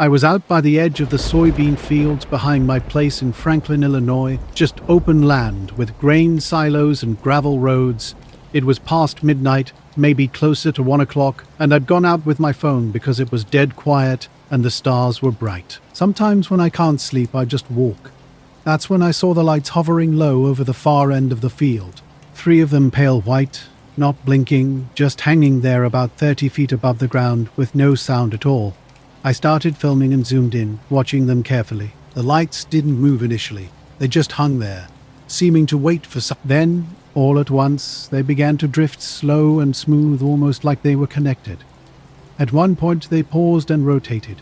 I was out by the edge of the soybean fields behind my place in Franklin, Illinois, just open land with grain silos and gravel roads. It was past midnight, maybe closer to 1 o'clock, and I'd gone out with my phone because it was dead quiet and the stars were bright. Sometimes when I can't sleep, I just walk. That's when I saw the lights hovering low over the far end of the field. 3 of them pale white, not blinking, just hanging there about 30 feet above the ground with no sound at all. I started filming and zoomed in, watching them carefully. The lights didn't move initially. They just hung there, seeming to wait for something. Then, all at once, they began to drift slow and smooth, almost like they were connected. At one point, they paused and rotated.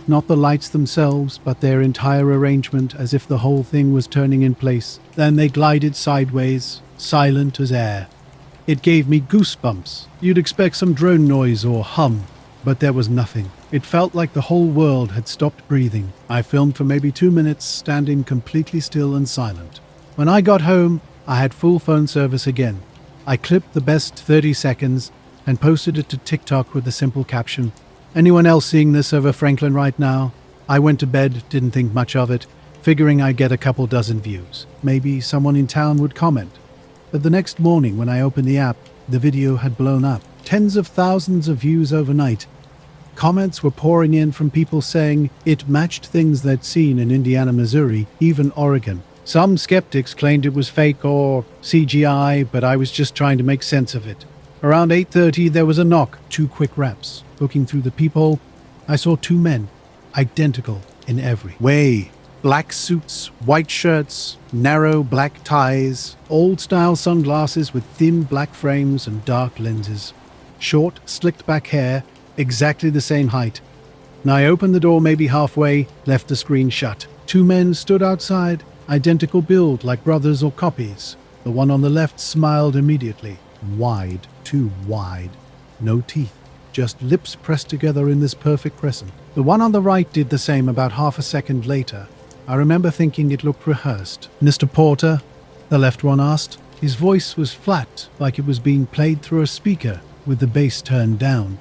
Not the lights themselves, but their entire arrangement, as if the whole thing was turning in place. Then they glided sideways, silent as air. It gave me goosebumps. You'd expect some drone noise or hum, but there was nothing. It felt like the whole world had stopped breathing. I filmed for maybe 2 minutes, standing completely still and silent. When I got home, I had full phone service again. I clipped the best 30 seconds and posted it to TikTok with a simple caption. Anyone else seeing this over Franklin right now? I went to bed, didn't think much of it, figuring I'd get a couple dozen views. Maybe someone in town would comment. But the next morning when I opened the app, the video had blown up. Tens of thousands of views overnight. Comments were pouring in from people saying it matched things they'd seen in Indiana, Missouri, even Oregon. Some skeptics claimed it was fake or CGI, but I was just trying to make sense of it. Around 8:30, there was a knock. 2 quick reps. Looking through the peephole, I saw 2 men, identical in every way. Black suits, white shirts, narrow black ties, old-style sunglasses with thin black frames and dark lenses. Short, slicked-back hair, exactly the same height. Now I opened the door maybe halfway, left the screen shut. 2 men stood outside, identical build like brothers or copies. The one on the left smiled immediately. Wide, too wide. No teeth, just lips pressed together in this perfect crescent. The one on the right did the same about half a second later. I remember thinking it looked rehearsed. "Mr. Porter?" the left one asked. His voice was flat, like it was being played through a speaker, with the bass turned down.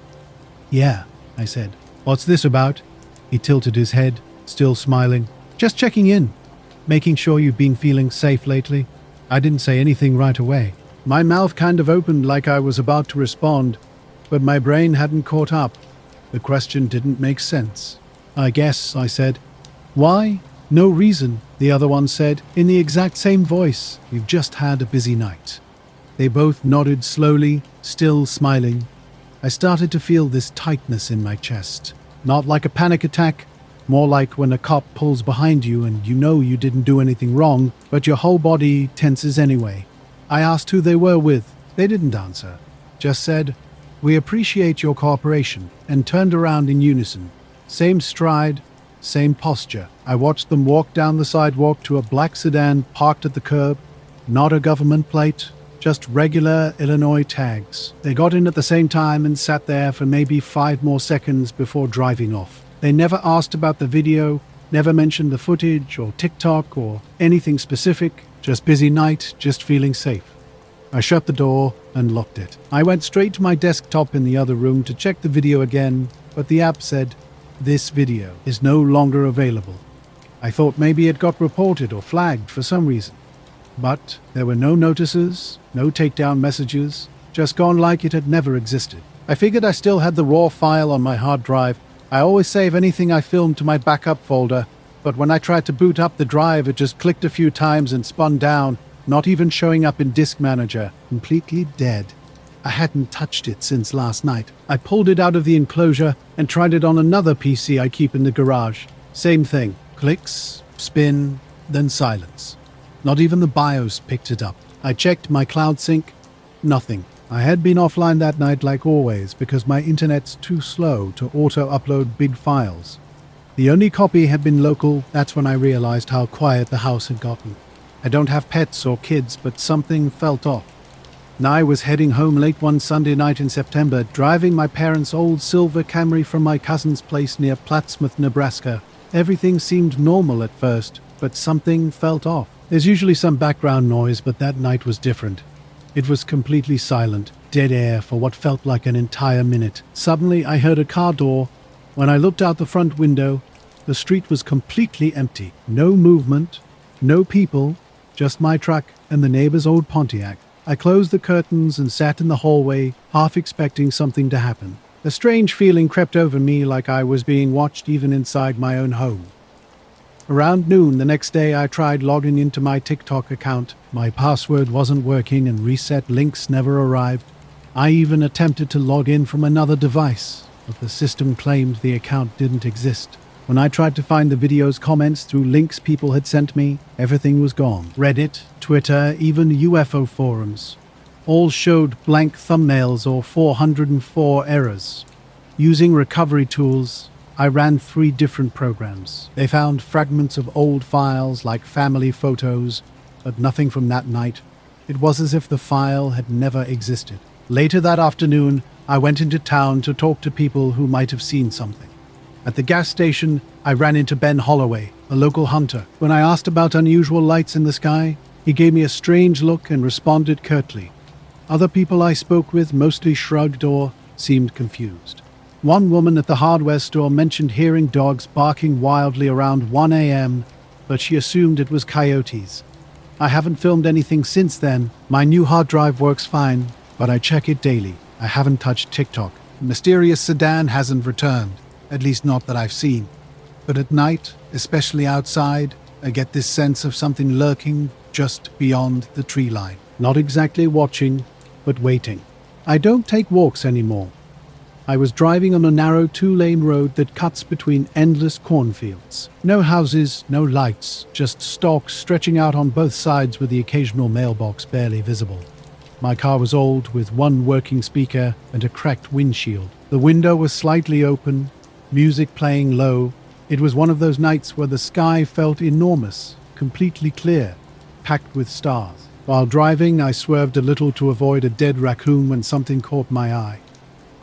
"Yeah," I said. "What's this about?" He tilted his head, still smiling. "Just checking in, making sure you've been feeling safe lately." I didn't say anything right away. My mouth kind of opened like I was about to respond, but my brain hadn't caught up. The question didn't make sense. "I guess," I said. "Why?" "No reason," the other one said, in the exact same voice. "We've just had a busy night." They both nodded slowly, still smiling. I started to feel this tightness in my chest. Not like a panic attack, more like when a cop pulls behind you and you know you didn't do anything wrong, but your whole body tenses anyway. I asked who they were with. They didn't answer. Just said, "We appreciate your cooperation," and turned around in unison. Same stride, same posture. I watched them walk down the sidewalk to a black sedan parked at the curb. Not a government plate, just regular Illinois tags. They got in at the same time and sat there for maybe 5 more seconds before driving off. They never asked about the video, never mentioned the footage or TikTok or anything specific. Just busy night, just feeling safe. I shut the door and locked it. I went straight to my desktop in the other room to check the video again, but the app said, "This video is no longer available." I thought maybe it got reported or flagged for some reason. But there were no notices, no takedown messages, just gone like it had never existed. I figured I still had the raw file on my hard drive. I always save anything I filmed to my backup folder, but when I tried to boot up the drive, it just clicked a few times and spun down, not even showing up in Disk Manager, completely dead. I hadn't touched it since last night. I pulled it out of the enclosure and tried it on another PC I keep in the garage. Same thing. Clicks, spin, then silence. Not even the BIOS picked it up. I checked my cloud sync. Nothing. I had been offline that night like always because my internet's too slow to auto-upload big files. The only copy had been local. That's when I realized how quiet the house had gotten. I don't have pets or kids, but something felt off. Nye was heading home late one Sunday night in September, driving my parents' old silver Camry from my cousin's place near Plattsmouth, Nebraska. Everything seemed normal at first, but something felt off. There's usually some background noise, but that night was different. It was completely silent, dead air for what felt like an entire minute. Suddenly, I heard a car door When I looked out the front window, the street was completely empty. No movement, no people, just my truck and the neighbor's old Pontiac. I closed the curtains and sat in the hallway, half expecting something to happen. A strange feeling crept over me, like I was being watched even inside my own home. Around noon the next day, I tried logging into my TikTok account. My password wasn't working and reset links never arrived. I even attempted to log in from another device, but the system claimed the account didn't exist. When I tried to find the video's comments through links people had sent me, everything was gone. Reddit, Twitter, even UFO forums all showed blank thumbnails or 404 errors. Using recovery tools, I ran 3 different programs. They found fragments of old files like family photos, but nothing from that night. It was as if the file had never existed. Later that afternoon, I went into town to talk to people who might have seen something. At the gas station, I ran into Ben Holloway, a local hunter. When I asked about unusual lights in the sky, he gave me a strange look and responded curtly. Other people I spoke with mostly shrugged or seemed confused. One woman at the hardware store mentioned hearing dogs barking wildly around 1 a.m., but she assumed it was coyotes. I haven't filmed anything since then. My new hard drive works fine, but I check it daily. I haven't touched TikTok. The mysterious Sedan hasn't returned, at least not that I've seen. But at night, especially outside, I get this sense of something lurking just beyond the tree line. Not exactly watching, but waiting. I don't take walks anymore. I was driving on a narrow 2-lane road that cuts between endless cornfields. No houses, no lights, just stalks stretching out on both sides with the occasional mailbox barely visible. My car was old, with one working speaker and a cracked windshield. The window was slightly open, music playing low. It was one of those nights where the sky felt enormous, completely clear, packed with stars. While driving, I swerved a little to avoid a dead raccoon when something caught my eye.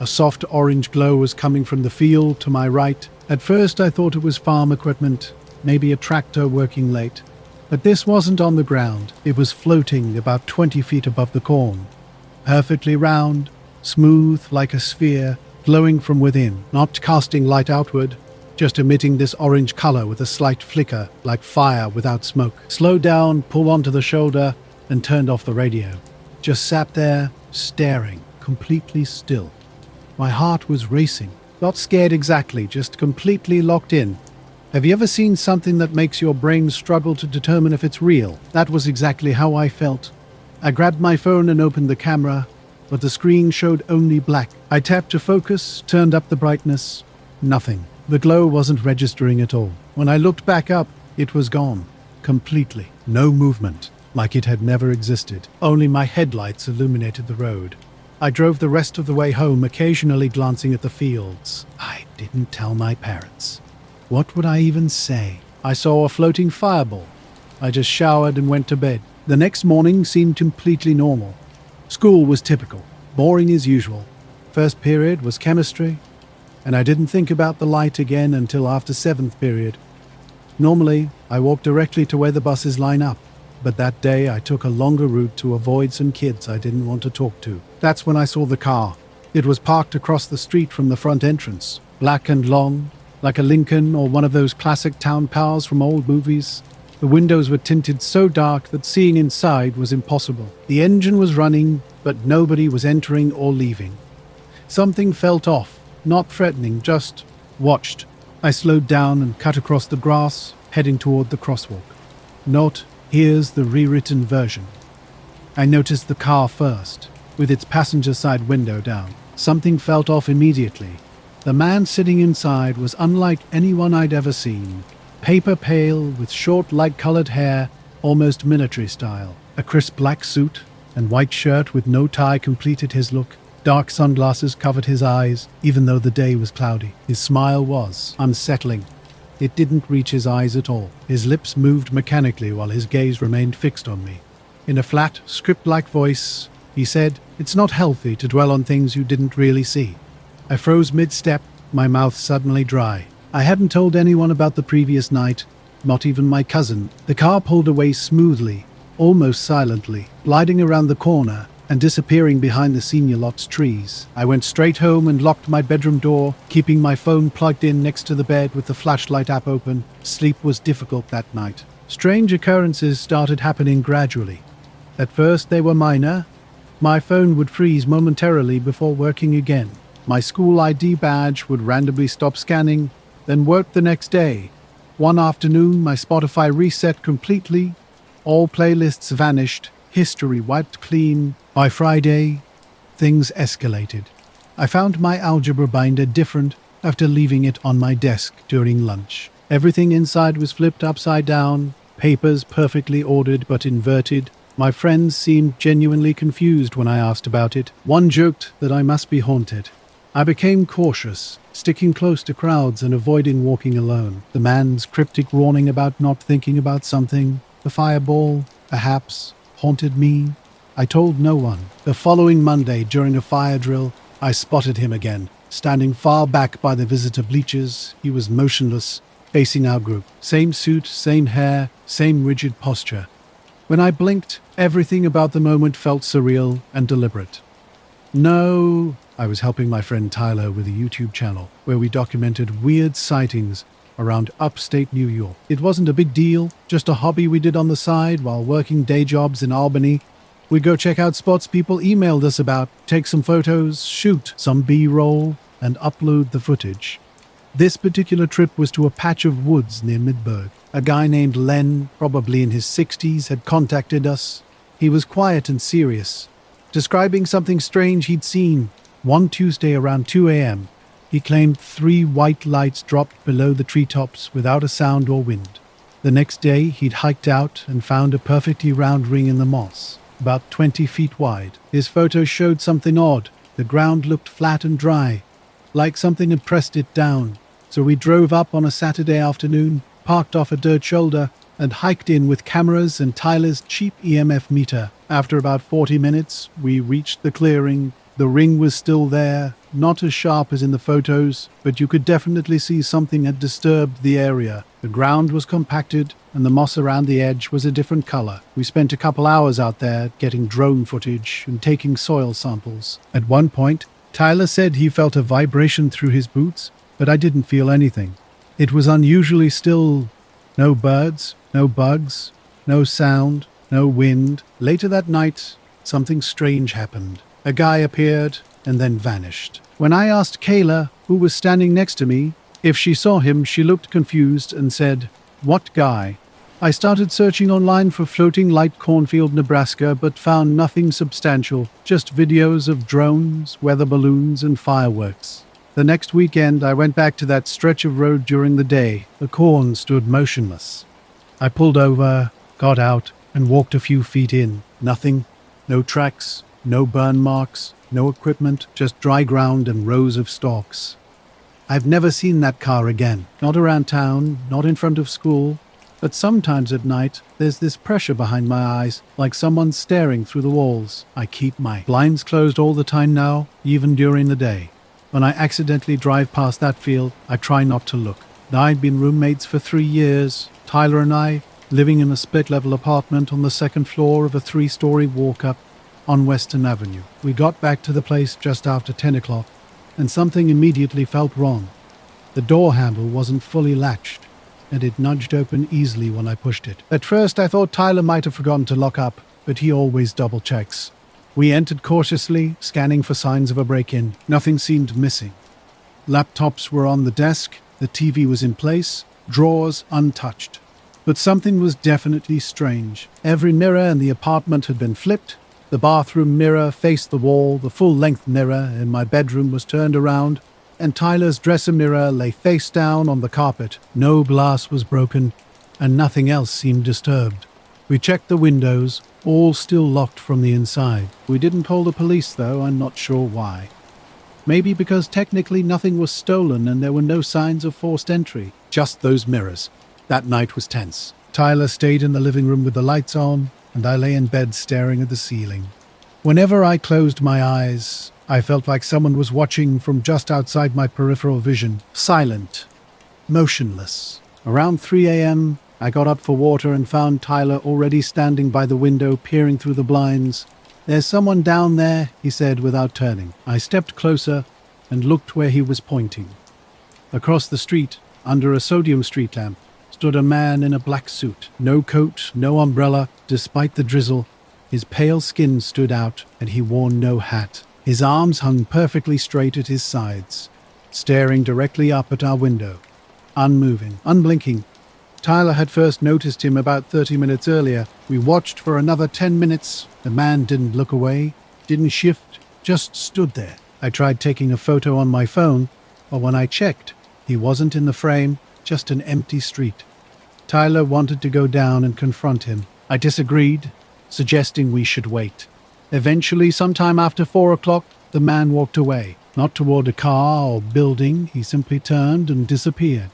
A soft orange glow was coming from the field to my right. At first I thought it was farm equipment, maybe a tractor working late. But this wasn't on the ground. It was floating about 20 feet above the corn. Perfectly round, smooth like a sphere, glowing from within, not casting light outward, just emitting this orange color with a slight flicker, like fire without smoke. Slowed down, pulled onto the shoulder, and turned off the radio. Just sat there, staring, completely still. My heart was racing. Not scared exactly, just completely locked in. Have you ever seen something that makes your brain struggle to determine if it's real? That was exactly how I felt. I grabbed my phone and opened the camera, but the screen showed only black. I tapped to focus, turned up the brightness. Nothing. The glow wasn't registering at all. When I looked back up, it was gone. Completely. No movement. Like it had never existed. Only my headlights illuminated the road. I drove the rest of the way home, occasionally glancing at the fields. I didn't tell my parents. What would I even say? I saw a floating fireball. I just showered and went to bed. The next morning seemed completely normal. School was typical, boring as usual. First period was chemistry, and I didn't think about the light again until after 7th period. Normally, I walked directly to where the buses line up, but that day I took a longer route to avoid some kids I didn't want to talk to. That's when I saw the car. It was parked across the street from the front entrance, black and long, like a Lincoln or one of those classic town cars from old movies. The windows were tinted so dark that seeing inside was impossible. The engine was running, but nobody was entering or leaving. Something felt off, not threatening, just watched. I slowed down and cut across the grass, heading toward the crosswalk. Note, here's the rewritten version. I noticed the car first, with its passenger side window down. Something felt off immediately. The man sitting inside was unlike anyone I'd ever seen. Paper pale, with short, light-colored hair, almost military style. A crisp black suit and white shirt with no tie completed his look. Dark sunglasses covered his eyes, even though the day was cloudy. His smile was unsettling. It didn't reach his eyes at all. His lips moved mechanically while his gaze remained fixed on me. In a flat, script-like voice, he said, "It's not healthy to dwell on things you didn't really see." I froze mid-step, my mouth suddenly dry. I hadn't told anyone about the previous night, not even my cousin. The car pulled away smoothly, almost silently. Gliding around the corner, and disappearing behind the senior lot's trees. I went straight home and locked my bedroom door, keeping my phone plugged in next to the bed with the flashlight app open. Sleep was difficult that night. Strange occurrences started happening gradually. At first they were minor. My phone would freeze momentarily before working again. My school ID badge would randomly stop scanning, then work the next day. One afternoon, my Spotify reset completely. All playlists vanished. History wiped clean. By Friday, things escalated. I found my algebra binder different after leaving it on my desk during lunch. Everything inside was flipped upside down, papers perfectly ordered but inverted. My friends seemed genuinely confused when I asked about it. One joked that I must be haunted. I became cautious, sticking close to crowds and avoiding walking alone. The man's cryptic warning about not thinking about something, the fireball, perhaps, haunted me. I told no one. The following Monday, during a fire drill, I spotted him again, standing far back by the visitor bleachers. He was motionless, facing our group. Same suit, same hair, same rigid posture. When I blinked, everything about the moment felt surreal and deliberate. No, I was helping my friend Tyler with a YouTube channel where we documented weird sightings around upstate New York. It wasn't a big deal, just a hobby we did on the side while working day jobs in Albany. We'd go check out spots people emailed us about, take some photos, shoot some B-roll, and upload the footage. This particular trip was to a patch of woods near Midburg. A guy named Len, probably in his 60s, had contacted us. He was quiet and serious, describing something strange he'd seen. One Tuesday around 2 a.m., he claimed 3 white lights dropped below the treetops without a sound or wind. The next day, he'd hiked out and found a perfectly round ring in the moss, about 20 feet wide. His photos showed something odd. The ground looked flat and dry, like something had pressed it down. So we drove up on a Saturday afternoon, parked off a dirt shoulder, and hiked in with cameras and Tyler's cheap EMF meter. After about 40 minutes, we reached the clearing. The ring was still there, not as sharp as in the photos, but you could definitely see something had disturbed the area. The ground was compacted, and the moss around the edge was a different color. We spent a couple hours out there getting drone footage and taking soil samples. At one point, Tyler said he felt a vibration through his boots, but I didn't feel anything. It was unusually still. No birds, no bugs, no sound, no wind. Later that night, something strange happened. A guy appeared and then vanished. When I asked Kayla, who was standing next to me, if she saw him, she looked confused and said, "What guy?" I started searching online for floating light cornfield, Nebraska, but found nothing substantial, just videos of drones, weather balloons, and fireworks. The next weekend, I went back to that stretch of road during the day. The corn stood motionless. I pulled over, got out, and walked a few feet in. Nothing. No tracks. No burn marks, no equipment, just dry ground and rows of stalks. I've never seen that car again. Not around town, not in front of school, but sometimes at night, there's this pressure behind my eyes, like someone's staring through the walls. I keep my blinds closed all the time now, even during the day. When I accidentally drive past that field, I try not to look. I'd been roommates for 3 years, Tyler and I, living in a split-level apartment on the second floor of a 3-story walk-up on Western Avenue. We got back to the place just after 10 o'clock, and something immediately felt wrong. The door handle wasn't fully latched, and it nudged open easily when I pushed it. At first I thought Tyler might have forgotten to lock up, but he always double-checks. We entered cautiously, scanning for signs of a break-in. Nothing seemed missing. Laptops were on the desk, the TV was in place, drawers untouched. But something was definitely strange. Every mirror in the apartment had been flipped. The bathroom mirror faced the wall, the full-length mirror in my bedroom was turned around, and Tyler's dresser mirror lay face down on the carpet. No glass was broken, and nothing else seemed disturbed. We checked the windows, all still locked from the inside. We didn't call the police, though. I'm not sure why. Maybe because technically nothing was stolen and there were no signs of forced entry. Just those mirrors. That night was tense. Tyler stayed in the living room with the lights on, and I lay in bed staring at the ceiling. Whenever I closed my eyes, I felt like someone was watching from just outside my peripheral vision. Silent. Motionless. Around 3 a.m., I got up for water and found Tyler already standing by the window, peering through the blinds. "There's someone down there," he said without turning. I stepped closer and looked where he was pointing. Across the street, under a sodium street lamp, stood a man in a black suit. No coat, no umbrella. Despite the drizzle, his pale skin stood out and he wore no hat. His arms hung perfectly straight at his sides, staring directly up at our window, unmoving, unblinking. Tyler had first noticed him about 30 minutes earlier. We watched for another 10 minutes. The man didn't look away, didn't shift, just stood there. I tried taking a photo on my phone, but when I checked, he wasn't in the frame, just an empty street. Tyler wanted to go down and confront him. I disagreed, suggesting we should wait. Eventually, sometime after 4 o'clock, the man walked away. Not toward a car or building, he simply turned and disappeared.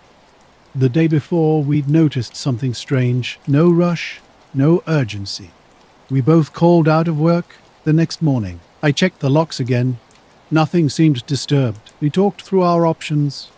The day before, we'd noticed something strange. No rush, no urgency. We both called out of work the next morning. I checked the locks again. Nothing seemed disturbed. We talked through our options.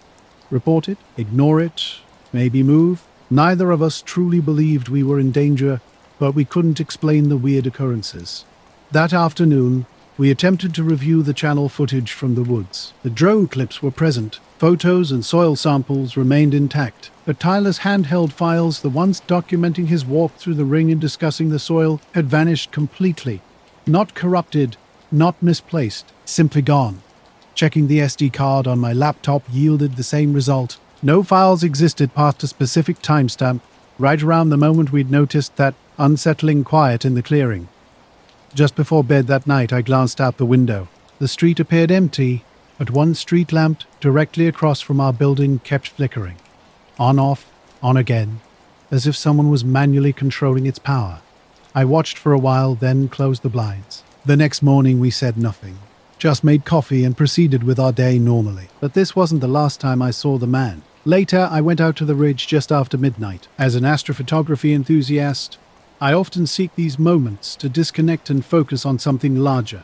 Report it, ignore it, maybe move. Neither of us truly believed we were in danger, but we couldn't explain the weird occurrences. That afternoon, we attempted to review the channel footage from the woods. The drone clips were present. Photos and soil samples remained intact. But Tyler's handheld files, the ones documenting his walk through the ring and discussing the soil, had vanished completely. Not corrupted, not misplaced, simply gone. Checking the SD card on my laptop yielded the same result. No files existed past a specific timestamp, right around the moment we'd noticed that unsettling quiet in the clearing. Just before bed that night, I glanced out the window. The street appeared empty, but one street lamp directly across from our building kept flickering. On off, on again, as if someone was manually controlling its power. I watched for a while, then closed the blinds. The next morning we said nothing. Just made coffee and proceeded with our day normally. But this wasn't the last time I saw the man. Later, I went out to the ridge just after midnight. As an astrophotography enthusiast, I often seek these moments to disconnect and focus on something larger.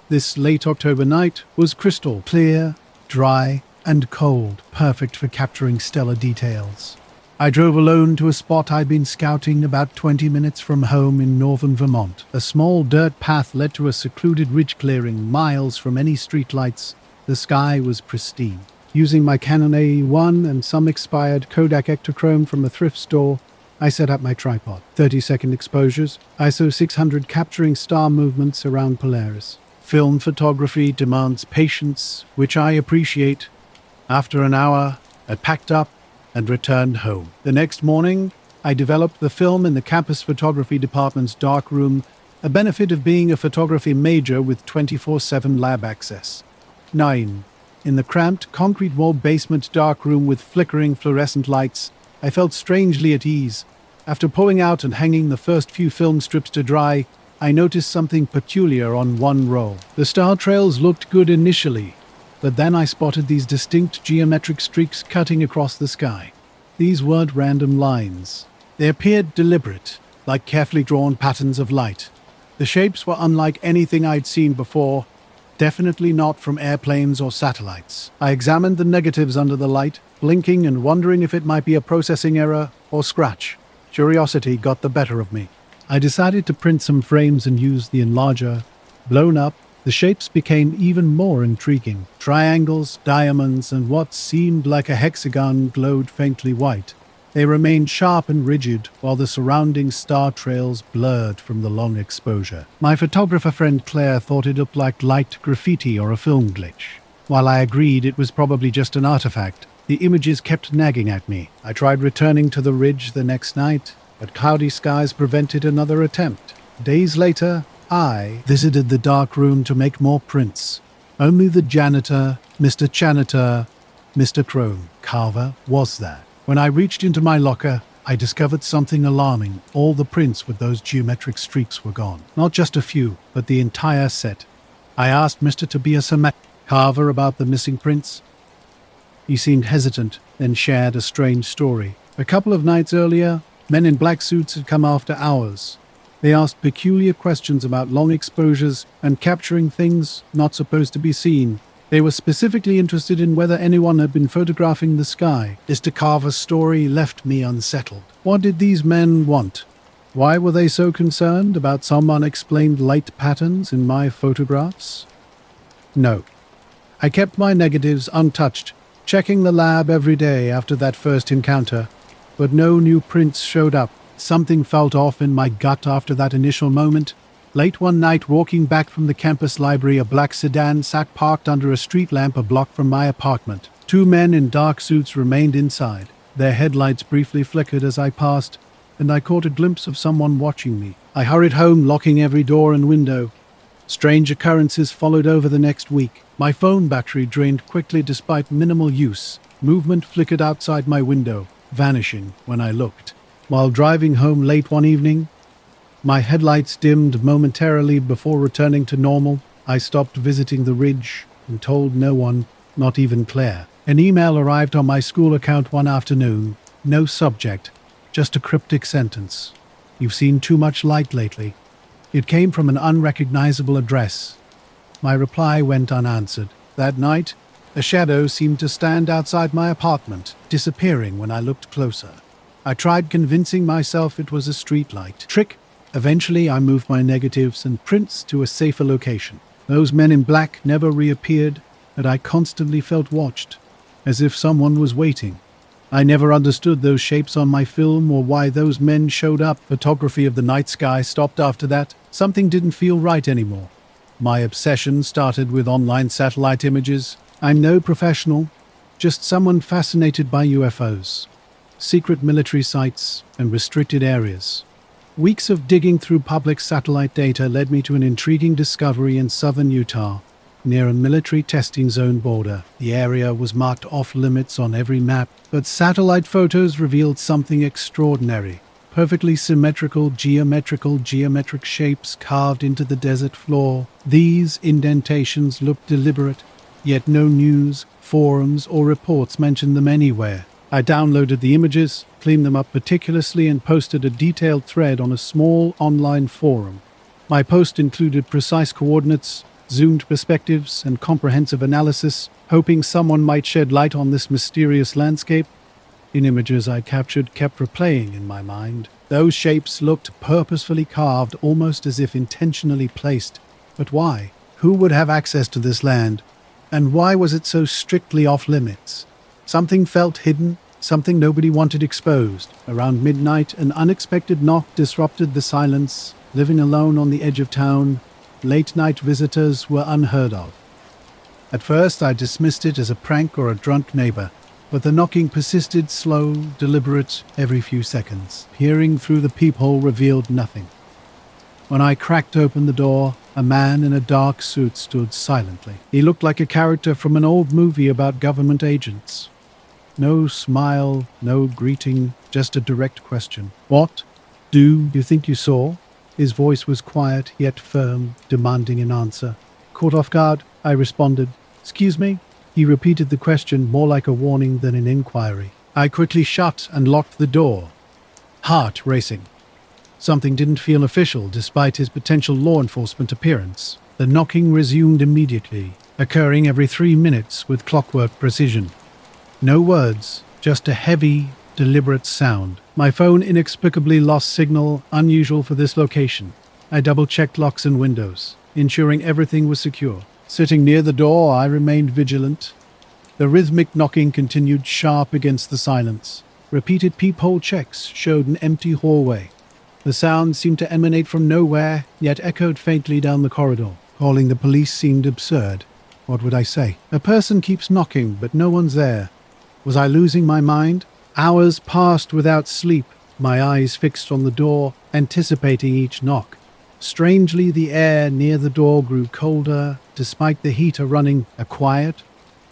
This late October night was crystal clear, dry, and cold, perfect for capturing stellar details. I drove alone to a spot I'd been scouting about 20 minutes from home in northern Vermont. A small dirt path led to a secluded ridge clearing miles from any streetlights. The sky was pristine. Using my Canon AE1 and some expired Kodak Ektachrome from a thrift store, I set up my tripod. 30-second exposures, ISO 600 capturing star movements around Polaris. Film photography demands patience, which I appreciate. After an hour, I packed up and returned home. The next morning, I developed the film in the campus photography department's dark room, a benefit of being a photography major with 24/7 lab access. 9. In the cramped, concrete-walled basement dark room with flickering fluorescent lights, I felt strangely at ease. After pulling out and hanging the first few film strips to dry, I noticed something peculiar on one roll. The star trails looked good initially, but then I spotted these distinct geometric streaks cutting across the sky. These weren't random lines. They appeared deliberate, like carefully drawn patterns of light. The shapes were unlike anything I'd seen before, definitely not from airplanes or satellites. I examined the negatives under the light, blinking and wondering if it might be a processing error or scratch. Curiosity got the better of me. I decided to print some frames and use the enlarger. Blown up, the shapes became even more intriguing. Triangles, diamonds, and what seemed like a hexagon glowed faintly white. They remained sharp and rigid, while the surrounding star trails blurred from the long exposure. My photographer friend Claire thought it looked like light graffiti or a film glitch. While I agreed it was probably just an artifact, the images kept nagging at me. I tried returning to the ridge the next night, but cloudy skies prevented another attempt. Days later, I visited the dark room to make more prints. Only the janitor, Mr. Janitor, Mr. Crone, Carver, was there. When I reached into my locker, I discovered something alarming. All the prints with those geometric streaks were gone. Not just a few, but the entire set. I asked Mr. Tobias Carver about the missing prints. He seemed hesitant, then shared a strange story. A couple of nights earlier, men in black suits had come after hours. They asked peculiar questions about long exposures and capturing things not supposed to be seen. They were specifically interested in whether anyone had been photographing the sky. Mr. Carver's story left me unsettled. What did these men want? Why were they so concerned about some unexplained light patterns in my photographs? No. I kept my negatives untouched, checking the lab every day after that first encounter, but no new prints showed up. Something felt off in my gut after that initial moment. Late one night, walking back from the campus library, a black sedan sat parked under a street lamp a block from my apartment. Two men in dark suits remained inside. Their headlights briefly flickered as I passed, and I caught a glimpse of someone watching me. I hurried home, locking every door and window. Strange occurrences followed over the next week. My phone battery drained quickly despite minimal use. Movement flickered outside my window, vanishing when I looked. While driving home late one evening, my headlights dimmed momentarily before returning to normal. I stopped visiting the ridge and told no one, not even Claire. An email arrived on my school account one afternoon. No subject, just a cryptic sentence. "You've seen too much light lately." It came from an unrecognizable address. My reply went unanswered. That night, a shadow seemed to stand outside my apartment, disappearing when I looked closer. I tried convincing myself it was a streetlight trick. Eventually, I moved my negatives and prints to a safer location. Those men in black never reappeared, but I constantly felt watched, as if someone was waiting. I never understood those shapes on my film or why those men showed up. Photography of the night sky stopped after that. Something didn't feel right anymore. My obsession started with online satellite images. I'm no professional, just someone fascinated by UFOs, secret military sites, and restricted areas. Weeks of digging through public satellite data led me to an intriguing discovery in southern Utah, near a military testing zone border. The area was marked off-limits on every map, but satellite photos revealed something extraordinary. Perfectly symmetrical, geometric shapes carved into the desert floor. These indentations looked deliberate, yet no news, forums, or reports mentioned them anywhere. I downloaded the images, cleaned them up meticulously, and posted a detailed thread on a small online forum. My post included precise coordinates, zoomed perspectives, and comprehensive analysis, hoping someone might shed light on this mysterious landscape. The images I captured kept replaying in my mind. Those shapes looked purposefully carved, almost as if intentionally placed. But why? Who would have access to this land? And why was it so strictly off-limits? Something felt hidden, something nobody wanted exposed. Around midnight, an unexpected knock disrupted the silence. Living alone on the edge of town, late-night visitors were unheard of. At first, I dismissed it as a prank or a drunk neighbor, but the knocking persisted, slow, deliberate, every few seconds. Peering through the peephole revealed nothing. When I cracked open the door, a man in a dark suit stood silently. He looked like a character from an old movie about government agents. No smile, no greeting, just a direct question. "What do you think you saw?" His voice was quiet, yet firm, demanding an answer. Caught off guard, I responded, "Excuse me?" He repeated the question, more like a warning than an inquiry. I quickly shut and locked the door, heart racing. Something didn't feel official, despite his potential law enforcement appearance. The knocking resumed immediately, occurring every 3 minutes with clockwork precision. No words, just a heavy, deliberate sound. My phone inexplicably lost signal, unusual for this location. I double-checked locks and windows, ensuring everything was secure. Sitting near the door, I remained vigilant. The rhythmic knocking continued sharp against the silence. Repeated peephole checks showed an empty hallway. The sound seemed to emanate from nowhere, yet echoed faintly down the corridor. Calling the police seemed absurd. What would I say? A person keeps knocking, but no one's there. Was I losing my mind? Hours passed without sleep, my eyes fixed on the door, anticipating each knock. Strangely, the air near the door grew colder, despite the heater running. A quiet,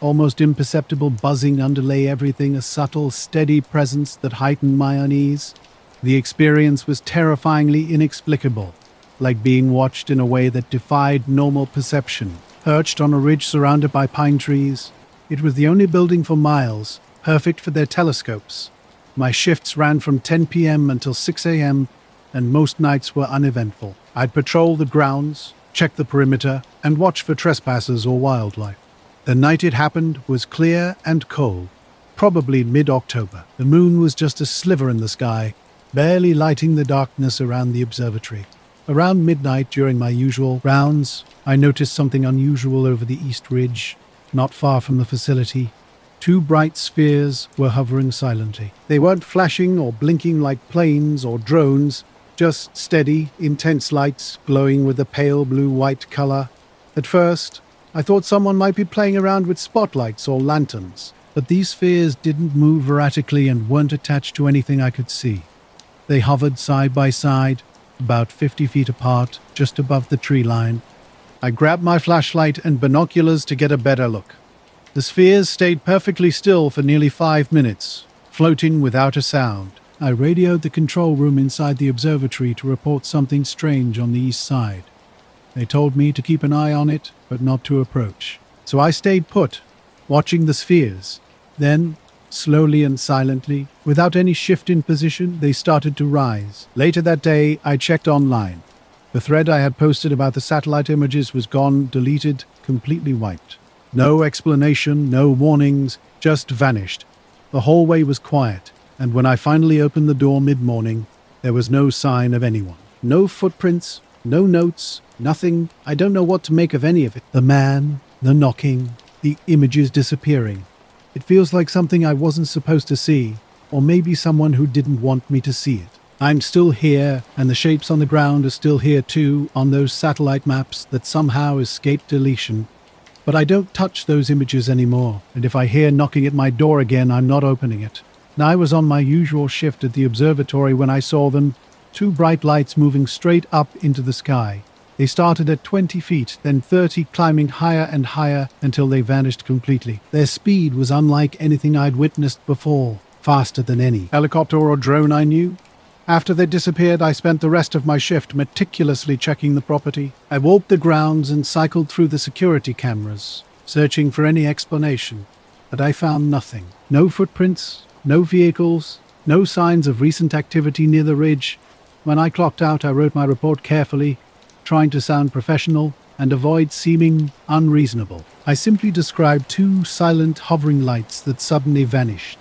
almost imperceptible buzzing underlay everything, a subtle, steady presence that heightened my unease. The experience was terrifyingly inexplicable, like being watched in a way that defied normal perception. Perched on a ridge surrounded by pine trees, it was the only building for miles, perfect for their telescopes. My shifts ran from 10 p.m. until 6 a.m., and most nights were uneventful. I'd patrol the grounds, check the perimeter, and watch for trespassers or wildlife. The night it happened was clear and cold, probably mid-October. The moon was just a sliver in the sky, barely lighting the darkness around the observatory. Around midnight, during my usual rounds, I noticed something unusual over the east ridge, not far from the facility. Two bright spheres were hovering silently. They weren't flashing or blinking like planes or drones, just steady, intense lights glowing with a pale blue-white color. At first, I thought someone might be playing around with spotlights or lanterns, but these spheres didn't move erratically and weren't attached to anything I could see. They hovered side by side, about 50 feet apart, just above the tree line. I grabbed my flashlight and binoculars to get a better look. The spheres stayed perfectly still for nearly 5 minutes, floating without a sound. I radioed the control room inside the observatory to report something strange on the east side. They told me to keep an eye on it, but not to approach. So I stayed put, watching the spheres. Then, slowly and silently, without any shift in position, they started to rise. Later that day, I checked online. The thread I had posted about the satellite images was gone, deleted, completely wiped. No explanation, no warnings, just vanished. The hallway was quiet, and when I finally opened the door mid-morning, there was no sign of anyone. No footprints, no notes, nothing. I don't know what to make of any of it. The man, the knocking, the images disappearing. It feels like something I wasn't supposed to see, or maybe someone who didn't want me to see it. I'm still here, and the shapes on the ground are still here too, on those satellite maps that somehow escaped deletion. But I don't touch those images anymore, and if I hear knocking at my door again, I'm not opening it. Now I was on my usual shift at the observatory when I saw them, two bright lights moving straight up into the sky. They started at 20 feet, then 30, climbing higher and higher until they vanished completely. Their speed was unlike anything I'd witnessed before, faster than any helicopter or drone I knew. After they disappeared, I spent the rest of my shift meticulously checking the property. I walked the grounds and cycled through the security cameras, searching for any explanation, but I found nothing. No footprints, no vehicles, no signs of recent activity near the ridge. When I clocked out, I wrote my report carefully, trying to sound professional and avoid seeming unreasonable. I simply described two silent hovering lights that suddenly vanished.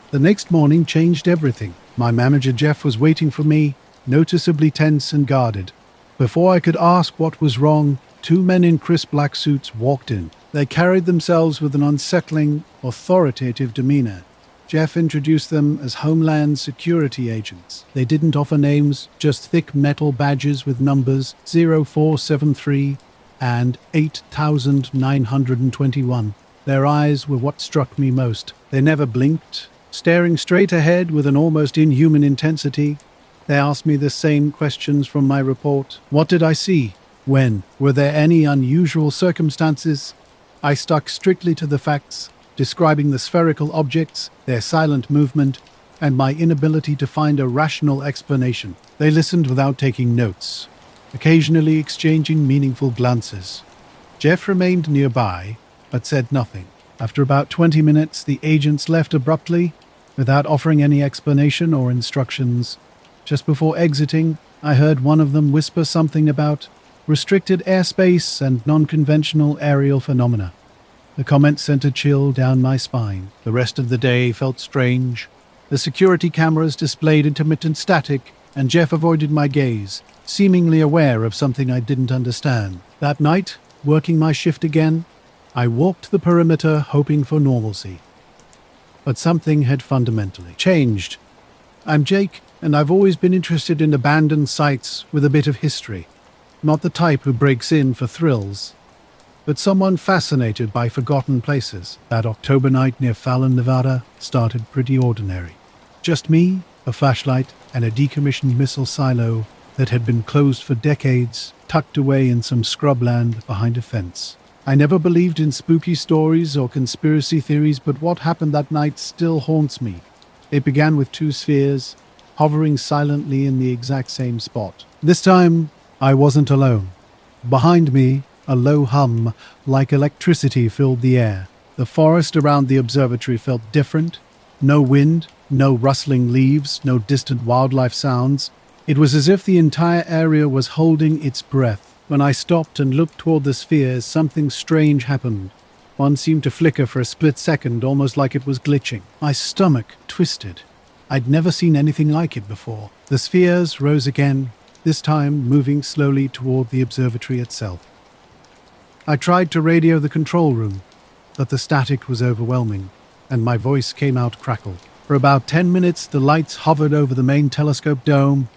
The next morning changed everything. My manager Jeff was waiting for me, noticeably tense and guarded. Before I could ask what was wrong, two men in crisp black suits walked in. They carried themselves with an unsettling, authoritative demeanor. Jeff introduced them as Homeland Security agents. They didn't offer names, just thick metal badges with numbers 0473 and 8921. Their eyes were what struck me most. They never blinked, staring straight ahead with an almost inhuman intensity. They asked me the same questions from my report. What did I see? When? Were there any unusual circumstances? I stuck strictly to the facts, describing the spherical objects, their silent movement, and my inability to find a rational explanation. They listened without taking notes, occasionally exchanging meaningful glances. Jeff remained nearby, but said nothing. After about 20 minutes, the agents left abruptly, without offering any explanation or instructions. Just before exiting, I heard one of them whisper something about restricted airspace and non-conventional aerial phenomena. The comment sent a chill down my spine. The rest of the day felt strange. The security cameras displayed intermittent static, and Jeff avoided my gaze, seemingly aware of something I didn't understand. That night, working my shift again, I walked the perimeter hoping for normalcy. But something had fundamentally changed. I'm Jake, and I've always been interested in abandoned sites with a bit of history. Not the type who breaks in for thrills, but someone fascinated by forgotten places. That October night near Fallon, Nevada, started pretty ordinary. Just me, a flashlight, and a decommissioned missile silo that had been closed for decades, tucked away in some scrubland behind a fence. I never believed in spooky stories or conspiracy theories, but what happened that night still haunts me. It began with two spheres, hovering silently in the exact same spot. This time, I wasn't alone. Behind me, a low hum, like electricity, filled the air. The forest around the observatory felt different. No wind, no rustling leaves, no distant wildlife sounds. It was as if the entire area was holding its breath. When I stopped and looked toward the spheres, something strange happened. One seemed to flicker for a split second, almost like it was glitching. My stomach twisted. I'd never seen anything like it before. The spheres rose again, this time moving slowly toward the observatory itself. I tried to radio the control room, but the static was overwhelming, and my voice came out crackled. For about 10 minutes, the lights hovered over the main telescope dome,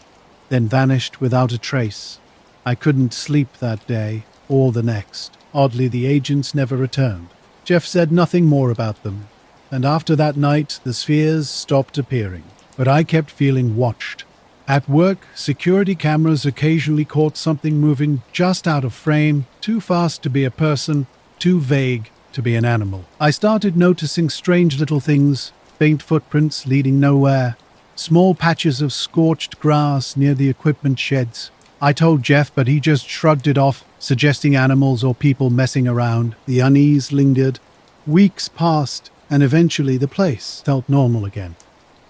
then vanished without a trace. I couldn't sleep that day, or the next. Oddly, the agents never returned. Jeff said nothing more about them, and after that night, the spheres stopped appearing. But I kept feeling watched. At work, security cameras occasionally caught something moving just out of frame, too fast to be a person, too vague to be an animal. I started noticing strange little things, faint footprints leading nowhere, small patches of scorched grass near the equipment sheds. I told Jeff, but he just shrugged it off, suggesting animals or people messing around. The unease lingered. Weeks passed, and eventually the place felt normal again.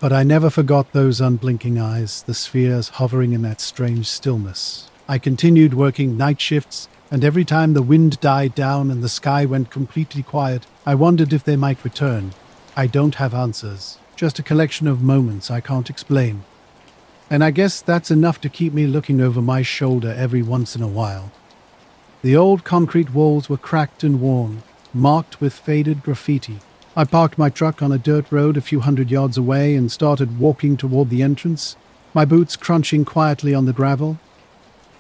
But I never forgot those unblinking eyes, the spheres hovering in that strange stillness. I continued working night shifts, and every time the wind died down and the sky went completely quiet, I wondered if they might return. I don't have answers, just a collection of moments I can't explain. And I guess that's enough to keep me looking over my shoulder every once in a while. The old concrete walls were cracked and worn, marked with faded graffiti. I parked my truck on a dirt road a few hundred yards away and started walking toward the entrance, my boots crunching quietly on the gravel.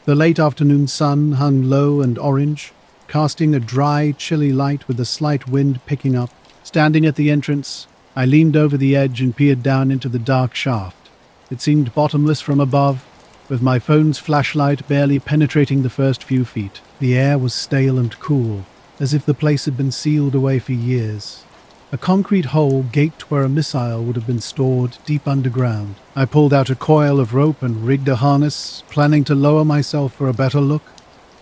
The late afternoon sun hung low and orange, casting a dry, chilly light with a slight wind picking up. Standing at the entrance, I leaned over the edge and peered down into the dark shaft. It seemed bottomless from above, with my phone's flashlight barely penetrating the first few feet. The air was stale and cool, as if the place had been sealed away for years. A concrete hole gaped where a missile would have been stored deep underground. I pulled out a coil of rope and rigged a harness, planning to lower myself for a better look.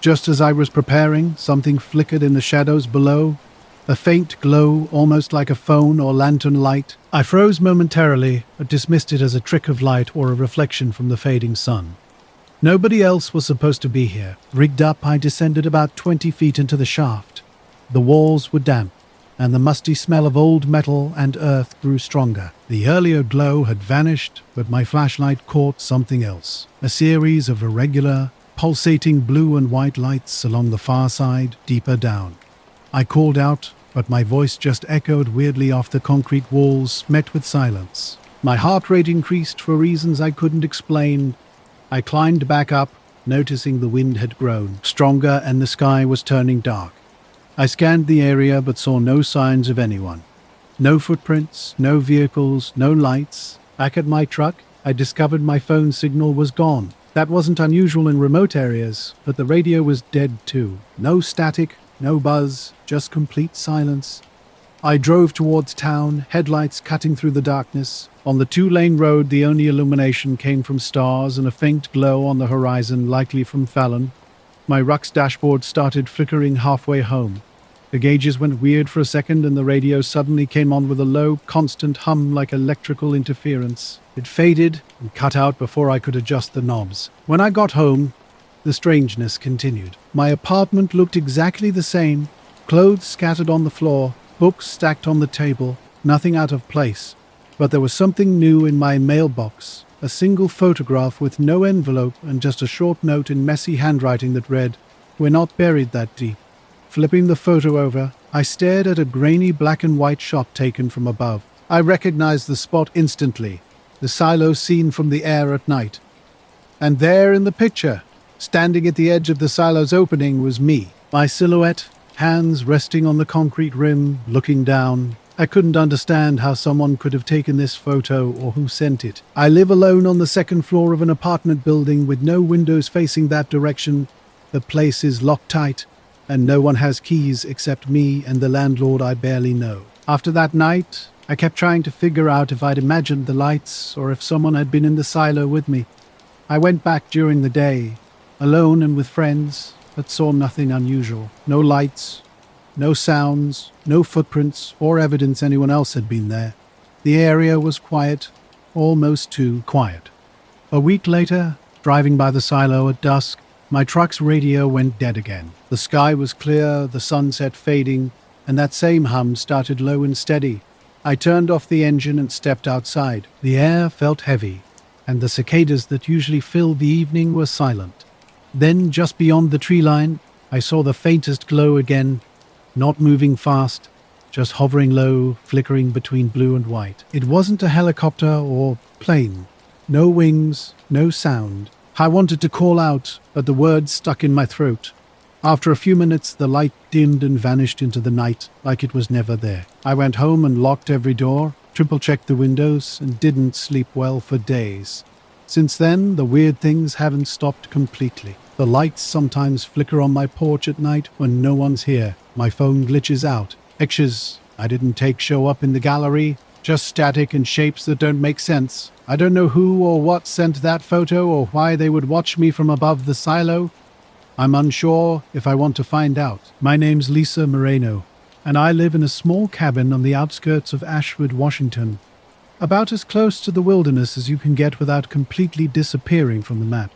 Just as I was preparing, something flickered in the shadows below, a faint glow almost like a phone or lantern light. I froze momentarily, but dismissed it as a trick of light or a reflection from the fading sun. Nobody else was supposed to be here. Rigged up, I descended about 20 feet into the shaft. The walls were damp, and the musty smell of old metal and earth grew stronger. The earlier glow had vanished, but my flashlight caught something else. A series of irregular, pulsating blue and white lights along the far side, deeper down. I called out, but my voice just echoed weirdly off the concrete walls, met with silence. My heart rate increased for reasons I couldn't explain. I climbed back up, noticing the wind had grown stronger and the sky was turning dark. I scanned the area but saw no signs of anyone. No footprints, no vehicles, no lights. Back at my truck, I discovered my phone signal was gone. That wasn't unusual in remote areas, but the radio was dead too. No static, no buzz, just complete silence. I drove towards town, headlights cutting through the darkness. On the 2-lane road, the only illumination came from stars and a faint glow on the horizon, likely from Fallon. My ruck's dashboard started flickering halfway home. The gauges went weird for a second and the radio suddenly came on with a low, constant hum like electrical interference. It faded and cut out before I could adjust the knobs. When I got home, the strangeness continued. My apartment looked exactly the same. Clothes scattered on the floor, books stacked on the table, nothing out of place. But there was something new in my mailbox. A single photograph with no envelope and just a short note in messy handwriting that read, "We're not buried that deep." Flipping the photo over, I stared at a grainy black and white shot taken from above. I recognized the spot instantly, the silo seen from the air at night. And there in the picture, standing at the edge of the silo's opening, was me. My silhouette, hands resting on the concrete rim, looking down. I couldn't understand how someone could have taken this photo or who sent it. I live alone on the second floor of an apartment building with no windows facing that direction. The place is locked tight, and no one has keys except me and the landlord I barely know. After that night, I kept trying to figure out if I'd imagined the lights or if someone had been in the silo with me. I went back during the day, alone and with friends, but saw nothing unusual. No lights, no sounds, no footprints or evidence anyone else had been there. The area was quiet, almost too quiet. A week later, driving by the silo at dusk, my truck's radio went dead again. The sky was clear, the sunset fading, and that same hum started low and steady, I turned off the engine and stepped outside. The air felt heavy, and the cicadas that usually fill the evening were silent. Then, just beyond the tree line, I saw the faintest glow again, not moving fast, just hovering low, flickering between blue and white. It wasn't a helicopter or plane. No wings, no sound. I wanted to call out, but the words stuck in my throat. After a few minutes, the light dimmed and vanished into the night like it was never there. I went home and locked every door, triple-checked the windows, and didn't sleep well for days. Since then, the weird things haven't stopped completely. The lights sometimes flicker on my porch at night when no one's here. My phone glitches out. Pictures I didn't take show up in the gallery, just static and shapes that don't make sense. I don't know who or what sent that photo or why they would watch me from above the silo. I'm unsure if I want to find out. My name's Lisa Moreno, and I live in a small cabin on the outskirts of Ashford, Washington, about as close to the wilderness as you can get without completely disappearing from the map.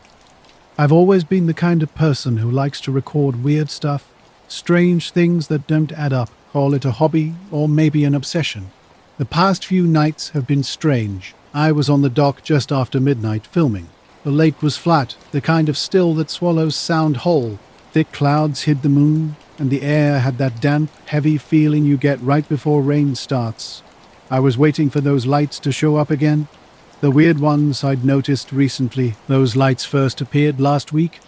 I've always been the kind of person who likes to record weird stuff, strange things that don't add up, call it a hobby or maybe an obsession. The past few nights have been strange. I was on the dock just after midnight filming. The lake was flat, the kind of still that swallows sound whole. Thick clouds hid the moon, and the air had that damp, heavy feeling you get right before rain starts. I was waiting for those lights to show up again. The weird ones I'd noticed recently. Those lights first appeared last week.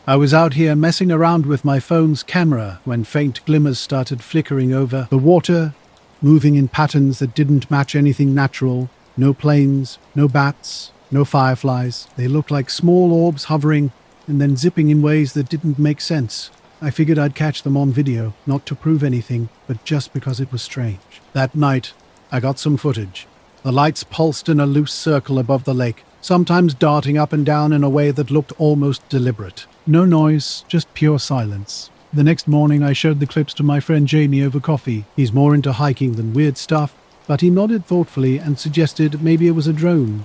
I was out here messing around with my phone's camera when faint glimmers started flickering over the water, moving in patterns that didn't match anything natural. No planes, no bats, no fireflies. They looked like small orbs hovering and then zipping in ways that didn't make sense. I figured I'd catch them on video, not to prove anything, but just because it was strange. That night, I got some footage. The lights pulsed in a loose circle above the lake, sometimes darting up and down in a way that looked almost deliberate. No noise, just pure silence. The next morning I showed the clips to my friend Jamie over coffee. He's more into hiking than weird stuff, but he nodded thoughtfully and suggested maybe it was a drone.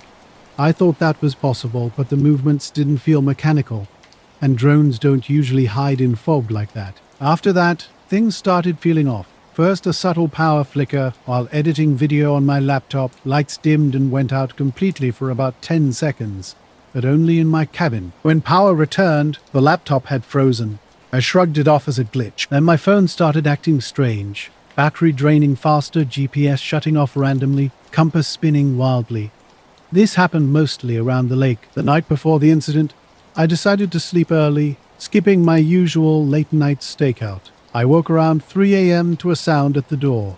I thought that was possible, but the movements didn't feel mechanical, and drones don't usually hide in fog like that. After that, things started feeling off. First a subtle power flicker while editing video on my laptop. Lights dimmed and went out completely for about 10 seconds, but only in my cabin. When power returned, the laptop had frozen. I shrugged it off as a glitch. Then my phone started acting strange. Battery draining faster, GPS shutting off randomly, compass spinning wildly. This happened mostly around the lake. The night before the incident, I decided to sleep early, skipping my usual late-night stakeout. I woke around 3 a.m. to a sound at the door.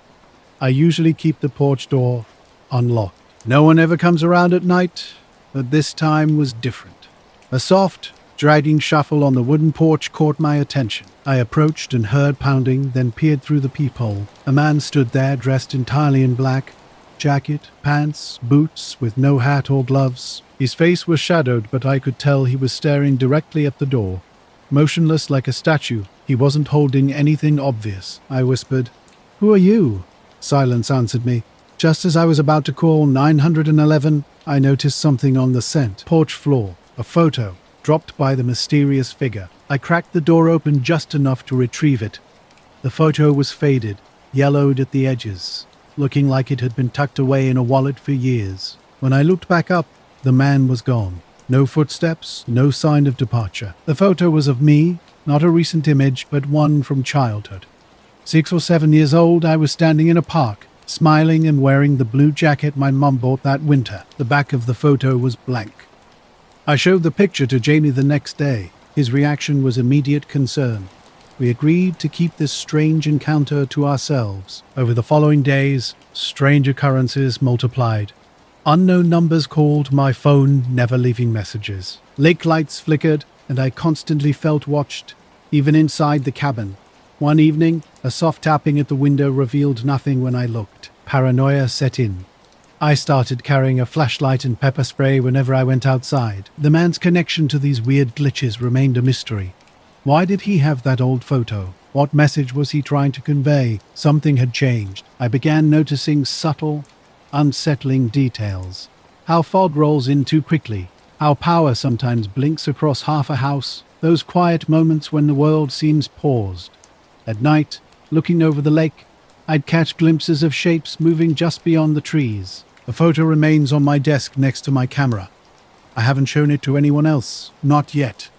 I usually keep the porch door unlocked. No one ever comes around at night, but this time was different. A soft, dragging shuffle on the wooden porch caught my attention. I approached and heard pounding, then peered through the peephole. A man stood there dressed entirely in black. Jacket, pants, boots, with no hat or gloves. His face was shadowed, but I could tell he was staring directly at the door. Motionless like a statue, he wasn't holding anything obvious. I whispered, "Who are you?" Silence answered me. Just as I was about to call 911, I noticed something on the porch floor. A photo, dropped by the mysterious figure. I cracked the door open just enough to retrieve it. The photo was faded, yellowed at the edges, looking like it had been tucked away in a wallet for years. When I looked back up, the man was gone. No footsteps, no sign of departure. The photo was of me, not a recent image, but one from childhood. 6 or 7 years old, I was standing in a park, smiling and wearing the blue jacket my mum bought that winter. The back of the photo was blank. I showed the picture to Jamie the next day. His reaction was immediate concern. We agreed to keep this strange encounter to ourselves. Over the following days, strange occurrences multiplied. Unknown numbers called, my phone never leaving messages. Lake lights flickered, and I constantly felt watched, even inside the cabin. One evening, a soft tapping at the window revealed nothing when I looked. Paranoia set in. I started carrying a flashlight and pepper spray whenever I went outside. The man's connection to these weird glitches remained a mystery. Why did he have that old photo? What message was he trying to convey? Something had changed. I began noticing subtle, unsettling details. How fog rolls in too quickly. How power sometimes blinks across half a house. Those quiet moments when the world seems paused. At night, looking over the lake, I'd catch glimpses of shapes moving just beyond the trees. The photo remains on my desk next to my camera. I haven't shown it to anyone else, not yet.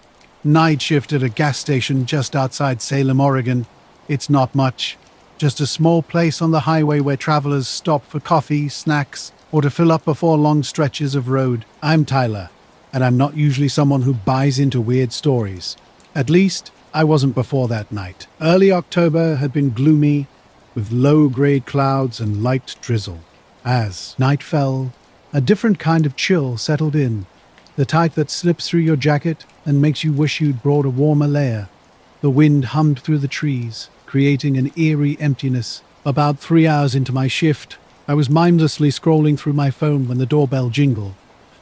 Night shift at a gas station just outside Salem, Oregon. It's not much. Just a small place on the highway where travelers stop for coffee, snacks, or to fill up before long stretches of road. I'm Tyler, and I'm not usually someone who buys into weird stories. At least, I wasn't before that night. Early October had been gloomy, with low-grade clouds and light drizzle. As night fell, a different kind of chill settled in, the type that slips through your jacket and makes you wish you'd brought a warmer layer. The wind hummed through the trees, creating an eerie emptiness. About 3 hours into my shift, I was mindlessly scrolling through my phone when the doorbell jingled.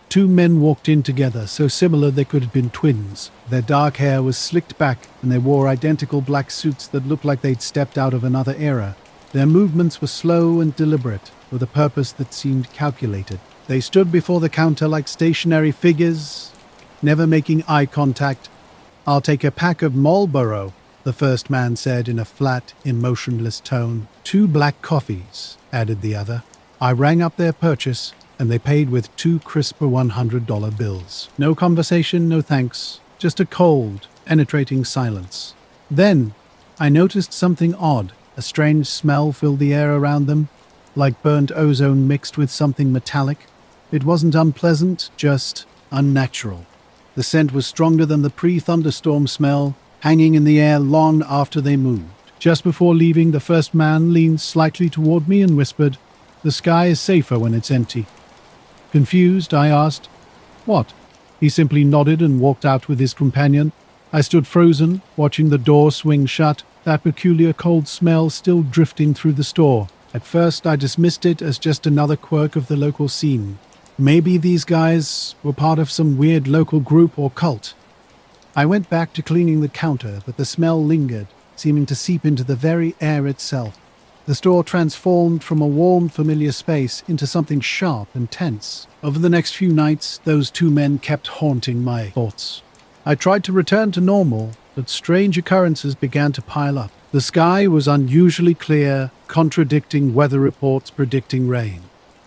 2 men walked in together, so similar they could have been twins. Their dark hair was slicked back, and they wore identical black suits that looked like they'd stepped out of another era. Their movements were slow and deliberate, with a purpose that seemed calculated. They stood before the counter like stationary figures, never making eye contact. "I'll take a pack of Marlboro," the first man said in a flat, emotionless tone. "2 black coffees," added the other. I rang up their purchase, and they paid with 2 crisp $100 bills. No conversation, no thanks, just a cold, penetrating silence. Then, I noticed something odd. A strange smell filled the air around them, like burnt ozone mixed with something metallic. It wasn't unpleasant, just unnatural. The scent was stronger than the pre-thunderstorm smell, hanging in the air long after they moved. Just before leaving, the first man leaned slightly toward me and whispered, "The sky is safer when it's empty." Confused, I asked, "What?" He simply nodded and walked out with his companion. I stood frozen, watching the door swing shut, that peculiar cold smell still drifting through the store. At first, I dismissed it as just another quirk of the local scene. Maybe these guys were part of some weird local group or cult. I went back to cleaning the counter, but the smell lingered, seeming to seep into the very air itself. The store transformed from a warm, familiar space into something sharp and tense. Over the next few nights, those 2 men kept haunting my thoughts. I tried to return to normal, but strange occurrences began to pile up. The sky was unusually clear, contradicting weather reports predicting rain.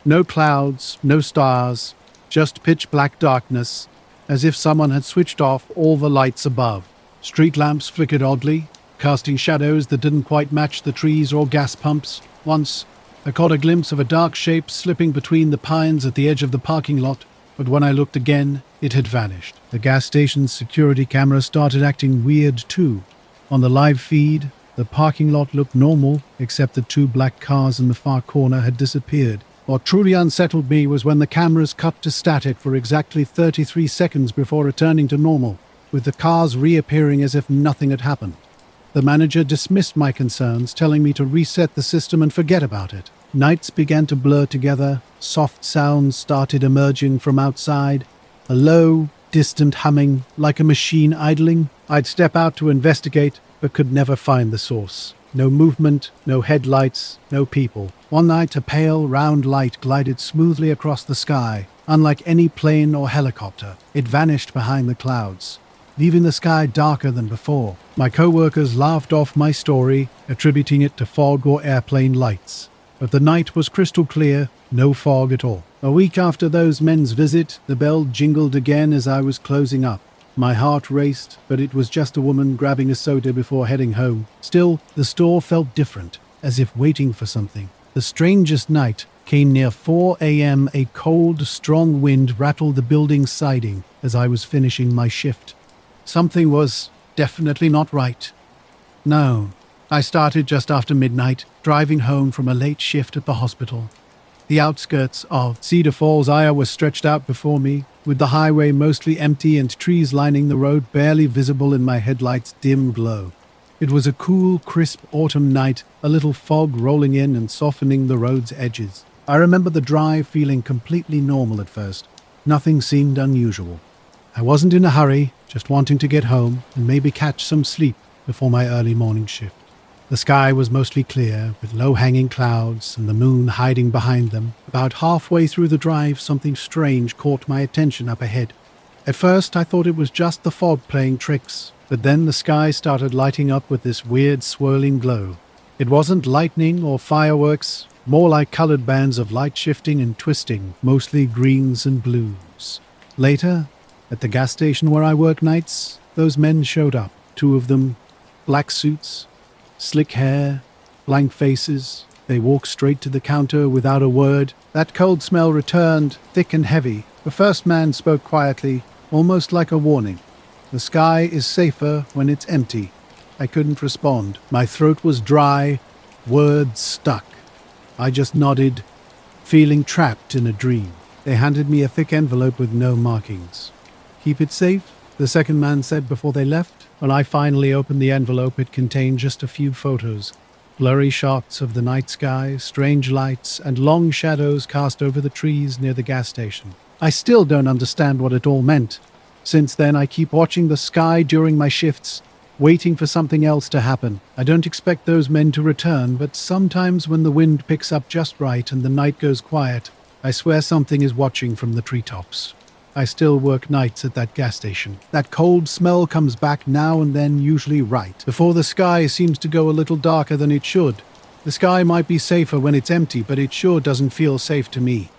No clouds, no stars, just pitch-black darkness, as if someone had switched off all the lights above. Street lamps flickered oddly, casting shadows that didn't quite match the trees or gas pumps. Once, I caught a glimpse of a dark shape slipping between the pines at the edge of the parking lot, but when I looked again, it had vanished. The gas station's security camera started acting weird too. On the live feed, the parking lot looked normal, except the 2 black cars in the far corner had disappeared. What truly unsettled me was when the cameras cut to static for exactly 33 seconds before returning to normal, with the cars reappearing as if nothing had happened. The manager dismissed my concerns, telling me to reset the system and forget about it. Nights began to blur together, soft sounds started emerging from outside, a low, distant humming, like a machine idling. I'd step out to investigate, but could never find the source. No movement, no headlights, no people. One night, a pale, round light glided smoothly across the sky, unlike any plane or helicopter. It vanished behind the clouds, leaving the sky darker than before. My co-workers laughed off my story, attributing it to fog or airplane lights. But the night was crystal clear, no fog at all. A week after those men's visit, the bell jingled again as I was closing up. My heart raced, but it was just a woman grabbing a soda before heading home. Still, the store felt different, as if waiting for something. The strangest night came near 4 a.m. A cold, strong wind rattled the building's siding as I was finishing my shift. Something was definitely not right. No, I started just after midnight, driving home from a late shift at the hospital. The outskirts of Cedar Falls, Iowa was stretched out before me, with the highway mostly empty and trees lining the road barely visible in my headlights' dim glow. It was a cool, crisp autumn night, a little fog rolling in and softening the road's edges. I remember the drive feeling completely normal at first. Nothing seemed unusual. I wasn't in a hurry, just wanting to get home and maybe catch some sleep before my early morning shift. The sky was mostly clear, with low-hanging clouds and the moon hiding behind them. About halfway through the drive, something strange caught my attention up ahead. At first, I thought it was just the fog playing tricks, but then the sky started lighting up with this weird swirling glow. It wasn't lightning or fireworks, more like colored bands of light shifting and twisting, mostly greens and blues. Later, at the gas station where I work nights, those men showed up. 2 of them, black suits, slick hair, blank faces. They walked straight to the counter without a word. That cold smell returned, thick and heavy. The first man spoke quietly, almost like a warning. "The sky is safer when it's empty." I couldn't respond. My throat was dry, words stuck. I just nodded, feeling trapped in a dream. They handed me a thick envelope with no markings. "Keep it safe," the second man said before they left. When I finally opened the envelope, it contained just a few photos. Blurry shots of the night sky, strange lights, and long shadows cast over the trees near the gas station. I still don't understand what it all meant. Since then, I keep watching the sky during my shifts, waiting for something else to happen. I don't expect those men to return, but sometimes when the wind picks up just right and the night goes quiet, I swear something is watching from the treetops. I still work nights at that gas station. That cold smell comes back now and then, usually right before the sky seems to go a little darker than it should. The sky might be safer when it's empty, but it sure doesn't feel safe to me.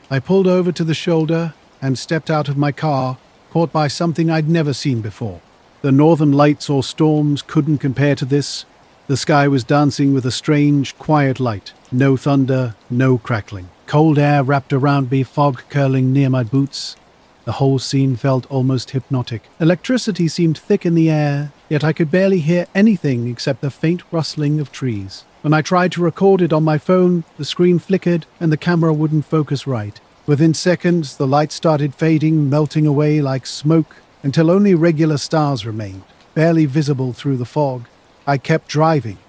I pulled over to the shoulder and stepped out of my car, caught by something I'd never seen before. The northern lights or storms couldn't compare to this. The sky was dancing with a strange, quiet light. No thunder, no crackling. Cold air wrapped around me, fog curling near my boots. The whole scene felt almost hypnotic. Electricity seemed thick in the air, yet I could barely hear anything except the faint rustling of trees. When I tried to record it on my phone, the screen flickered and the camera wouldn't focus right. Within seconds, the light started fading, melting away like smoke, until only regular stars remained, barely visible through the fog. I kept driving,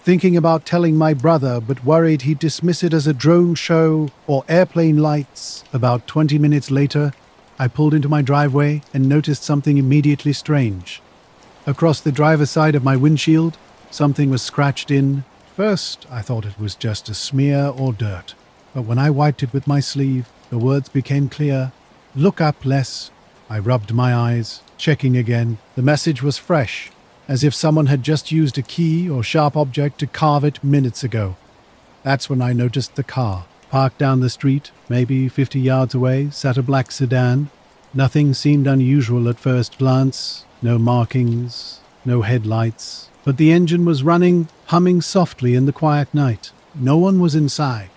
thinking about telling my brother, but worried he'd dismiss it as a drone show or airplane lights. About 20 minutes later, I pulled into my driveway and noticed something immediately strange. Across the driver's side of my windshield, something was scratched in. First, I thought it was just a smear or dirt, but when I wiped it with my sleeve, the words became clear. "Look up less." I rubbed my eyes, checking again. The message was fresh, as if someone had just used a key or sharp object to carve it minutes ago. That's when I noticed the car. Parked down the street, maybe 50 yards away, sat a black sedan. Nothing seemed unusual at first glance. No markings, no headlights. But the engine was running, humming softly in the quiet night. No one was inside.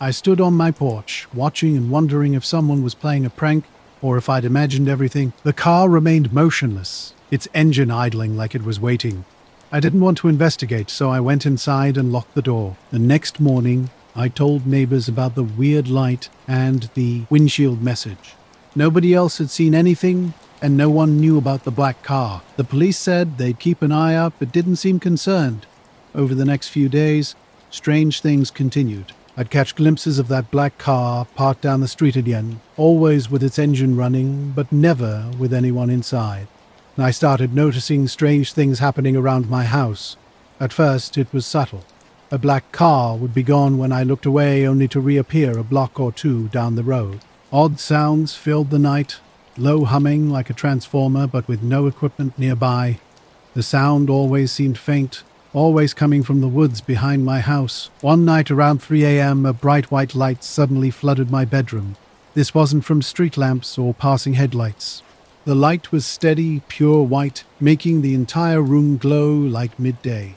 I stood on my porch, watching and wondering if someone was playing a prank or if I'd imagined everything. The car remained motionless, its engine idling like it was waiting. I didn't want to investigate, so I went inside and locked the door. The next morning, I told neighbors about the weird light and the windshield message. Nobody else had seen anything, and no one knew about the black car. The police said they'd keep an eye out, but didn't seem concerned. Over the next few days, strange things continued. I'd catch glimpses of that black car parked down the street again, always with its engine running, but never with anyone inside. And I started noticing strange things happening around my house. At first, it was subtle. A black car would be gone when I looked away, only to reappear a block or two down the road. Odd sounds filled the night, low humming like a transformer, but with no equipment nearby. The sound always seemed faint, always coming from the woods behind my house. One night around 3 a.m., a bright white light suddenly flooded my bedroom. This wasn't from street lamps or passing headlights. The light was steady, pure white, making the entire room glow like midday.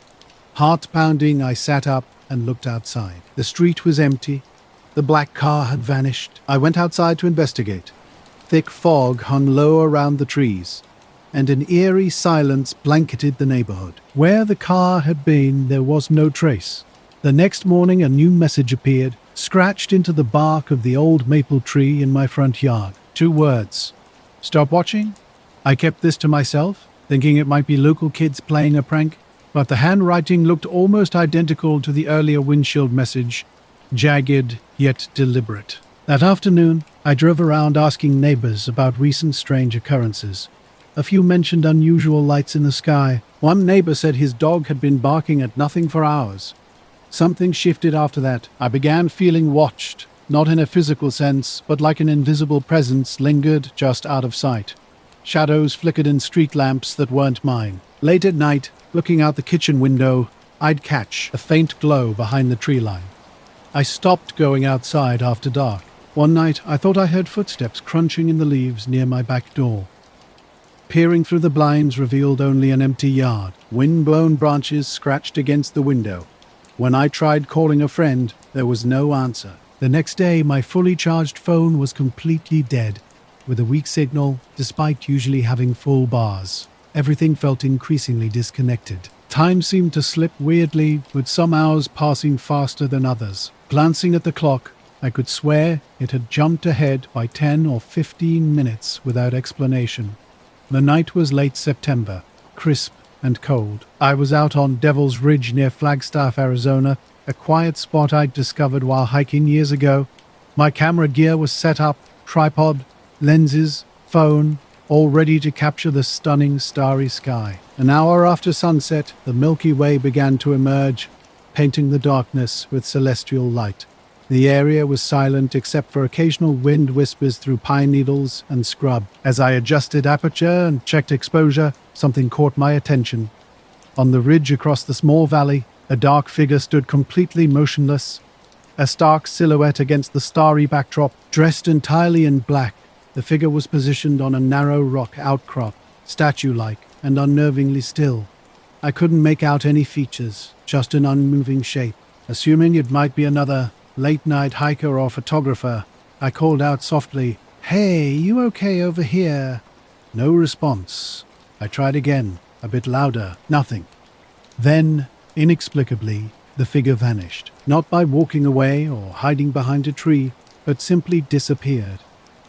Heart pounding, I sat up and looked outside. The street was empty. The black car had vanished. I went outside to investigate. Thick fog hung low around the trees, and an eerie silence blanketed the neighborhood. Where the car had been, there was no trace. The next morning, a new message appeared, scratched into the bark of the old maple tree in my front yard. 2 words. "Stop watching?" I kept this to myself, thinking it might be local kids playing a prank, but the handwriting looked almost identical to the earlier windshield message, jagged yet deliberate. That afternoon, I drove around asking neighbors about recent strange occurrences. A few mentioned unusual lights in the sky. One neighbor said his dog had been barking at nothing for hours. Something shifted after that. I began feeling watched, not in a physical sense, but like an invisible presence lingered just out of sight. Shadows flickered in street lamps that weren't mine. Late at night, looking out the kitchen window, I'd catch a faint glow behind the tree line. I stopped going outside after dark. One night, I thought I heard footsteps crunching in the leaves near my back door. Peering through the blinds revealed only an empty yard. Wind-blown branches scratched against the window. When I tried calling a friend, there was no answer. The next day, my fully charged phone was completely dead, with a weak signal, despite usually having full bars. Everything felt increasingly disconnected. Time seemed to slip weirdly, with some hours passing faster than others. Glancing at the clock, I could swear it had jumped ahead by 10 or 15 minutes without explanation. The night was late September, crisp and cold. I was out on Devil's Ridge near Flagstaff, Arizona, a quiet spot I'd discovered while hiking years ago. My camera gear was set up, tripod, lenses, phone, all ready to capture the stunning starry sky. An hour after sunset, the Milky Way began to emerge, painting the darkness with celestial light. The area was silent except for occasional wind whispers through pine needles and scrub. As I adjusted aperture and checked exposure, something caught my attention. On the ridge across the small valley, a dark figure stood completely motionless, a stark silhouette against the starry backdrop. Dressed entirely in black, the figure was positioned on a narrow rock outcrop, statue-like and unnervingly still. I couldn't make out any features, just an unmoving shape. Assuming it might be another late-night hiker or photographer, I called out softly, "Hey, you okay over here?" No response. I tried again, a bit louder. Nothing. Then, inexplicably, the figure vanished. Not by walking away or hiding behind a tree, but simply disappeared.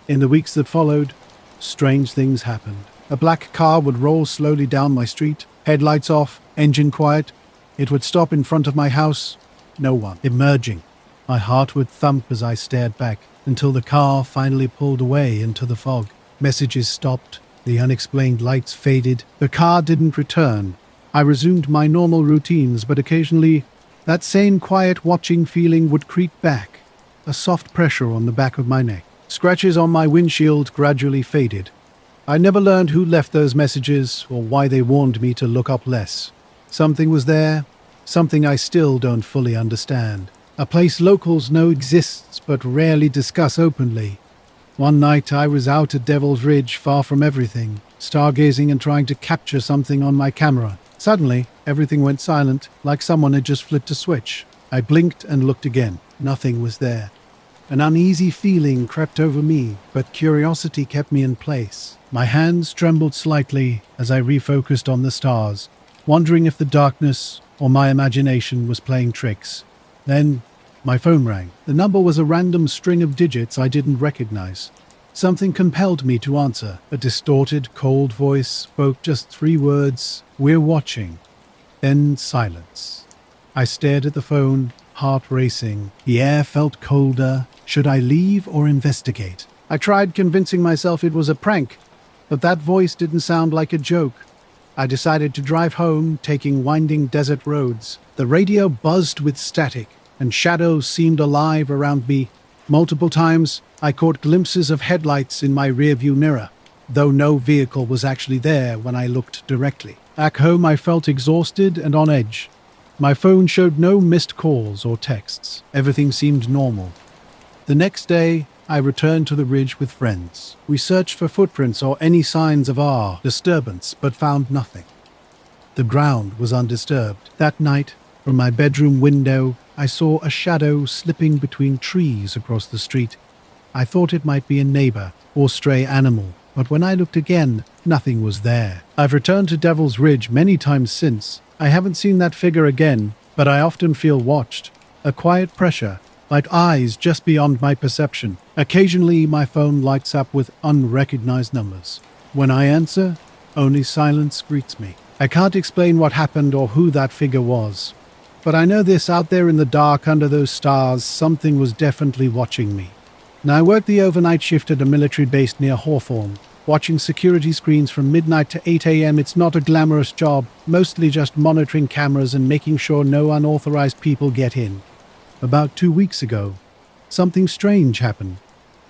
In the weeks that followed, strange things happened. A black car would roll slowly down my street, headlights off, engine quiet. It would stop in front of my house. No one. Emerging. My heart would thump as I stared back, until the car finally pulled away into the fog. Messages stopped. The unexplained lights faded. The car didn't return. I resumed my normal routines, but occasionally, that same quiet watching feeling would creep back. A soft pressure on the back of my neck. Scratches on my windshield gradually faded. I never learned who left those messages or why they warned me to look up less. Something was there, something I still don't fully understand. A place locals know exists but rarely discuss openly. One night I was out at Devil's Ridge, far from everything, stargazing and trying to capture something on my camera. Suddenly, everything went silent, like someone had just flipped a switch. I blinked and looked again. Nothing was there. An uneasy feeling crept over me, but curiosity kept me in place. My hands trembled slightly as I refocused on the stars, wondering if the darkness or my imagination was playing tricks. Then, my phone rang. The number was a random string of digits I didn't recognize. Something compelled me to answer. A distorted, cold voice spoke just 3 words, "We're watching." Then silence. I stared at the phone, heart racing. The air felt colder. Should I leave or investigate? I tried convincing myself it was a prank, but that voice didn't sound like a joke. I decided to drive home, taking winding desert roads. The radio buzzed with static, and shadows seemed alive around me. Multiple times, I caught glimpses of headlights in my rearview mirror, though no vehicle was actually there when I looked directly. Back home, I felt exhausted and on edge. My phone showed no missed calls or texts. Everything seemed normal. The next day, I returned to the ridge with friends. We searched for footprints or any signs of our disturbance, but found nothing. The ground was undisturbed. That night, from my bedroom window, I saw a shadow slipping between trees across the street. I thought it might be a neighbor or stray animal, but when I looked again, nothing was there. I've returned to Devil's Ridge many times since. I haven't seen that figure again, but I often feel watched. A quiet pressure, like eyes just beyond my perception. Occasionally, my phone lights up with unrecognized numbers. When I answer, only silence greets me. I can't explain what happened or who that figure was, but I know this: out there in the dark under those stars, something was definitely watching me. Now, I worked the overnight shift at a military base near Hawthorne. Watching security screens from midnight to 8 a.m., it's not a glamorous job, mostly just monitoring cameras and making sure no unauthorized people get in. About 2 weeks ago, something strange happened.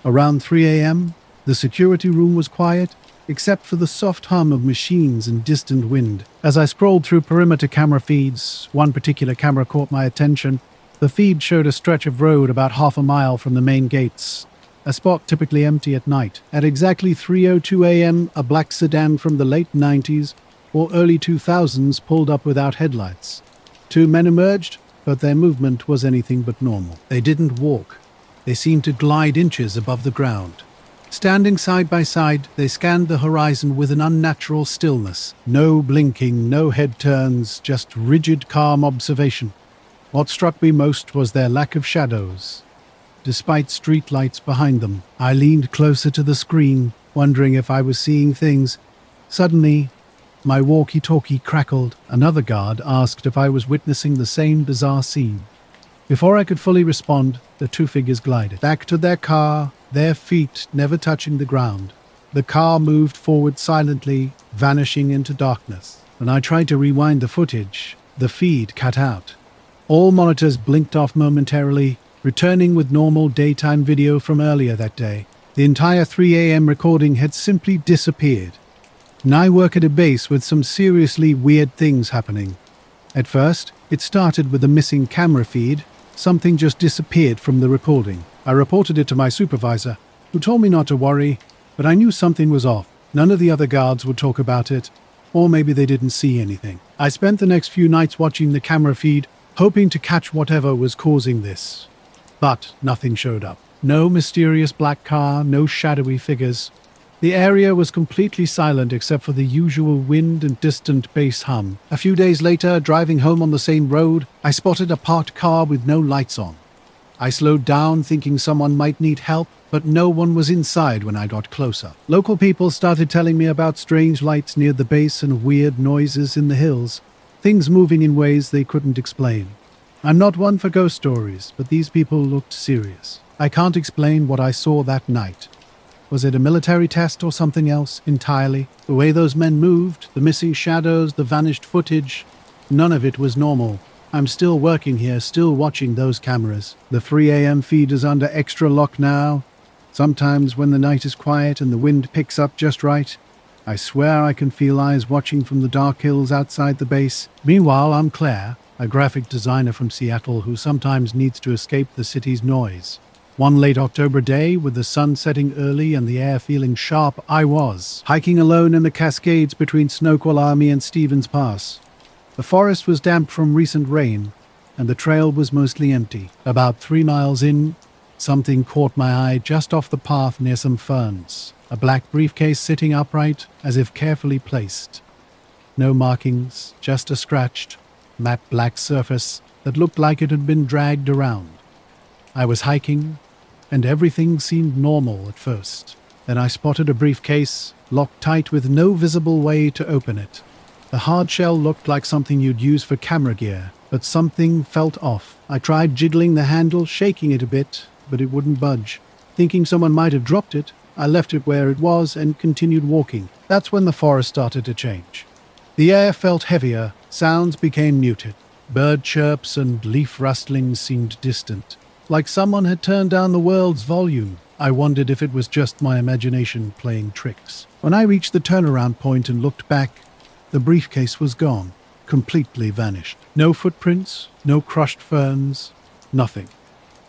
Around 3 a.m., the security room was quiet, except for the soft hum of machines and distant wind. As I scrolled through perimeter camera feeds, one particular camera caught my attention. The feed showed a stretch of road about half a mile from the main gates, a spot typically empty at night. At exactly 3:02 a.m., a black sedan from the late 90s or early 2000s pulled up without headlights. Two men emerged, but their movement was anything but normal. They didn't walk. They seemed to glide inches above the ground. Standing side by side, they scanned the horizon with an unnatural stillness. No blinking, no head turns, just rigid, calm observation. What struck me most was their lack of shadows. Despite street lights behind them, I leaned closer to the screen, wondering if I was seeing things. Suddenly, my walkie-talkie crackled. Another guard asked if I was witnessing the same bizarre scene. Before I could fully respond, the two figures glided back to their car, their feet never touching the ground. The car moved forward silently, vanishing into darkness. When I tried to rewind the footage, the feed cut out. All monitors blinked off momentarily, returning with normal daytime video from earlier that day. The entire 3 a.m. recording had simply disappeared. And I work at a base with some seriously weird things happening. At first, it started with a missing camera feed. Something just disappeared from the recording. I reported it to my supervisor, who told me not to worry, but I knew something was off. None of the other guards would talk about it, or maybe they didn't see anything. I spent the next few nights watching the camera feed, hoping to catch whatever was causing this. But nothing showed up. No mysterious black car, no shadowy figures. The area was completely silent except for the usual wind and distant bass hum. A few days later, driving home on the same road, I spotted a parked car with no lights on. I slowed down, thinking someone might need help, but no one was inside when I got closer. Local people started telling me about strange lights near the base and weird noises in the hills, things moving in ways they couldn't explain. I'm not one for ghost stories, but these people looked serious. I can't explain what I saw that night. Was it a military test or something else entirely? The way those men moved, the missing shadows, the vanished footage, none of it was normal. I'm still working here, still watching those cameras. The 3 a.m. feed is under extra lock now. Sometimes when the night is quiet and the wind picks up just right, I swear I can feel eyes watching from the dark hills outside the base. Meanwhile, I'm Claire, a graphic designer from Seattle who sometimes needs to escape the city's noise. One late October day, with the sun setting early and the air feeling sharp, I was hiking alone in the Cascades between Snoqualmie and Stevens Pass. The forest was damp from recent rain, and the trail was mostly empty. About 3 miles in, something caught my eye just off the path near some ferns. A black briefcase sitting upright, as if carefully placed. No markings, just a scratched, matte black surface that looked like it had been dragged around. I was hiking, and everything seemed normal at first. Then I spotted a briefcase, locked tight with no visible way to open it. The hard shell looked like something you'd use for camera gear, but something felt off. I tried jiggling the handle, shaking it a bit, but it wouldn't budge. Thinking someone might have dropped it, I left it where it was and continued walking. That's when the forest started to change. The air felt heavier, sounds became muted. Bird chirps and leaf rustlings seemed distant. Like someone had turned down the world's volume. I wondered if it was just my imagination playing tricks. When I reached the turnaround point and looked back, the briefcase was gone, completely vanished. No footprints, no crushed ferns, nothing.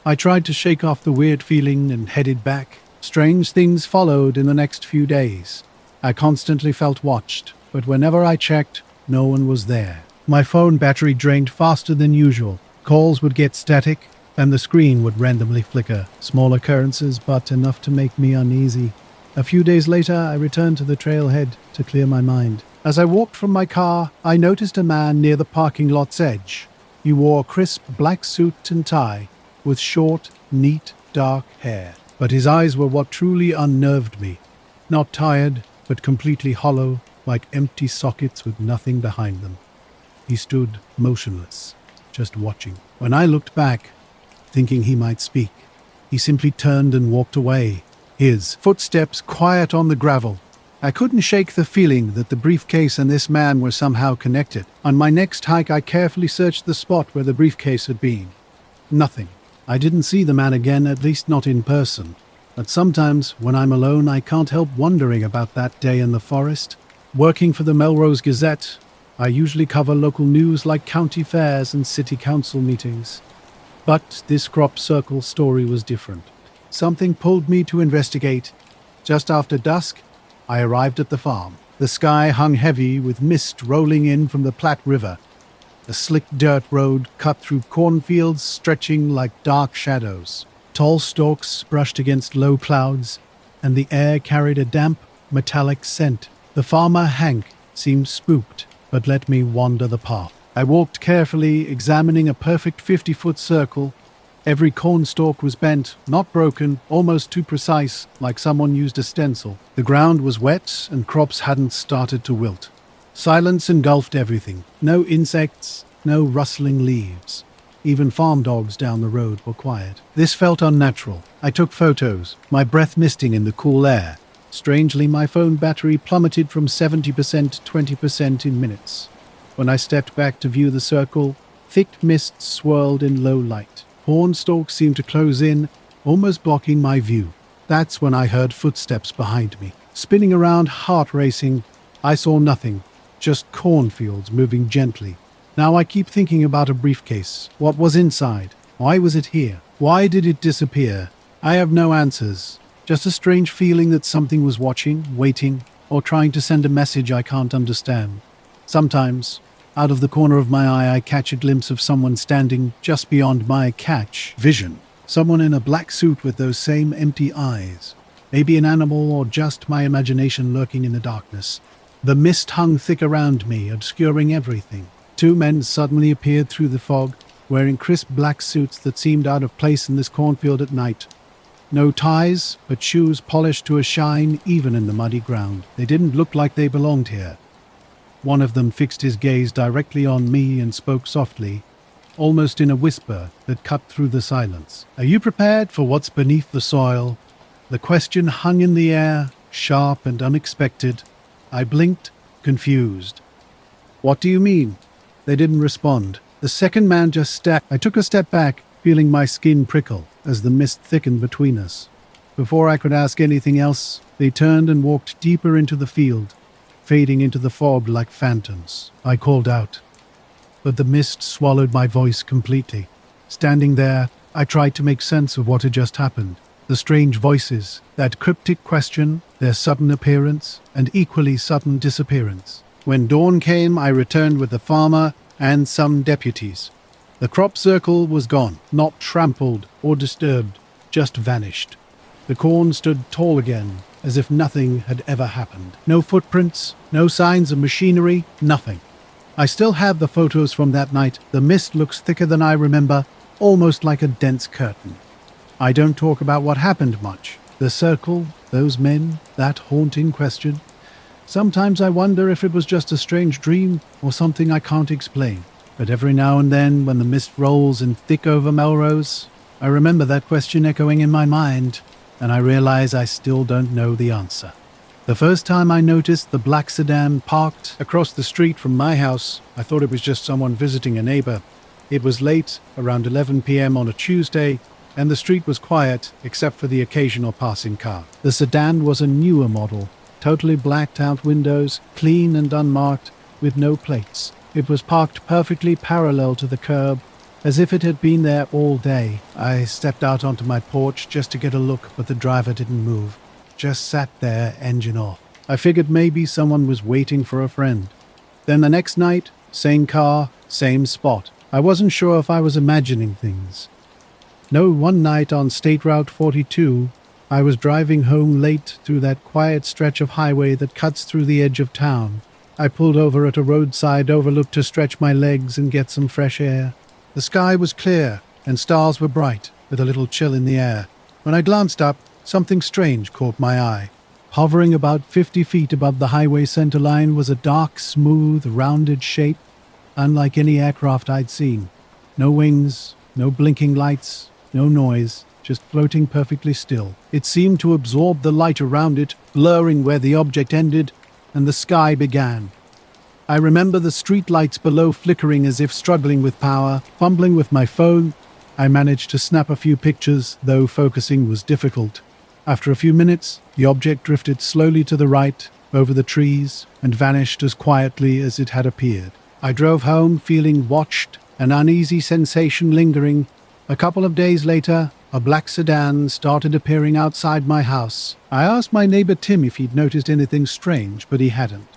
I tried to shake off the weird feeling and headed back. Strange things followed in the next few days. I constantly felt watched, but whenever I checked, no one was there. My phone battery drained faster than usual. Calls would get static, and the screen would randomly flicker. Small occurrences, but enough to make me uneasy. A few days later, I returned to the trailhead to clear my mind. As I walked from my car, I noticed a man near the parking lot's edge. He wore a crisp black suit and tie, with short, neat, dark hair. But his eyes were what truly unnerved me. Not tired, but completely hollow, like empty sockets with nothing behind them. He stood motionless, just watching. When I looked back, thinking he might speak, he simply turned and walked away, his footsteps quiet on the gravel. I couldn't shake the feeling that the briefcase and this man were somehow connected. On my next hike, I carefully searched the spot where the briefcase had been. Nothing. I didn't see the man again, at least not in person. But sometimes, when I'm alone, I can't help wondering about that day in the forest. Working for the Melrose Gazette, I usually cover local news like county fairs and city council meetings. But this crop circle story was different. Something pulled me to investigate. Just after dusk, I arrived at the farm. The sky hung heavy with mist rolling in from the Platte River. A slick dirt road cut through cornfields stretching like dark shadows. Tall stalks brushed against low clouds, and the air carried a damp, metallic scent. The farmer, Hank, seemed spooked, but let me wander the path. I walked carefully, examining a perfect 50-foot circle. Every cornstalk was bent, not broken, almost too precise, like someone used a stencil. The ground was wet, and crops hadn't started to wilt. Silence engulfed everything. No insects, no rustling leaves. Even farm dogs down the road were quiet. This felt unnatural. I took photos, my breath misting in the cool air. Strangely, my phone battery plummeted from 70% to 20% in minutes. When I stepped back to view the circle, thick mist swirled in low light. Cornstalks seemed to close in, almost blocking my view. That's when I heard footsteps behind me. Spinning around, heart racing, I saw nothing, just cornfields moving gently. Now I keep thinking about a briefcase. What was inside? Why was it here? Why did it disappear? I have no answers. Just a strange feeling that something was watching, waiting, or trying to send a message I can't understand. Sometimes, out of the corner of my eye, I catch a glimpse of someone standing just beyond my vision. Someone in a black suit with those same empty eyes. Maybe an animal or just my imagination lurking in the darkness. The mist hung thick around me, obscuring everything. Two men suddenly appeared through the fog, wearing crisp black suits that seemed out of place in this cornfield at night. No ties, but shoes polished to a shine even in the muddy ground. They didn't look like they belonged here. One of them fixed his gaze directly on me and spoke softly, almost in a whisper that cut through the silence. "Are you prepared for what's beneath the soil?" The question hung in the air, sharp and unexpected. I blinked, confused. "What do you mean?" They didn't respond. The second man just stared. I took a step back, feeling my skin prickle as the mist thickened between us. Before I could ask anything else, they turned and walked deeper into the field, fading into the fog like phantoms. I called out, but the mist swallowed my voice completely. Standing there, I tried to make sense of what had just happened. The strange voices, that cryptic question, their sudden appearance, and equally sudden disappearance. When dawn came, I returned with the farmer and some deputies. The crop circle was gone, not trampled or disturbed, just vanished. The corn stood tall again, as if nothing had ever happened. No footprints, no signs of machinery, nothing. I still have the photos from that night. The mist looks thicker than I remember, almost like a dense curtain. I don't talk about what happened much. The circle, those men, that haunting question. Sometimes I wonder if it was just a strange dream or something I can't explain. But every now and then, when the mist rolls in thick over Melrose, I remember that question echoing in my mind, and I realize I still don't know the answer. The first time I noticed the black sedan parked across the street from my house, I thought it was just someone visiting a neighbor. It was late, around 11 p.m. on a Tuesday, and the street was quiet except for the occasional passing car. The sedan was a newer model, totally blacked out windows, clean and unmarked, with no plates. It was parked perfectly parallel to the curb, as if it had been there all day. I stepped out onto my porch just to get a look, but the driver didn't move. Just sat there, engine off. I figured maybe someone was waiting for a friend. Then the next night, same car, same spot. I wasn't sure if I was imagining things. No, one night on State Route 42, I was driving home late through that quiet stretch of highway that cuts through the edge of town. I pulled over at a roadside overlook to stretch my legs and get some fresh air. The sky was clear, and stars were bright, with a little chill in the air. When I glanced up, something strange caught my eye. Hovering about 50 feet above the highway center line was a dark, smooth, rounded shape, unlike any aircraft I'd seen. No wings, no blinking lights, no noise, just floating perfectly still. It seemed to absorb the light around it, blurring where the object ended, and the sky began. I remember the street lights below flickering as if struggling with power. Fumbling with my phone, I managed to snap a few pictures, though focusing was difficult. After a few minutes, the object drifted slowly to the right, over the trees, and vanished as quietly as it had appeared. I drove home feeling watched, an uneasy sensation lingering. A couple of days later, a black sedan started appearing outside my house. I asked my neighbor Tim if he'd noticed anything strange, but he hadn't.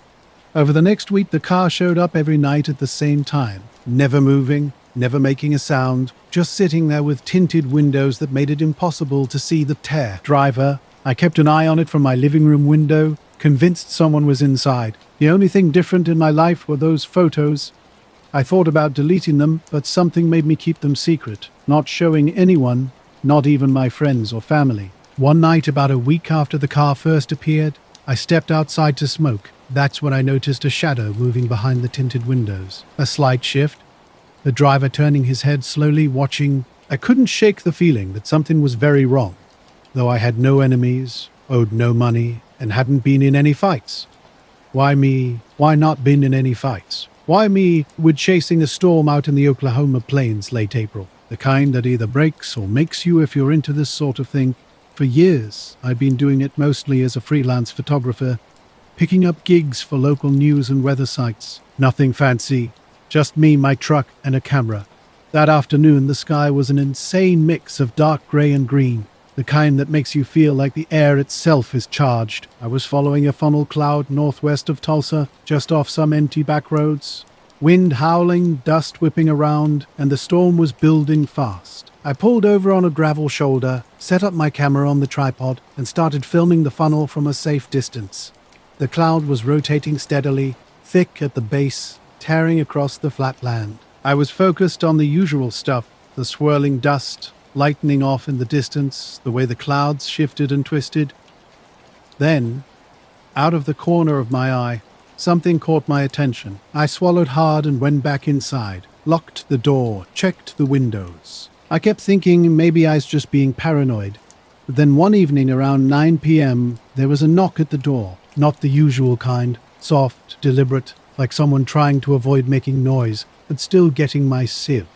Over the next week, the car showed up every night at the same time, never moving, never making a sound, just sitting there with tinted windows that made it impossible to see the driver. I kept an eye on it from my living room window, convinced someone was inside. The only thing different in my life were those photos. I thought about deleting them, but something made me keep them secret, not showing anyone, not even my friends or family. One night, about a week after the car first appeared, I stepped outside to smoke. That's when I noticed a shadow moving behind the tinted windows. A slight shift, the driver turning his head slowly, watching. I couldn't shake the feeling that something was very wrong, though I had no enemies, owed no money, and hadn't been in any fights. Why me? Why not been in any fights? Why me with chasing a storm out in the Oklahoma plains late April? The kind that either breaks or makes you if you're into this sort of thing. For years, I've been doing it mostly as a freelance photographer, picking up gigs for local news and weather sites. Nothing fancy, just me, my truck, and a camera. That afternoon, the sky was an insane mix of dark grey and green, the kind that makes you feel like the air itself is charged. I was following a funnel cloud northwest of Tulsa, just off some empty back roads. Wind howling, dust whipping around, and the storm was building fast. I pulled over on a gravel shoulder, set up my camera on the tripod, and started filming the funnel from a safe distance. The cloud was rotating steadily, thick at the base, tearing across the flat land. I was focused on the usual stuff, the swirling dust, lightening off in the distance, the way the clouds shifted and twisted. Then, out of the corner of my eye, something caught my attention. I swallowed hard and went back inside, locked the door, checked the windows. I kept thinking maybe I was just being paranoid. But then one evening around 9 p.m., there was a knock at the door. Not the usual kind, soft, deliberate, like someone trying to avoid making noise, but still getting my sieve,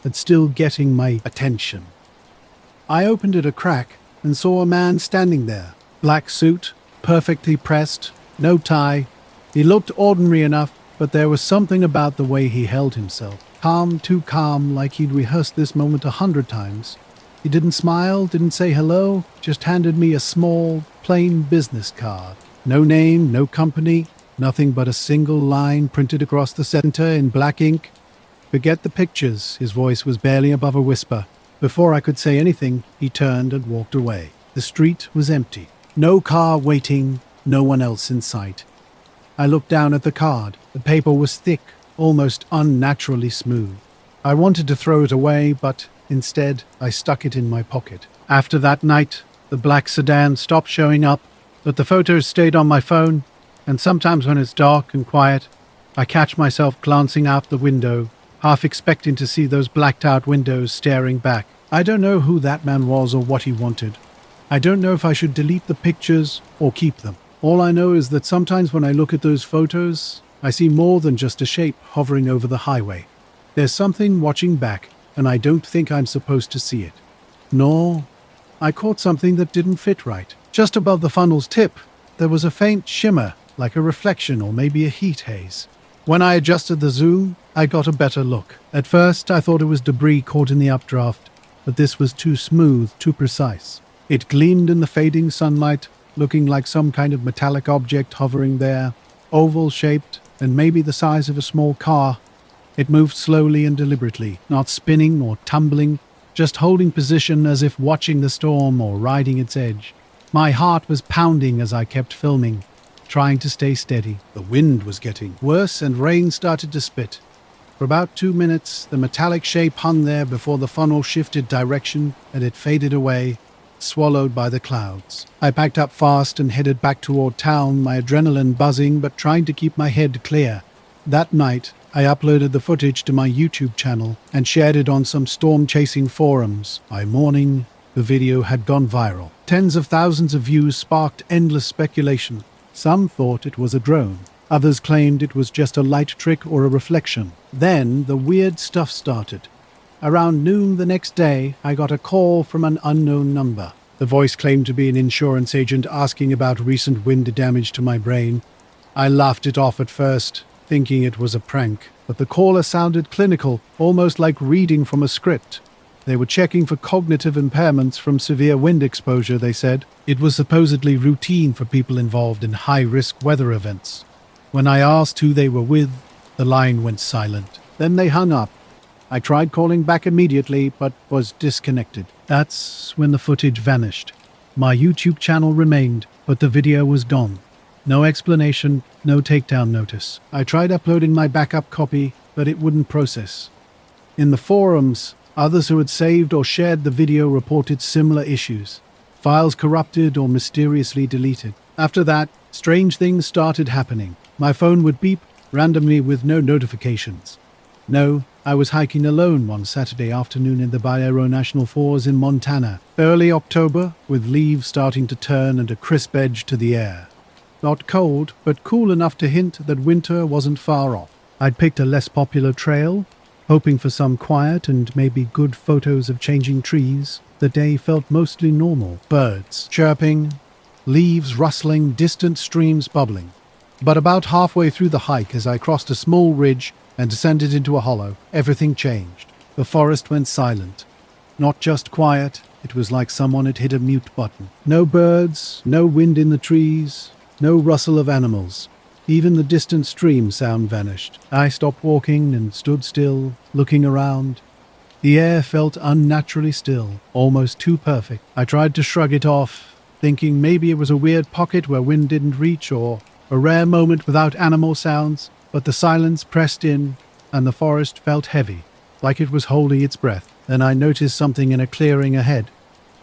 but still getting my attention. I opened it a crack and saw a man standing there. Black suit, perfectly pressed, no tie. He looked ordinary enough, but there was something about the way he held himself. Calm, too calm, like he'd rehearsed this moment 100 times. He didn't smile, didn't say hello, just handed me a small, plain business card. No name, no company, nothing but a single line printed across the center in black ink. Forget the pictures, his voice was barely above a whisper. Before I could say anything, he turned and walked away. The street was empty. No car waiting, no one else in sight. I looked down at the card. The paper was thick, almost unnaturally smooth. I wanted to throw it away, but instead I stuck it in my pocket. After that night, the black sedan stopped showing up, but the photos stayed on my phone, and sometimes when it's dark and quiet, I catch myself glancing out the window, half expecting to see those blacked-out windows staring back. I don't know who that man was or what he wanted. I don't know if I should delete the pictures or keep them. All I know is that sometimes when I look at those photos, I see more than just a shape hovering over the highway. There's something watching back, and I don't think I'm supposed to see it. Nor, I caught something that didn't fit right. Just above the funnel's tip, there was a faint shimmer, like a reflection or maybe a heat haze. When I adjusted the zoom, I got a better look. At first, I thought it was debris caught in the updraft, but this was too smooth, too precise. It gleamed in the fading sunlight, looking like some kind of metallic object hovering there, oval-shaped and maybe the size of a small car. It moved slowly and deliberately, not spinning or tumbling, just holding position as if watching the storm or riding its edge. My heart was pounding as I kept filming, trying to stay steady. The wind was getting worse and rain started to spit. For about 2 minutes, the metallic shape hung there before the funnel shifted direction and it faded away, swallowed by the clouds. I packed up fast and headed back toward town, my adrenaline buzzing but trying to keep my head clear. That night, I uploaded the footage to my YouTube channel and shared it on some storm-chasing forums. By morning, the video had gone viral. Tens of thousands of views sparked endless speculation. Some thought it was a drone. Others claimed it was just a light trick or a reflection. Then the weird stuff started. Around noon the next day, I got a call from an unknown number. The The voice claimed to be an insurance agent asking about recent wind damage to my brain. I laughed it off at first, thinking it was a prank, but the caller sounded clinical, almost like reading from a script. They were checking for cognitive impairments from severe wind exposure, they said. It was supposedly routine for people involved in high-risk weather events. When I asked who they were with, the line went silent. Then they hung up. I tried calling back immediately, but was disconnected. That's when the footage vanished. My YouTube channel remained, but the video was gone. No explanation, no takedown notice. I tried uploading my backup copy, but it wouldn't process. In the forums, others who had saved or shared the video reported similar issues. Files corrupted or mysteriously deleted. After that, strange things started happening. My phone would beep randomly with no notifications. No, I was hiking alone one Saturday afternoon in the Bayero National Forest in Montana. Early October, with leaves starting to turn and a crisp edge to the air. Not cold, but cool enough to hint that winter wasn't far off. I'd picked a less popular trail, hoping for some quiet and maybe good photos of changing trees. The day felt mostly normal. Birds chirping, leaves rustling, distant streams bubbling. But about halfway through the hike, as I crossed a small ridge and descended into a hollow, everything changed. The forest went silent. Not just quiet, it was like someone had hit a mute button. No birds, no wind in the trees, no rustle of animals. Even the distant stream sound vanished. I stopped walking and stood still, looking around. The air felt unnaturally still, almost too perfect. I tried to shrug it off, thinking maybe it was a weird pocket where wind didn't reach or a rare moment without animal sounds, but the silence pressed in and the forest felt heavy, like it was holding its breath. Then I noticed something in a clearing ahead.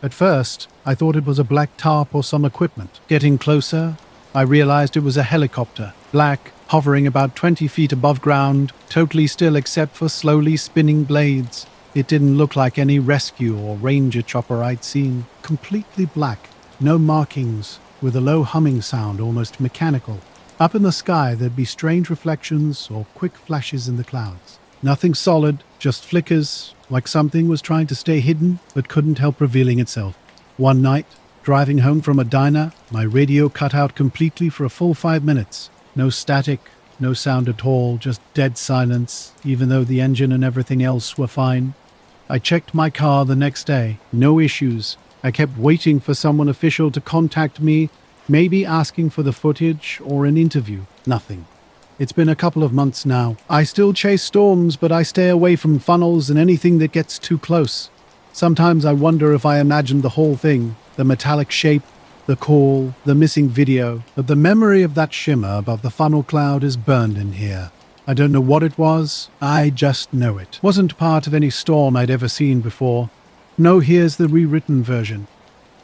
At first, I thought it was a black tarp or some equipment. Getting closer, I realized it was a helicopter, black, hovering about 20 feet above ground, totally still except for slowly spinning blades. It didn't look like any rescue or ranger chopper I'd seen. Completely black, no markings, with a low humming sound, almost mechanical. Up in the sky, there'd be strange reflections or quick flashes in the clouds. Nothing solid, just flickers, like something was trying to stay hidden but couldn't help revealing itself. One night, driving home from a diner, my radio cut out completely for a full 5 minutes. No static, no sound at all, just dead silence, even though the engine and everything else were fine. I checked my car the next day. No issues. I kept waiting for someone official to contact me, maybe asking for the footage or an interview. Nothing. It's been a couple of months now. I still chase storms, but I stay away from funnels and anything that gets too close. Sometimes I wonder if I imagined the whole thing, the metallic shape, the call, the missing video, but the memory of that shimmer above the funnel cloud is burned in here. I don't know what it was, I just know it. Wasn't part of any storm I'd ever seen before. No, here's the rewritten version.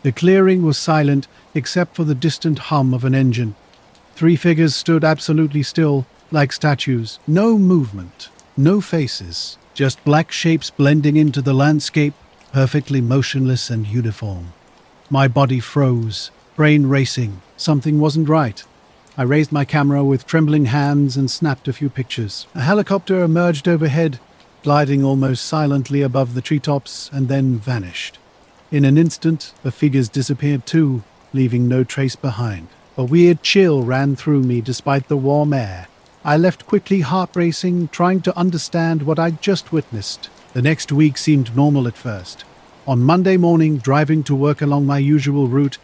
The clearing was silent except for the distant hum of an engine. 3 figures stood absolutely still, like statues. No movement, no faces, just black shapes blending into the landscape, perfectly motionless and uniform. My body froze, brain racing. Something wasn't right. I raised my camera with trembling hands and snapped a few pictures. A helicopter emerged overhead, gliding almost silently above the treetops, and then vanished. In an instant, the figures disappeared too, leaving no trace behind. A weird chill ran through me despite the warm air. I left quickly, heart racing, trying to understand what I'd just witnessed. The next week seemed normal at first. On Monday morning, driving to work along my usual route,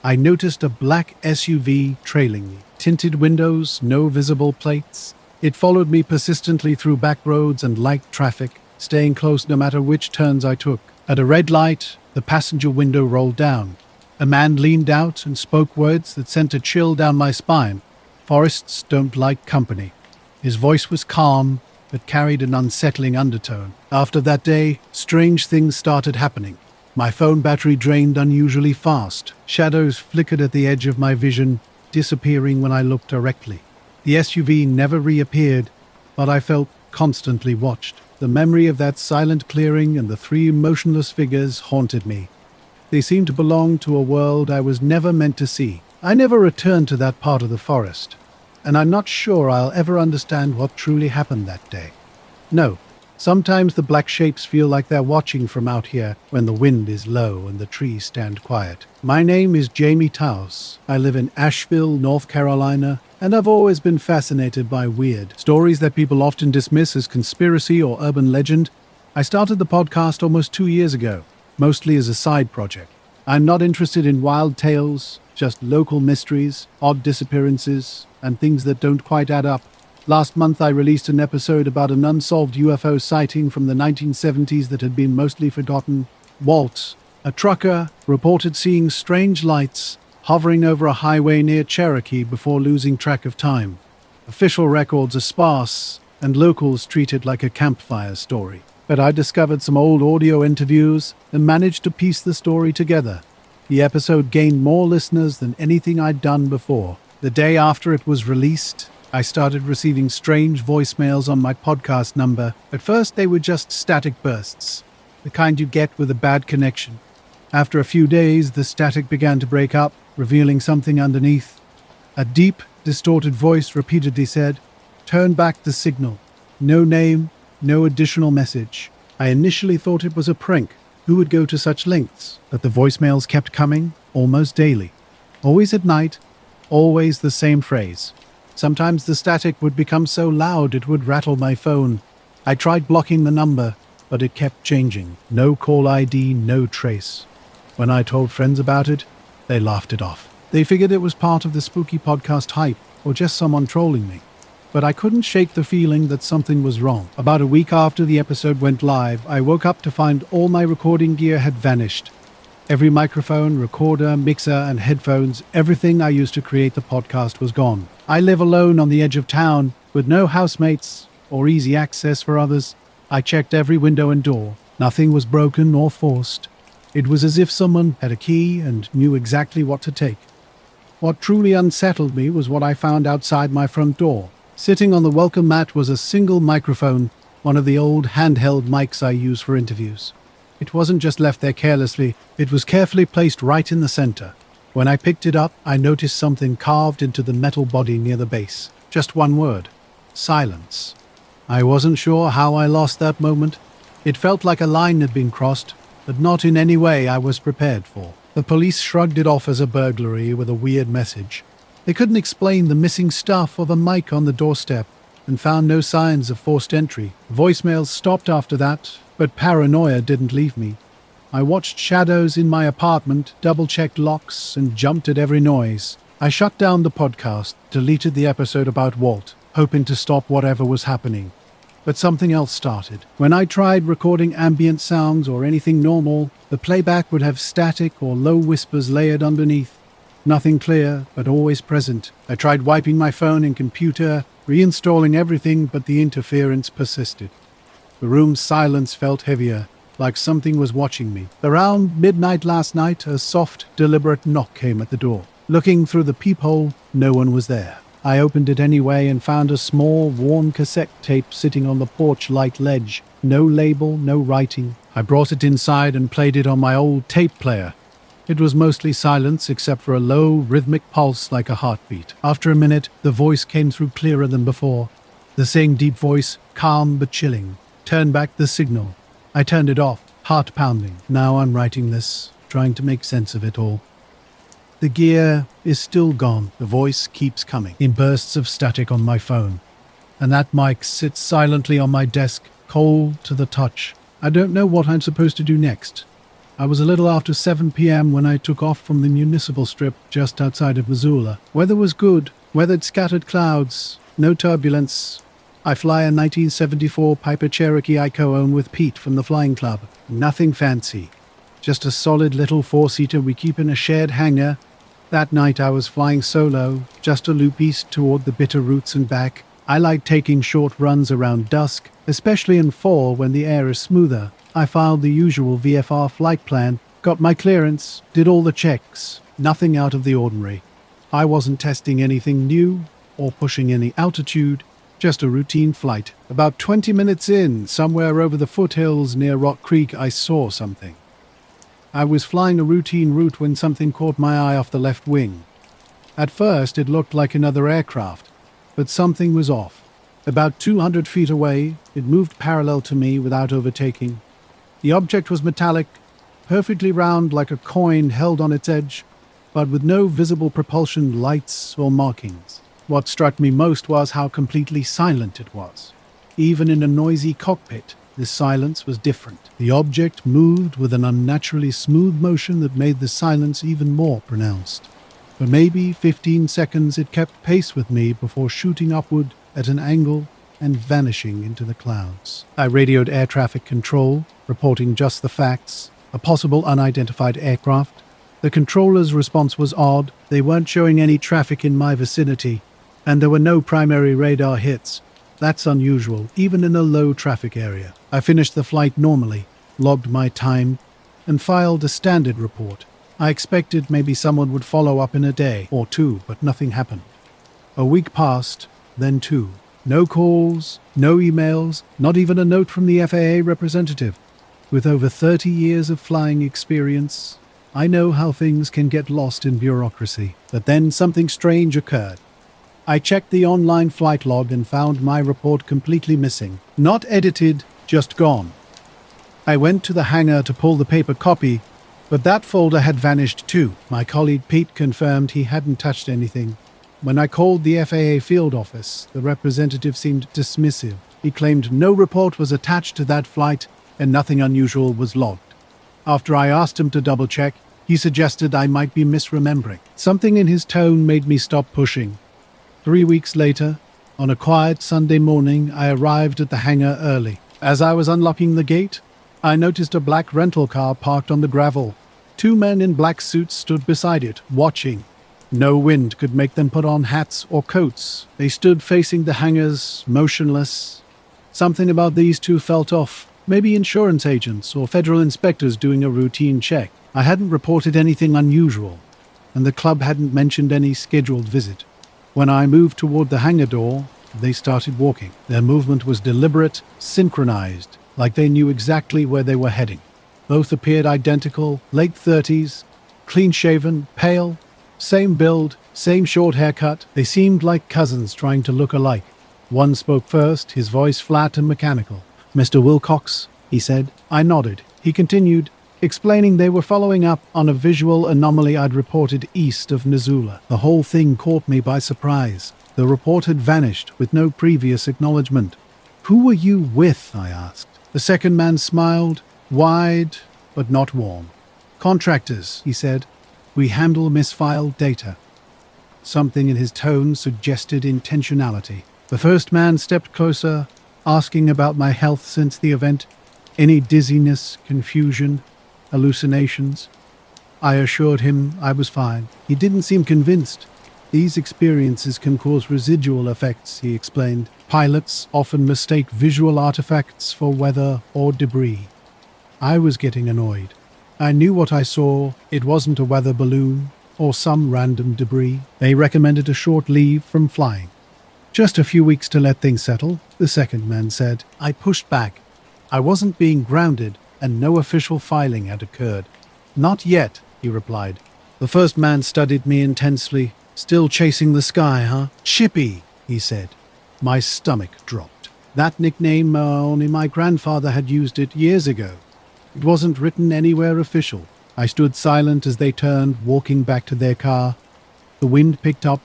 I noticed a black SUV trailing me. Tinted windows, no visible plates. It followed me persistently through back roads and light traffic, staying close no matter which turns I took. At a red light, the passenger window rolled down. A man leaned out and spoke words that sent a chill down my spine. Forests don't like company. His voice was calm, but carried an unsettling undertone. After that day, strange things started happening. My phone battery drained unusually fast. Shadows flickered at the edge of my vision, disappearing when I looked directly. The SUV never reappeared, but I felt constantly watched. The memory of that silent clearing and the 3 motionless figures haunted me. They seemed to belong to a world I was never meant to see. I never returned to that part of the forest, and I'm not sure I'll ever understand what truly happened that day. No, Sometimes the black shapes feel like they're watching from out here when the wind is low and the trees stand quiet. My name is Jamie Taus. I live in Asheville, North Carolina, and I've always been fascinated by weird stories that people often dismiss as conspiracy or urban legend. I started the podcast almost 2 years ago, mostly as a side project. I'm not interested in wild tales, just local mysteries, odd disappearances, and things that don't quite add up. Last month I released an episode about an unsolved UFO sighting from the 1970s that had been mostly forgotten. Walt, a trucker, reported seeing strange lights hovering over a highway near Cherokee before losing track of time. Official records are sparse, and locals treat it like a campfire story. But I discovered some old audio interviews and managed to piece the story together. The episode gained more listeners than anything I'd done before. The day after it was released, I started receiving strange voicemails on my podcast number. At first, they were just static bursts, the kind you get with a bad connection. After a few days, the static began to break up, revealing something underneath. A deep, distorted voice repeatedly said, "Turn back the signal. No name, no additional message." I initially thought it was a prank. Who would go to such lengths? But the voicemails kept coming, almost daily. Always at night, always the same phrase. Sometimes the static would become so loud it would rattle my phone. I tried blocking the number, but it kept changing. No call ID, no trace. When I told friends about it, they laughed it off. They figured it was part of the spooky podcast hype, or just someone trolling me. But I couldn't shake the feeling that something was wrong. About a week after the episode went live, I woke up to find all my recording gear had vanished. Every microphone, recorder, mixer, and headphones, everything I used to create the podcast was gone. I live alone on the edge of town, with no housemates or easy access for others. I checked every window and door. Nothing was broken or forced. It was as if someone had a key and knew exactly what to take. What truly unsettled me was what I found outside my front door. Sitting on the welcome mat was a single microphone, one of the old handheld mics I use for interviews. It wasn't just left there carelessly, it was carefully placed right in the center. When I picked it up, I noticed something carved into the metal body near the base. Just one word: silence. I wasn't sure how I lost that moment. It felt like a line had been crossed, but not in any way I was prepared for. The police shrugged it off as a burglary with a weird message. They couldn't explain the missing stuff or the mic on the doorstep, and found no signs of forced entry. Voicemails stopped after that, but paranoia didn't leave me. I watched shadows in my apartment, double-checked locks, and jumped at every noise. I shut down the podcast, deleted the episode about Walt, hoping to stop whatever was happening. But something else started. When I tried recording ambient sounds or anything normal, the playback would have static or low whispers layered underneath. Nothing clear, but always present. I tried wiping my phone and computer, reinstalling everything, but the interference persisted. The room's silence felt heavier, like something was watching me. Around midnight last night, a soft, deliberate knock came at the door. Looking through the peephole, no one was there. I opened it anyway and found a small, worn cassette tape sitting on the porch light ledge. No label, no writing. I brought it inside and played it on my old tape player. It was mostly silence except for a low, rhythmic pulse like a heartbeat. After a minute, the voice came through clearer than before. The same deep voice, calm but chilling. "Turn back the signal." I turned it off, heart pounding. Now I'm writing this, trying to make sense of it all. The gear is still gone. The voice keeps coming in bursts of static on my phone. And that mic sits silently on my desk, cold to the touch. I don't know what I'm supposed to do next. I was a little after 7 p.m. when I took off from the municipal strip just outside of Missoula. Weather was good, weathered scattered clouds, no turbulence. I fly a 1974 Piper Cherokee I co-own with Pete from the flying club. Nothing fancy, just a solid little four-seater we keep in a shared hangar. That night I was flying solo, just a loop east toward the Bitter Roots and back. I like taking short runs around dusk, especially in fall when the air is smoother. I filed the usual VFR flight plan, got my clearance, did all the checks. Nothing out of the ordinary. I wasn't testing anything new or pushing any altitude, just a routine flight. About 20 minutes in, somewhere over the foothills near Rock Creek, I saw something. I was flying a routine route when something caught my eye off the left wing. At first, it looked like another aircraft, but something was off. About 200 feet away, it moved parallel to me without overtaking. The object was metallic, perfectly round like a coin held on its edge, but with no visible propulsion lights or markings. What struck me most was how completely silent it was. Even in a noisy cockpit, this silence was different. The object moved with an unnaturally smooth motion that made the silence even more pronounced. For maybe 15 seconds it kept pace with me before shooting upward at an angle and vanishing into the clouds. I radioed air traffic control, reporting just the facts, a possible unidentified aircraft. The controller's response was odd. They weren't showing any traffic in my vicinity, and there were no primary radar hits. That's unusual, even in a low-traffic area. I finished the flight normally, logged my time, and filed a standard report. I expected maybe someone would follow up in a day or two, but nothing happened. A week passed, then two. No calls, no emails, not even a note from the FAA representative. With over 30 years of flying experience, I know how things can get lost in bureaucracy. But then something strange occurred. I checked the online flight log and found my report completely missing. Not edited, just gone. I went to the hangar to pull the paper copy, but that folder had vanished too. My colleague Pete confirmed he hadn't touched anything. When I called the FAA field office, the representative seemed dismissive. He claimed no report was attached to that flight and nothing unusual was logged. After I asked him to double-check, he suggested I might be misremembering. Something in his tone made me stop pushing. 3 weeks later, on a quiet Sunday morning, I arrived at the hangar early. As I was unlocking the gate, I noticed a black rental car parked on the gravel. 2 men in black suits stood beside it, watching. No wind could make them put on hats or coats. They stood facing the hangars, motionless. Something about these two felt off. Maybe insurance agents or federal inspectors doing a routine check. I hadn't reported anything unusual, and the club hadn't mentioned any scheduled visit. When I moved toward the hangar door, they started walking. Their movement was deliberate, synchronized, like they knew exactly where they were heading. Both appeared identical, late 30s, clean-shaven, pale, same build, same short haircut. They seemed like cousins trying to look alike. One spoke first, his voice flat and mechanical. "Mr. Wilcox," he said. I nodded. He continued, explaining they were following up on a visual anomaly I'd reported east of Missoula. The whole thing caught me by surprise. The report had vanished with no previous acknowledgement. "Who were you with?" I asked. The second man smiled, wide but not warm. "Contractors," he said. "We handle misfiled data." Something in his tone suggested intentionality. The first man stepped closer, asking about my health since the event. Any dizziness, confusion, hallucinations? I assured him I was fine. He didn't seem convinced. "These experiences can cause residual effects," he explained. "Pilots often mistake visual artifacts for weather or debris." I was getting annoyed. I knew what I saw. It wasn't a weather balloon or some random debris. They recommended a short leave from flying. "Just a few weeks to let things settle," the second man said. I pushed back. I wasn't being grounded, and no official filing had occurred. "Not yet," he replied. The first man studied me intensely. "Still chasing the sky, huh?" "Chippy," he said. My stomach dropped. That nickname, only my grandfather had used it years ago. It wasn't written anywhere official. I stood silent as they turned, walking back to their car. The wind picked up,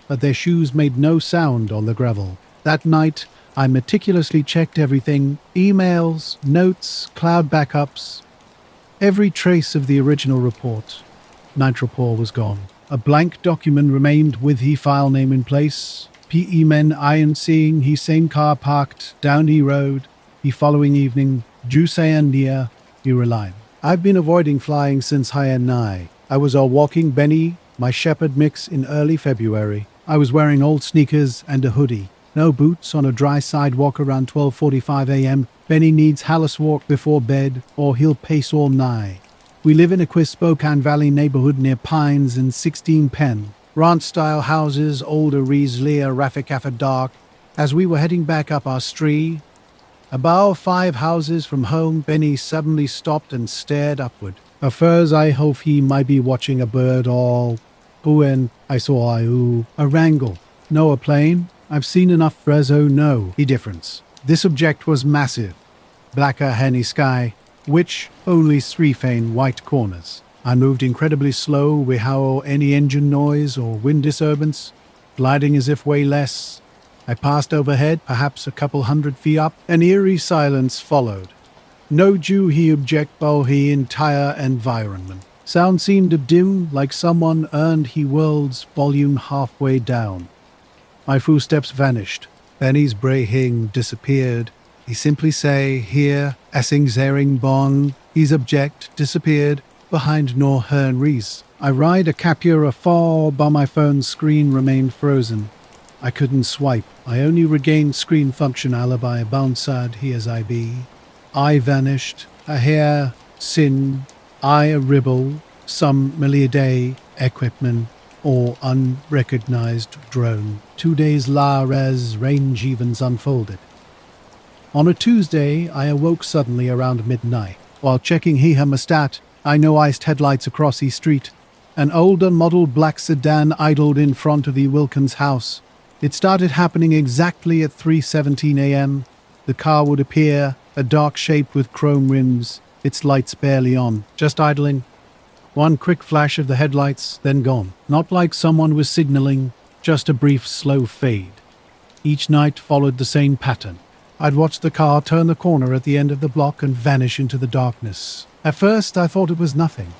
but their shoes made no sound on the gravel. That night, I meticulously checked everything: emails, notes, cloud backups. Every trace of the original report. Nitropore was gone. A blank document remained with he file name in place. PE men iron seeing he same car parked down he road. He following evening, Jusayan near, he reline. I've been avoiding flying since Hyanai. I was all walking Benny, my shepherd mix in early February. I was wearing old sneakers and a hoodie. No boots on a dry sidewalk around 12:45 a.m. Benny needs Hallis walk before bed, or he'll pace all night. We live in a Spokane Valley neighborhood near Pines and 16 Penn. Ranch-style houses, older Rieslia, Rafficaffa dark. As we were heading back up our street, about 5 houses from home, Benny suddenly stopped and stared upward. At first I hoped he might be watching a bird or... When I saw a wrangle. No, a plane. I've seen enough Frezzo know the difference. This object was massive. Blacker henny sky, which only three-fane white corners. I moved incredibly slow without any engine noise or wind disturbance, gliding as if way less. I passed overhead, perhaps a couple 100 feet up. An eerie silence followed. No Jew he object by the entire environment. Sound seemed to dim, like someone earned he world's volume halfway down. My footsteps vanished. Benny's braying disappeared. He simply say, here, Essing Zering Bong. His object disappeared behind Norhern Rees. I ride a Capura far, but my phone's screen remained frozen. I couldn't swipe. I only regained screen function alibi bounced he as I be. I vanished. A hair, sin, I a ribble, some milliarday equipment, or unrecognized drone. 2 days la res range evens unfolded. On a Tuesday, I awoke suddenly around midnight. While checking he thermostat, I noticed headlights across the street. An old unmodelled black sedan idled in front of the Wilkins house. It started happening exactly at 3:17 a.m. The car would appear, a dark shape with chrome rims, its lights barely on, just idling. One quick flash of the headlights, then gone. Not like someone was signaling, just a brief slow fade. Each night followed the same pattern. I'd watch the car turn the corner at the end of the block and vanish into the darkness. At first I thought it was nothing.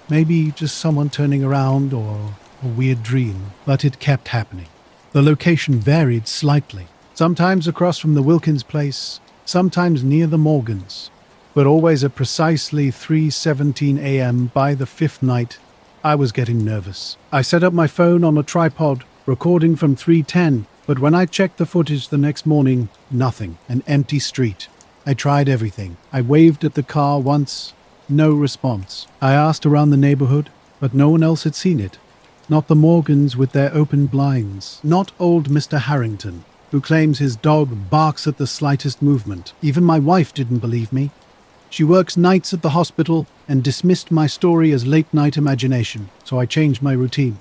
Maybe just someone turning around or a weird dream, but it kept happening. The location varied slightly. Sometimes across from the Wilkins place, sometimes near the Morgans, but always at precisely 3:17 a.m. by the fifth night. I was getting nervous. I set up my phone on a tripod, recording from 3:10, but when I checked the footage the next morning, nothing. An empty street. I tried everything. I waved at the car once. No response. I asked around the neighborhood, but no one else had seen it. Not the Morgans with their open blinds. Not old Mr. Harrington, who claims his dog barks at the slightest movement. Even my wife didn't believe me. She works nights at the hospital and dismissed my story as late-night imagination, so I changed my routine.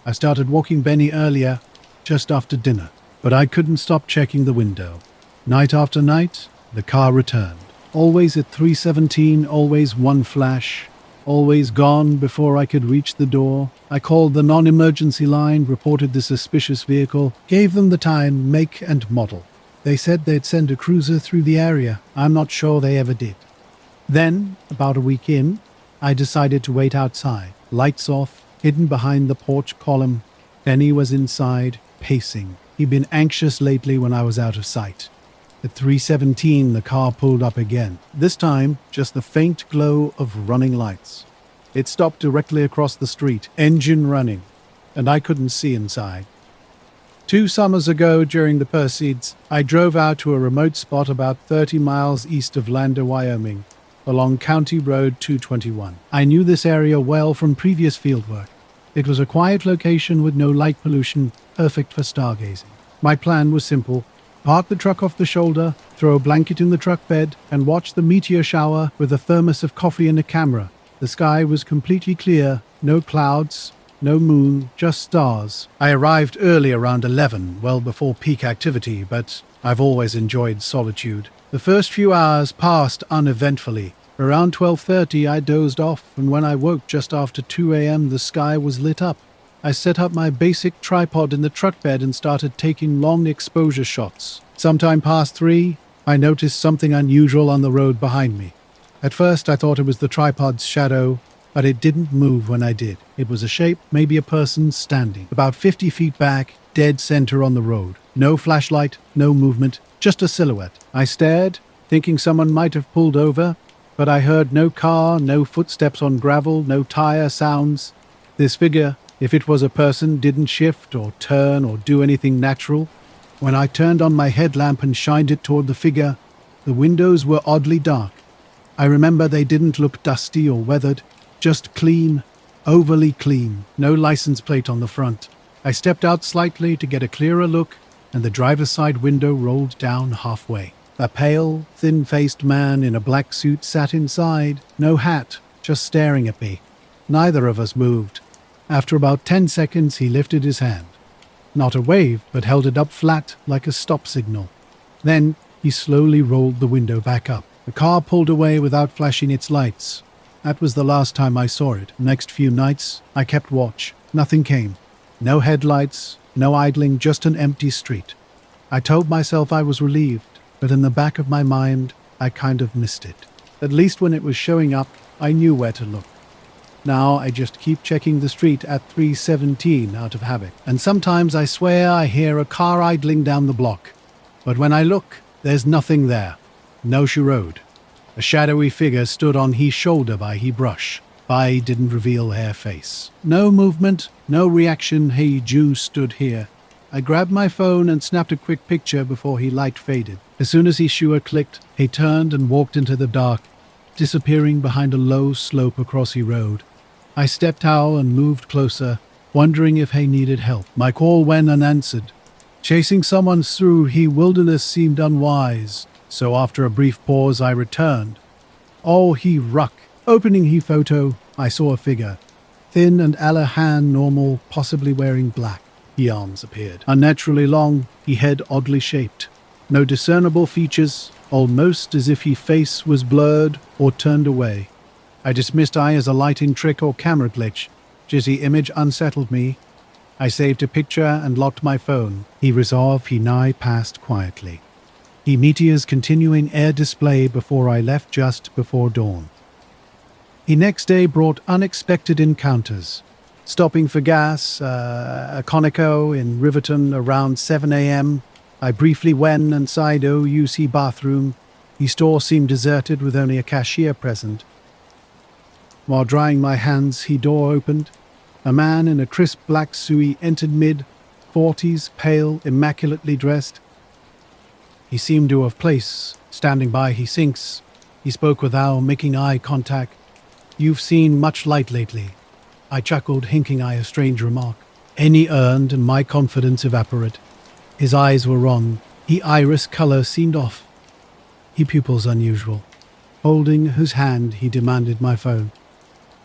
I started walking Benny earlier, just after dinner, but I couldn't stop checking the window. Night after night, the car returned. Always at 3:17, always one flash, always gone before I could reach the door. I called the non-emergency line, reported the suspicious vehicle, gave them the time, make and model. They said they'd send a cruiser through the area. I'm not sure they ever did. Then, about a week in, I decided to wait outside. Lights off, hidden behind the porch column. Benny was inside, pacing. He'd been anxious lately when I was out of sight. At 3:17, the car pulled up again. This time, just the faint glow of running lights. It stopped directly across the street, engine running, and I couldn't see inside. 2 summers ago, during the Perseids, I drove out to a remote spot about 30 miles east of Lander, Wyoming, along County Road 221. I knew this area well from previous fieldwork. It was a quiet location with no light pollution, perfect for stargazing. My plan was simple. Park the truck off the shoulder, throw a blanket in the truck bed, and watch the meteor shower with a thermos of coffee and a camera. The sky was completely clear, no clouds, no moon, just stars. I arrived early around 11, well before peak activity, but I've always enjoyed solitude. The first few hours passed uneventfully. Around 12:30 I dozed off, and when I woke just after 2 a.m. the sky was lit up. I set up my basic tripod in the truck bed and started taking long exposure shots. Sometime past 3, I noticed something unusual on the road behind me. At first I thought it was the tripod's shadow, but it didn't move when I did. It was a shape, maybe a person standing, about 50 feet back, dead center on the road. No flashlight, no movement, just a silhouette. I stared, thinking someone might have pulled over, but I heard no car, no footsteps on gravel, no tire sounds. This figure, if it was a person, didn't shift or turn or do anything natural. When I turned on my headlamp and shined it toward the figure, the windows were oddly dark. I remember they didn't look dusty or weathered, just clean, overly clean, no license plate on the front. I stepped out slightly to get a clearer look, and the driver's side window rolled down halfway. A pale, thin-faced man in a black suit sat inside, no hat, just staring at me. Neither of us moved. After about 10 seconds, he lifted his hand. Not a wave, but held it up flat like a stop signal. Then he slowly rolled the window back up. The car pulled away without flashing its lights. That was the last time I saw it. The next few nights, I kept watch. Nothing came. No headlights, no idling, just an empty street. I told myself I was relieved, but in the back of my mind, I kind of missed it. At least when it was showing up, I knew where to look. Now I just keep checking the street at 3:17 out of habit. And sometimes I swear I hear a car idling down the block. But when I look, there's nothing there. No road. A shadowy figure stood on his shoulder by he brush. By didn't reveal hair face. No movement, no reaction. Hey Jew stood here. I grabbed my phone and snapped a quick picture before he light faded. As soon as his shoe clicked, he turned and walked into the dark, disappearing behind a low slope across the road. I stepped out and moved closer, wondering if he needed help. My call went unanswered. Chasing someone through he wilderness seemed unwise, so after a brief pause I returned. Oh, he ruck. Opening he photo, I saw a figure. Thin and hand normal, possibly wearing black. He arms appeared. Unnaturally long, he head oddly shaped. No discernible features, almost as if his face was blurred or turned away. I dismissed I as a lighting trick or camera glitch. Jizzy image unsettled me. I saved a picture and locked my phone. He resolved he nigh passed quietly. He meteors continuing air display before I left just before dawn. He next day brought unexpected encounters. Stopping for gas, a Conoco in Riverton around 7 a.m. I briefly went inside OUC bathroom. The store seemed deserted with only a cashier present. While drying my hands, he door opened. A man in a crisp black suit entered mid-40s, pale, immaculately dressed. He seemed to have place. Standing by he sinks. He spoke without making eye contact. You've seen much light lately. I chuckled, hinking I a strange remark. Any earned and my confidence evaporate. His eyes were wrong. He iris color seemed off. He pupils unusual. Holding his hand, he demanded my phone.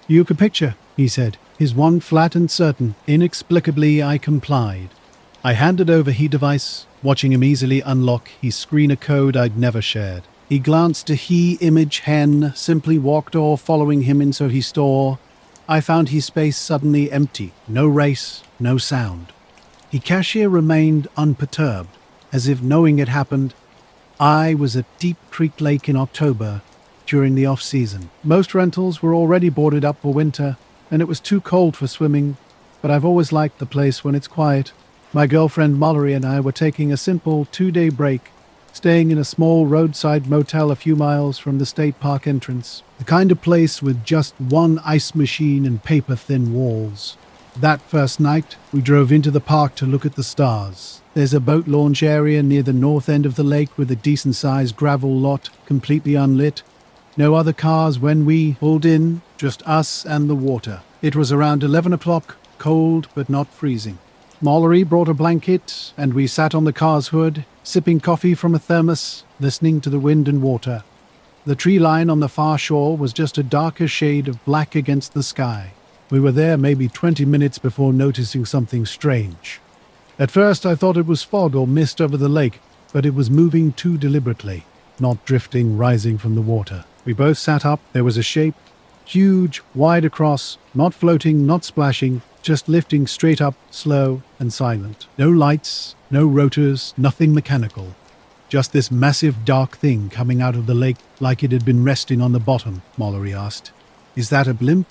You could picture, he said. His one flat and certain. Inexplicably, I complied. I handed over he device, watching him easily unlock. He screen a code I'd never shared. He glanced to he image hen, simply walked or following him into his store. I found his space suddenly empty. No race, no sound. The cashier remained unperturbed, as if knowing it happened. I was at Deep Creek Lake in October, during the off-season. Most rentals were already boarded up for winter, and it was too cold for swimming, but I've always liked the place when it's quiet. My girlfriend Mallory and I were taking a simple 2-day break, staying in a small roadside motel a few miles from the state park entrance. The kind of place with just one ice machine and paper-thin walls. That first night, we drove into the park to look at the stars. There's a boat launch area near the north end of the lake with a decent-sized gravel lot, completely unlit. No other cars when we pulled in, just us and the water. It was around 11 o'clock, cold but not freezing. Mallory brought a blanket, and we sat on the car's hood, sipping coffee from a thermos, listening to the wind and water. The tree line on the far shore was just a darker shade of black against the sky. We were there maybe 20 minutes before noticing something strange. At first I thought it was fog or mist over the lake, but it was moving too deliberately, not drifting, rising from the water. We both sat up. There was a shape, huge, wide across, not floating, not splashing, just lifting straight up, slow and silent. No lights, no rotors, nothing mechanical. Just this massive dark thing coming out of the lake like it had been resting on the bottom, Mallory asked. Is that a blimp?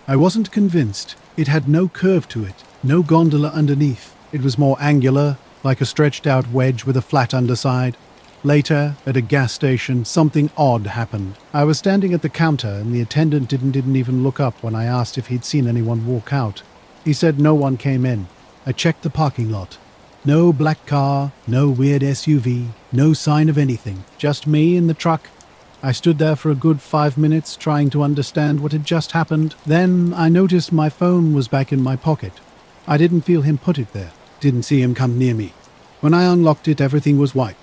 I wasn't convinced. It had no curve to it, no gondola underneath. It was more angular, like a stretched out wedge with a flat underside. Later, at a gas station, something odd happened. I was standing at the counter and the attendant didn't even look up when I asked if he'd seen anyone walk out. He said no one came in. I checked the parking lot. No black car, no weird SUV, no sign of anything. Just me in the truck. I stood there for a good 5 minutes trying to understand what had just happened. Then I noticed my phone was back in my pocket. I didn't feel him put it there. Didn't see him come near me. When I unlocked it, everything was white.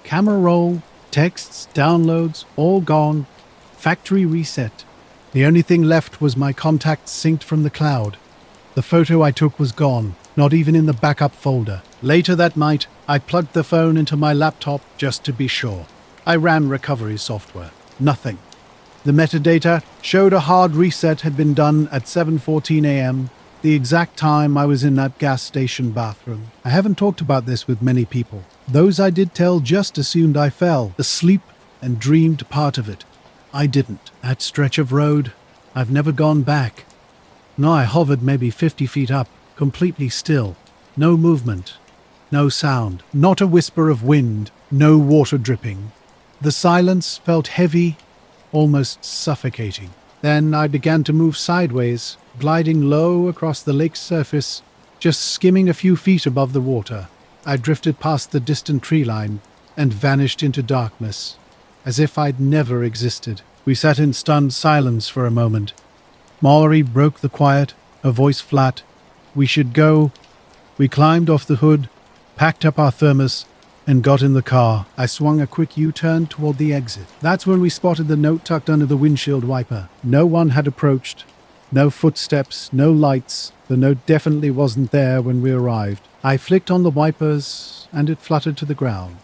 Camera roll, texts, downloads, all gone. Factory reset. The only thing left was my contacts synced from the cloud. The photo I took was gone, not even in the backup folder. Later that night, I plugged the phone into my laptop just to be sure. I ran recovery software. Nothing. The metadata showed a hard reset had been done at 7:14 a.m., the exact time I was in that gas station bathroom. I haven't talked about this with many people. Those I did tell just assumed I fell asleep and dreamed part of it. I didn't. That stretch of road, I've never gone back. No, I hovered maybe 50 feet up, completely still. No movement, no sound, not a whisper of wind, no water dripping. The silence felt heavy, almost suffocating. Then I began to move sideways, gliding low across the lake's surface, just skimming a few feet above the water. I drifted past the distant tree line and vanished into darkness, as if I'd never existed. We sat in stunned silence for a moment. Mallory broke the quiet, her voice flat. We should go. We climbed off the hood, packed up our thermos, and got in the car. I swung a quick U-turn toward the exit. That's when we spotted the note tucked under the windshield wiper. No one had approached. No footsteps, no lights. The note definitely wasn't there when we arrived. I flicked on the wipers, and it fluttered to the ground.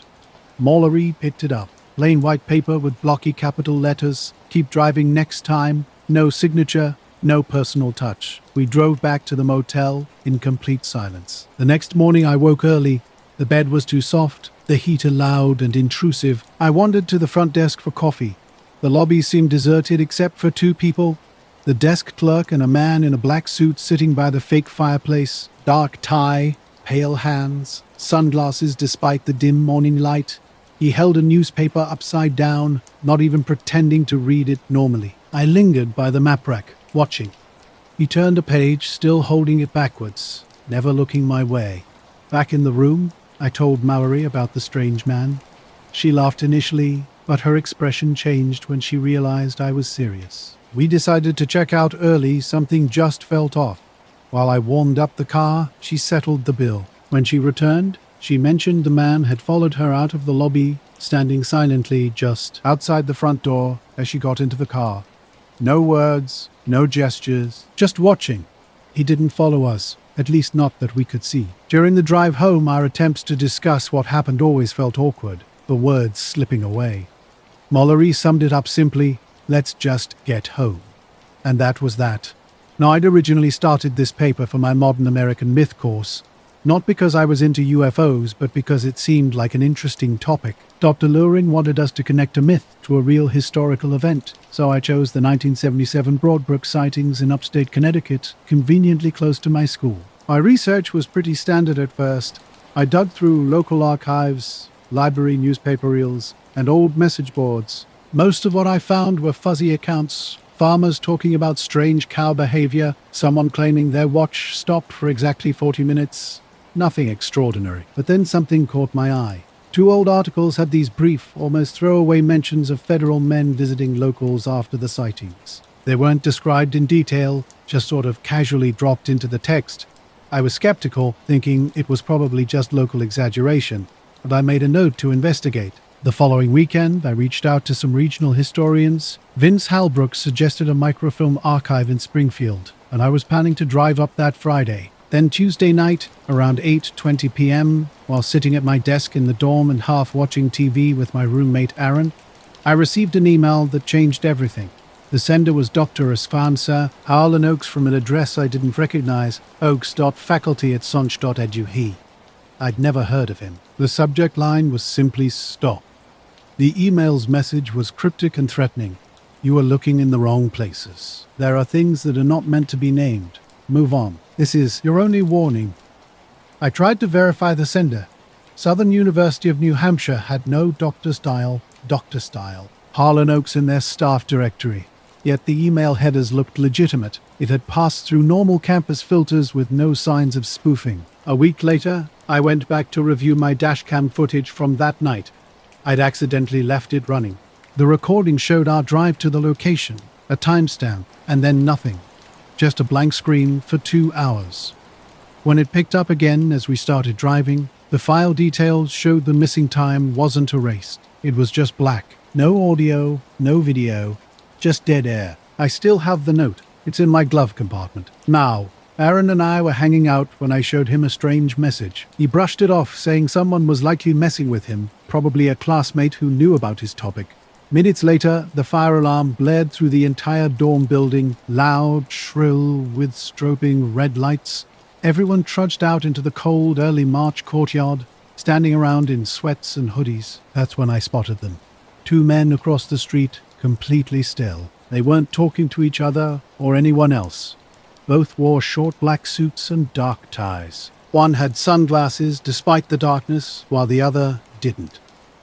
Mallory picked it up. Plain white paper with blocky capital letters. Keep driving next time. No signature, no personal touch. We drove back to the motel in complete silence. The next morning I woke early. The bed was too soft, the heater loud and intrusive. I wandered to the front desk for coffee. The lobby seemed deserted except for two people. The desk clerk and a man in a black suit sitting by the fake fireplace. Dark tie, pale hands, sunglasses despite the dim morning light. He held a newspaper upside down, not even pretending to read it normally. I lingered by the map rack, watching. He turned a page, still holding it backwards, never looking my way. Back in the room, I told Mallory about the strange man. She laughed initially, but her expression changed when she realized I was serious. We decided to check out early. Something just felt off. While I warmed up the car, she settled the bill. When she returned, she mentioned the man had followed her out of the lobby, standing silently just outside the front door as she got into the car. No words, no gestures, just watching. He didn't follow us, at least not that we could see. During the drive home, our attempts to discuss what happened always felt awkward, the words slipping away. Mallory summed it up simply, "Let's just get home." And that was that. Now, I'd originally started this paper for my Modern American Myth course, not because I was into UFOs, but because it seemed like an interesting topic. Dr. Lurin wanted us to connect a myth to a real historical event, so I chose the 1977 Broadbrook sightings in upstate Connecticut, conveniently close to my school. My research was pretty standard at first. I dug through local archives, library newspaper reels, and old message boards. Most of what I found were fuzzy accounts, farmers talking about strange cow behavior, someone claiming their watch stopped for exactly 40 minutes. Nothing extraordinary. But then something caught my eye. Two old articles had these brief, almost throwaway mentions of federal men visiting locals after the sightings. They weren't described in detail, just sort of casually dropped into the text. I was skeptical, thinking it was probably just local exaggeration, but I made a note to investigate. The following weekend, I reached out to some regional historians. Vince Halbrook suggested a microfilm archive in Springfield, and I was planning to drive up that Friday. Then Tuesday night, around 8:20 p.m., while sitting at my desk in the dorm and half watching TV with my roommate Aaron, I received an email that changed everything. The sender was Dr. Asfansa Harlan Oakes from an address I didn't recognize, oakes.faculty@sonch.edu. I'd never heard of him. The subject line was simply stop. The email's message was cryptic and threatening. You are looking in the wrong places. There are things that are not meant to be named. Move on. This is your only warning. I tried to verify the sender. Southern University of New Hampshire had no doctor style, Harlan Oakes in their staff directory. Yet the email headers looked legitimate. It had passed through normal campus filters with no signs of spoofing. A week later, I went back to review my dashcam footage from that night. I'd accidentally left it running. The recording showed our drive to the location, a timestamp, and then nothing. Just a blank screen for 2 hours. When it picked up again as we started driving, the file details showed the missing time wasn't erased. It was just black. No audio, no video, just dead air. I still have the note. It's in my glove compartment. Now, Aaron and I were hanging out when I showed him a strange message. He brushed it off, saying someone was likely messing with him, probably a classmate who knew about his topic. Minutes later, the fire alarm blared through the entire dorm building, loud, shrill, with strobing red lights. Everyone trudged out into the cold, early March courtyard, standing around in sweats and hoodies. That's when I spotted them. 2 men across the street, completely still. They weren't talking to each other or anyone else. Both wore short black suits and dark ties. One had sunglasses despite the darkness, while the other didn't.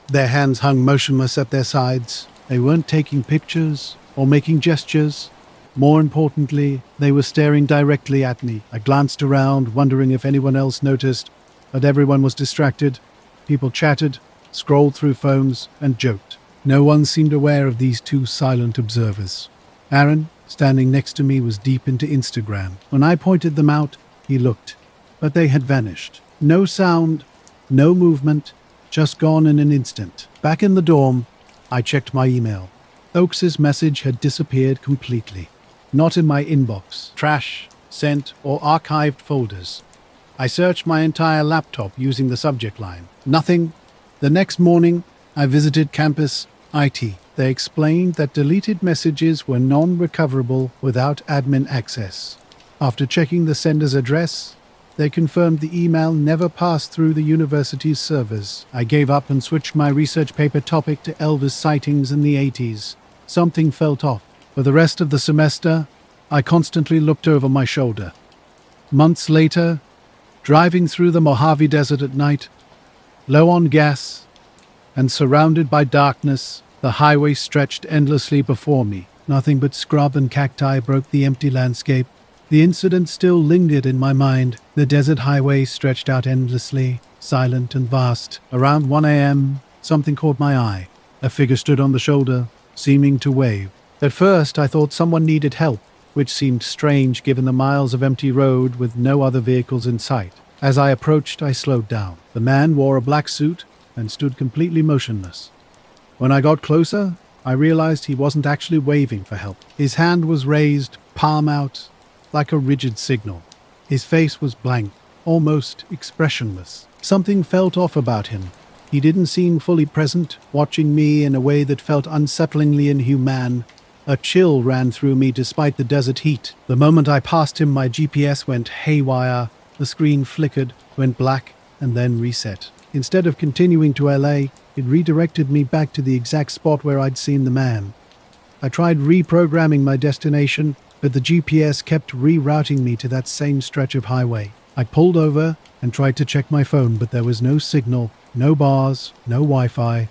Their hands hung motionless at their sides. They weren't taking pictures or making gestures. More importantly, they were staring directly at me. I glanced around, wondering if anyone else noticed, but everyone was distracted. People chatted, scrolled through phones, and joked. No one seemed aware of these 2 silent observers. Aaron, standing next to me, was deep into Instagram. When I pointed them out, he looked, but they had vanished. No sound, no movement, just gone in an instant. Back in the dorm, I checked my email. Oakes's message had disappeared completely. Not in my inbox, trash, sent, or archived folders. I searched my entire laptop using the subject line. Nothing. The next morning, I visited campus IT. They explained that deleted messages were non-recoverable without admin access. After checking the sender's address, they confirmed the email never passed through the university's servers. I gave up and switched my research paper topic to Elvis sightings in the 80s. Something felt off. For the rest of the semester, I constantly looked over my shoulder. Months later, driving through the Mojave Desert at night, low on gas, and surrounded by darkness, the highway stretched endlessly before me. Nothing but scrub and cacti broke the empty landscape. The incident still lingered in my mind. The desert highway stretched out endlessly, silent and vast. Around 1 a.m., something caught my eye. A figure stood on the shoulder, seeming to wave. At first, I thought someone needed help, which seemed strange given the miles of empty road with no other vehicles in sight. As I approached, I slowed down. The man wore a black suit and stood completely motionless. When I got closer, I realized he wasn't actually waving for help. His hand was raised, palm out, like a rigid signal. His face was blank, almost expressionless. Something felt off about him. He didn't seem fully present, watching me in a way that felt unsettlingly inhumane. A chill ran through me despite the desert heat. The moment I passed him, my GPS went haywire. The screen flickered, went black, and then reset. Instead of continuing to LA, it redirected me back to the exact spot where I'd seen the man. I tried reprogramming my destination, but the GPS kept rerouting me to that same stretch of highway. I pulled over and tried to check my phone, but there was no signal, no bars, no Wi-Fi.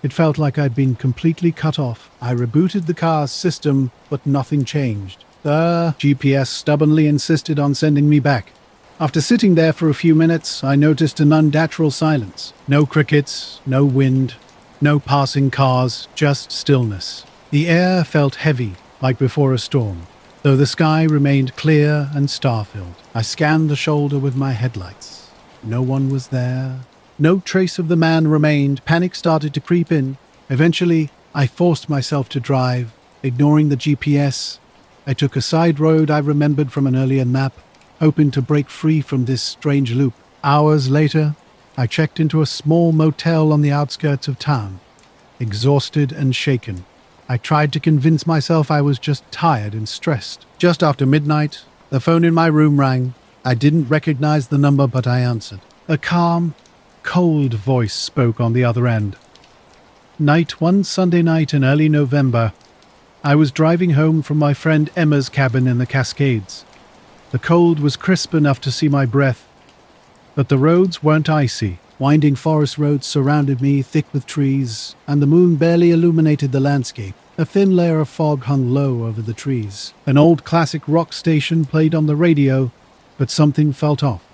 It felt like I'd been completely cut off. I rebooted the car's system, but nothing changed. The GPS stubbornly insisted on sending me back. After sitting there for a few minutes, I noticed an unnatural silence. No crickets, no wind, no passing cars, just stillness. The air felt heavy, like before a storm, though the sky remained clear and star-filled. I scanned the shoulder with my headlights. No one was there. No trace of the man remained. Panic started to creep in. Eventually, I forced myself to drive, ignoring the GPS. I took a side road I remembered from an earlier map, hoping to break free from this strange loop. Hours later, I checked into a small motel on the outskirts of town. Exhausted and shaken, I tried to convince myself I was just tired and stressed. Just after midnight, the phone in my room rang. I didn't recognize the number, but I answered. A calm, cold voice spoke on the other end. One Sunday night in early November, I was driving home from my friend Emma's cabin in the Cascades. The cold was crisp enough to see my breath, but the roads weren't icy. Winding forest roads surrounded me, thick with trees, and the moon barely illuminated the landscape. A thin layer of fog hung low over the trees. An old classic rock station played on the radio, but something felt off.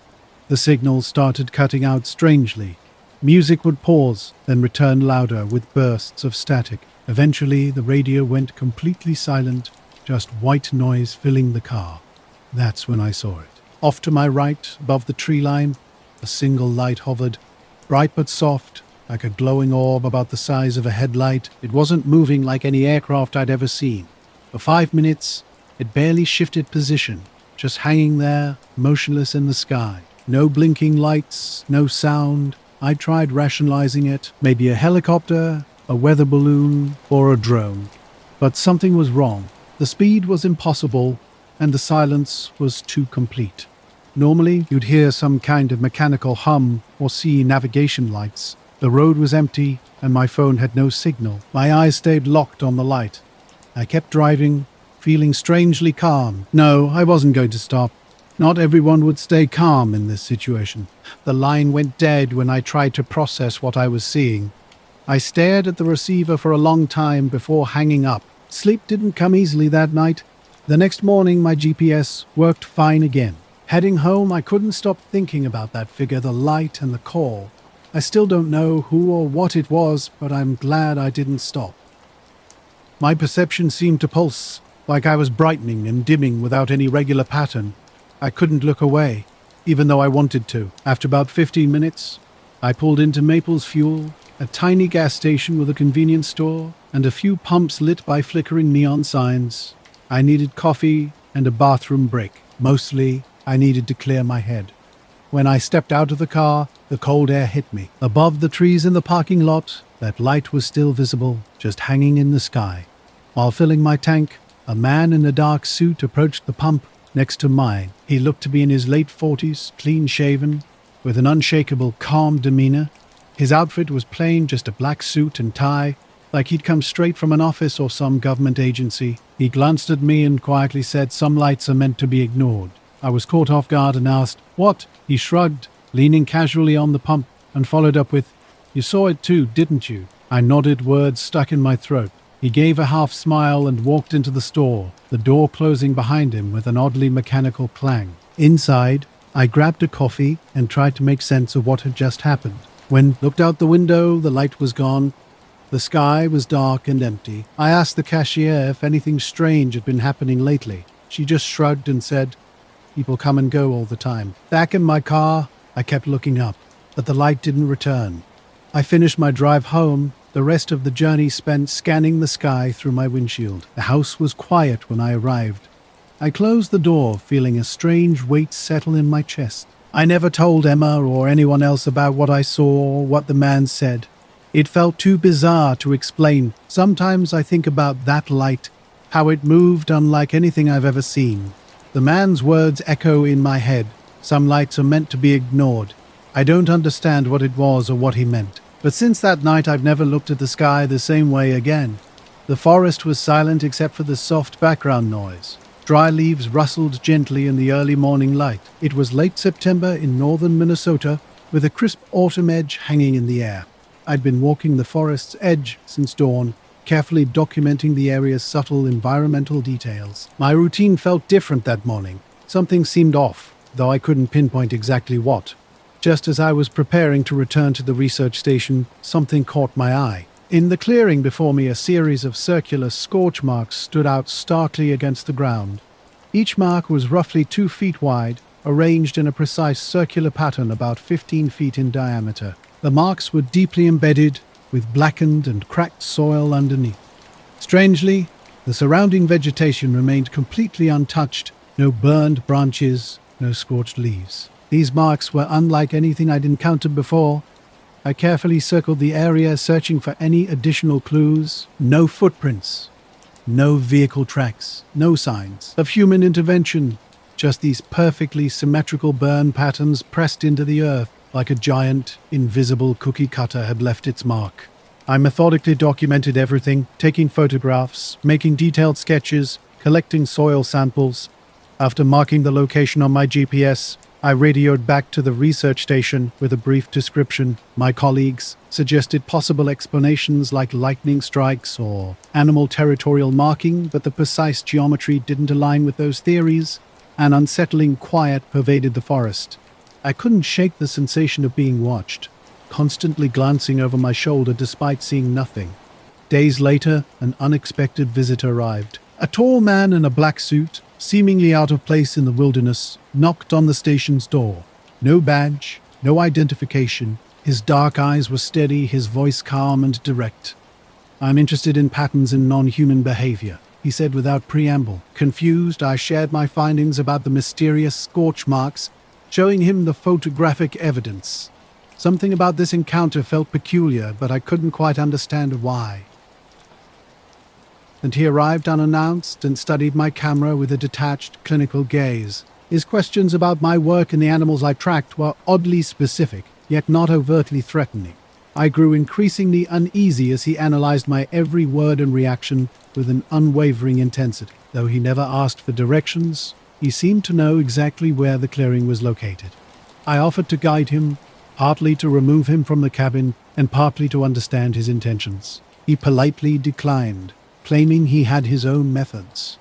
The signals started cutting out strangely. Music would pause, then return louder with bursts of static. Eventually, the radio went completely silent, just white noise filling the car. That's when I saw it. Off to my right, above the tree line, a single light hovered, bright but soft, like a glowing orb about the size of a headlight. It wasn't moving like any aircraft I'd ever seen. For 5 minutes, it barely shifted position. just hanging there, motionless in the sky. No blinking lights, no sound. I tried rationalizing it, maybe a helicopter, a weather balloon, or a drone. But something was wrong. The speed was impossible, and the silence was too complete. Normally, you'd hear some kind of mechanical hum or see navigation lights. The road was empty, and my phone had no signal. My eyes stayed locked on the light. I kept driving, feeling strangely calm. No, I wasn't going to stop. Not everyone would stay calm in this situation. The line went dead when I tried to process what I was seeing. I stared at the receiver for a long time before hanging up. Sleep didn't come easily that night. The next morning, my GPS worked fine again. Heading home, I couldn't stop thinking about that figure, the light and the call. I still don't know who or what it was, but I'm glad I didn't stop. My perception seemed to pulse, like I was brightening and dimming without any regular pattern. I couldn't look away, even though I wanted to. After about 15 minutes, I pulled into Maples Fuel, a tiny gas station with a convenience store and a few pumps lit by flickering neon signs. I needed coffee and a bathroom break. Mostly, I needed to clear my head. When I stepped out of the car, the cold air hit me. Above the trees in the parking lot, that light was still visible, just hanging in the sky. While filling my tank, a man in a dark suit approached the pump next to mine. He looked to be in his late 40s, clean-shaven, with an unshakable, calm demeanor. His outfit was plain, just a black suit and tie, like he'd come straight from an office or some government agency. He glanced at me and quietly said, "Some lights are meant to be ignored." I was caught off guard and asked, "What?" He shrugged, leaning casually on the pump, and followed up with, "You saw it too, didn't you?" I nodded, words stuck in my throat. He gave a half smile and walked into the store, the door closing behind him with an oddly mechanical clang. Inside, I grabbed a coffee and tried to make sense of what had just happened. When looked out the window, the light was gone. The sky was dark and empty. I asked the cashier if anything strange had been happening lately. She just shrugged and said, "People come and go all the time." Back in my car, I kept looking up, but the light didn't return. I finished my drive home, the rest of the journey spent scanning the sky through my windshield. The house was quiet when I arrived. I closed the door, feeling a strange weight settle in my chest. I never told Emma or anyone else about what I saw or what the man said. It felt too bizarre to explain. Sometimes I think about that light, how it moved unlike anything I've ever seen. The man's words echo in my head. Some lights are meant to be ignored. I don't understand what it was or what he meant. But since that night, I've never looked at the sky the same way again. The forest was silent except for the soft background noise. Dry leaves rustled gently in the early morning light. It was late September in northern Minnesota, with a crisp autumn edge hanging in the air. I'd been walking the forest's edge since dawn, carefully documenting the area's subtle environmental details. My routine felt different that morning. Something seemed off, though I couldn't pinpoint exactly what. Just as I was preparing to return to the research station, something caught my eye. In the clearing before me, a series of circular scorch marks stood out starkly against the ground. Each mark was roughly 2 feet wide, arranged in a precise circular pattern about 15 feet in diameter. The marks were deeply embedded, with blackened and cracked soil underneath. Strangely, the surrounding vegetation remained completely untouched, no burned branches, no scorched leaves. These marks were unlike anything I'd encountered before. I carefully circled the area, searching for any additional clues. No footprints, no vehicle tracks, no signs of human intervention, just these perfectly symmetrical burn patterns pressed into the earth, like a giant, invisible cookie cutter had left its mark. I methodically documented everything, taking photographs, making detailed sketches, collecting soil samples. After marking the location on my GPS, I radioed back to the research station with a brief description. My colleagues suggested possible explanations like lightning strikes or animal territorial marking, but the precise geometry didn't align with those theories. An unsettling quiet pervaded the forest. I couldn't shake the sensation of being watched, constantly glancing over my shoulder despite seeing nothing. Days later, an unexpected visitor arrived. A tall man in a black suit, seemingly out of place in the wilderness, knocked on the station's door. No badge, no identification. His dark eyes were steady, his voice calm and direct. "I'm interested in patterns in non-human behavior," he said without preamble. Confused, I shared my findings about the mysterious scorch marks, showing him the photographic evidence. Something about this encounter felt peculiar, but I couldn't quite understand why. And he arrived unannounced and studied my camera with a detached, clinical gaze. His questions about my work and the animals I tracked were oddly specific, yet not overtly threatening. I grew increasingly uneasy as he analyzed my every word and reaction with an unwavering intensity. Though he never asked for directions, he seemed to know exactly where the clearing was located. I offered to guide him, partly to remove him from the cabin and partly to understand his intentions. He politely declined, claiming he had his own methods.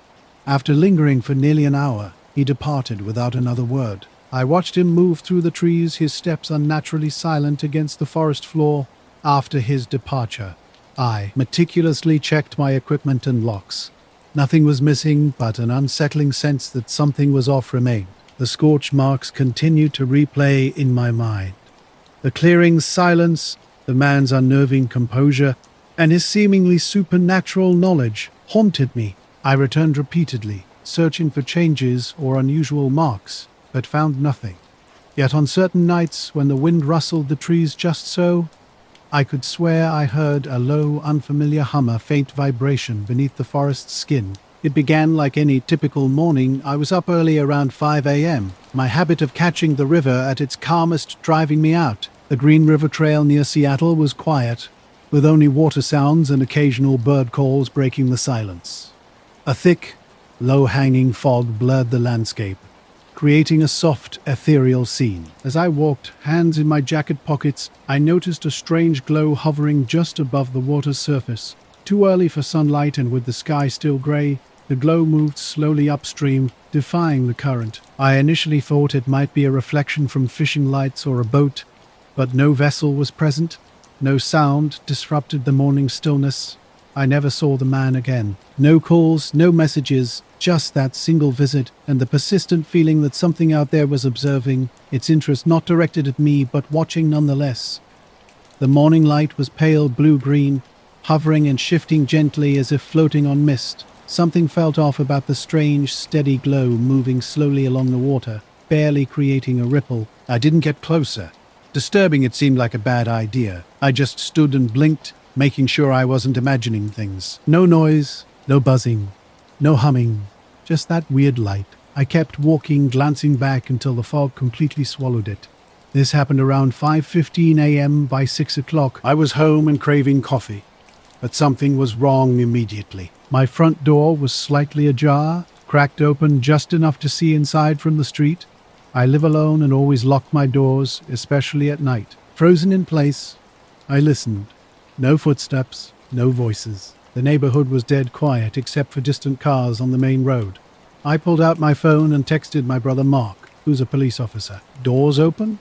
After lingering for nearly an hour, he departed without another word. I watched him move through the trees, his steps unnaturally silent against the forest floor. After his departure, I meticulously checked my equipment and locks. Nothing was missing, but an unsettling sense that something was off remained. The scorch marks continued to replay in my mind. The clearing's silence, the man's unnerving composure, and his seemingly supernatural knowledge haunted me. I returned repeatedly, searching for changes or unusual marks, but found nothing. Yet on certain nights, when the wind rustled the trees just so, I could swear I heard a low, unfamiliar hum, a faint vibration beneath the forest's skin. It began like any typical morning. I was up early around 5 a.m., my habit of catching the river at its calmest driving me out. The Green River Trail near Seattle was quiet, with only water sounds and occasional bird calls breaking the silence. A thick, low-hanging fog blurred the landscape, creating a soft, ethereal scene. As I walked, hands in my jacket pockets, I noticed a strange glow hovering just above the water's surface. Too early for sunlight and with the sky still grey, the glow moved slowly upstream, defying the current. I initially thought it might be a reflection from fishing lights or a boat, but no vessel was present. No sound disrupted the morning stillness. I never saw the man again. No calls, no messages, just that single visit and the persistent feeling that something out there was observing, its interest not directed at me but watching nonetheless. The morning light was pale blue-green, hovering and shifting gently as if floating on mist. Something felt off about the strange, steady glow moving slowly along the water, barely creating a ripple. I didn't get closer. Disturbing it seemed like a bad idea. I just stood and blinked, making sure I wasn't imagining things. No noise, no buzzing, no humming, just that weird light. I kept walking, glancing back until the fog completely swallowed it. This happened around 5:15 a.m. By 6 o'clock, I was home and craving coffee. But something was wrong immediately. My front door was slightly ajar, cracked open just enough to see inside from the street. I live alone and always lock my doors, especially at night. Frozen in place, I listened. No footsteps, no voices. The neighborhood was dead quiet except for distant cars on the main road. I pulled out my phone and texted my brother Mark, who's a police officer. Doors open?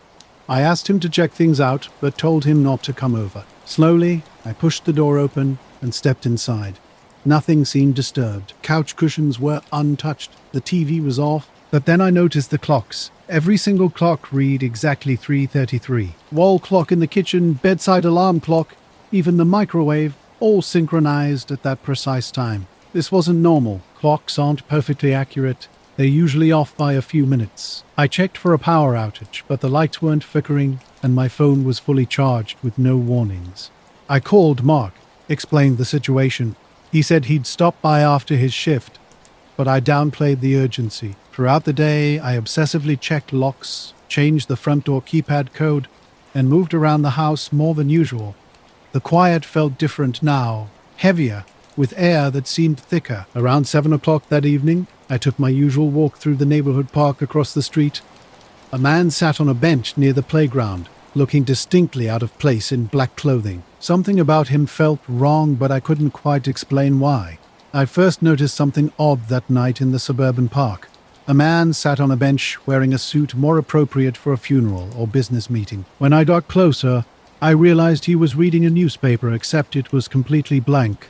I asked him to check things out, but told him not to come over. Slowly, I pushed the door open and stepped inside. Nothing seemed disturbed. Couch cushions were untouched. The TV was off. But then I noticed the clocks. Every single clock read exactly 3:33. Wall clock in the kitchen, bedside alarm clock, even the microwave, all synchronized at that precise time. This wasn't normal. Clocks aren't perfectly accurate. They're usually off by a few minutes. I checked for a power outage, but the lights weren't flickering, and my phone was fully charged with no warnings. I called Mark, explained the situation. He said he'd stop by after his shift, but I downplayed the urgency. Throughout the day, I obsessively checked locks, changed the front door keypad code, and moved around the house more than usual. The quiet felt different now, heavier, with air that seemed thicker. Around 7 o'clock that evening, I took my usual walk through the neighborhood park across the street. A man sat on a bench near the playground, looking distinctly out of place in black clothing. Something about him felt wrong, but I couldn't quite explain why. I first noticed something odd that night in the suburban park. A man sat on a bench wearing a suit more appropriate for a funeral or business meeting. When I got closer, I realized he was reading a newspaper, except it was completely blank.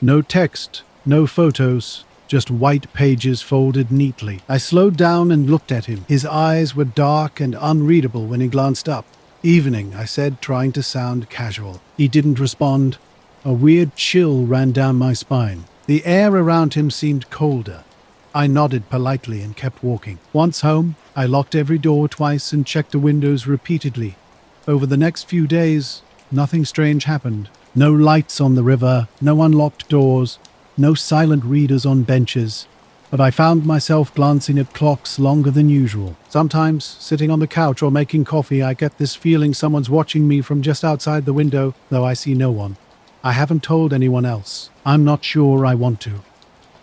No text, no photos, just white pages folded neatly. I slowed down and looked at him. His eyes were dark and unreadable when he glanced up. "Evening," I said, trying to sound casual. He didn't respond. A weird chill ran down my spine. The air around him seemed colder. I nodded politely and kept walking. Once home, I locked every door twice and checked the windows repeatedly. Over the next few days, nothing strange happened. No lights on the river, no unlocked doors, no silent readers on benches. But I found myself glancing at clocks longer than usual. Sometimes, sitting on the couch or making coffee, I get this feeling someone's watching me from just outside the window, though I see no one. I haven't told anyone else. I'm not sure I want to.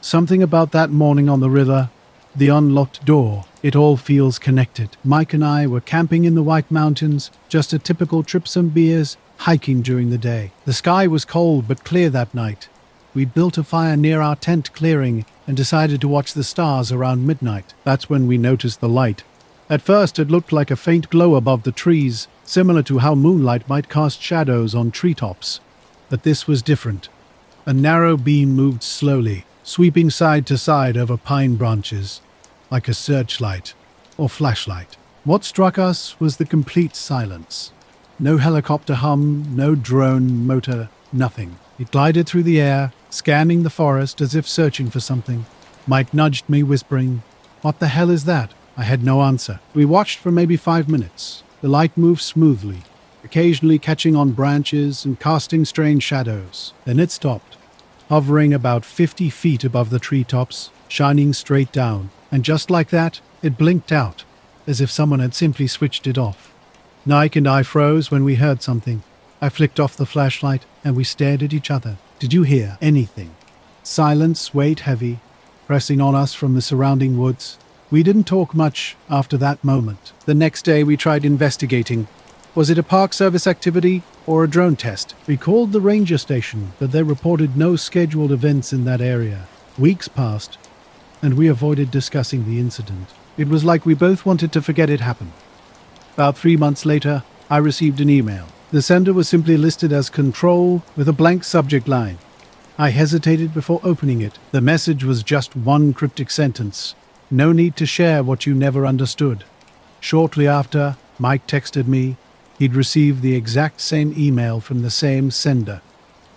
Something about that morning on the river, the unlocked door, it all feels connected. Mike and I were camping in the White Mountains, just a typical trip, some beers, hiking during the day. The sky was cold but clear that night. We built a fire near our tent clearing and decided to watch the stars around midnight. That's when we noticed the light. At first it looked like a faint glow above the trees, similar to how moonlight might cast shadows on treetops. But this was different. A narrow beam moved slowly, sweeping side to side over pine branches, like a searchlight or flashlight. What struck us was the complete silence. No helicopter hum, no drone motor, nothing. It glided through the air, scanning the forest as if searching for something. Mike nudged me, whispering, "What the hell is that?" I had no answer. We watched for maybe 5 minutes. The light moved smoothly, occasionally catching on branches and casting strange shadows. Then it stopped, hovering about 50 feet above the treetops, shining straight down. And just like that, it blinked out, as if someone had simply switched it off. Nike and I froze when we heard something. I flicked off the flashlight, and we stared at each other. Did you hear anything? Silence weighed heavy, pressing on us from the surrounding woods. We didn't talk much after that moment. The next day we tried investigating. Was it a Park Service activity or a drone test? We called the ranger station, but they reported no scheduled events in that area. Weeks passed, and we avoided discussing the incident. It was like we both wanted to forget it happened. About 3 months later, I received an email. The sender was simply listed as Control with a blank subject line. I hesitated before opening it. The message was just one cryptic sentence. No need to share what you never understood. Shortly after, Mike texted me. He'd received the exact same email from the same sender.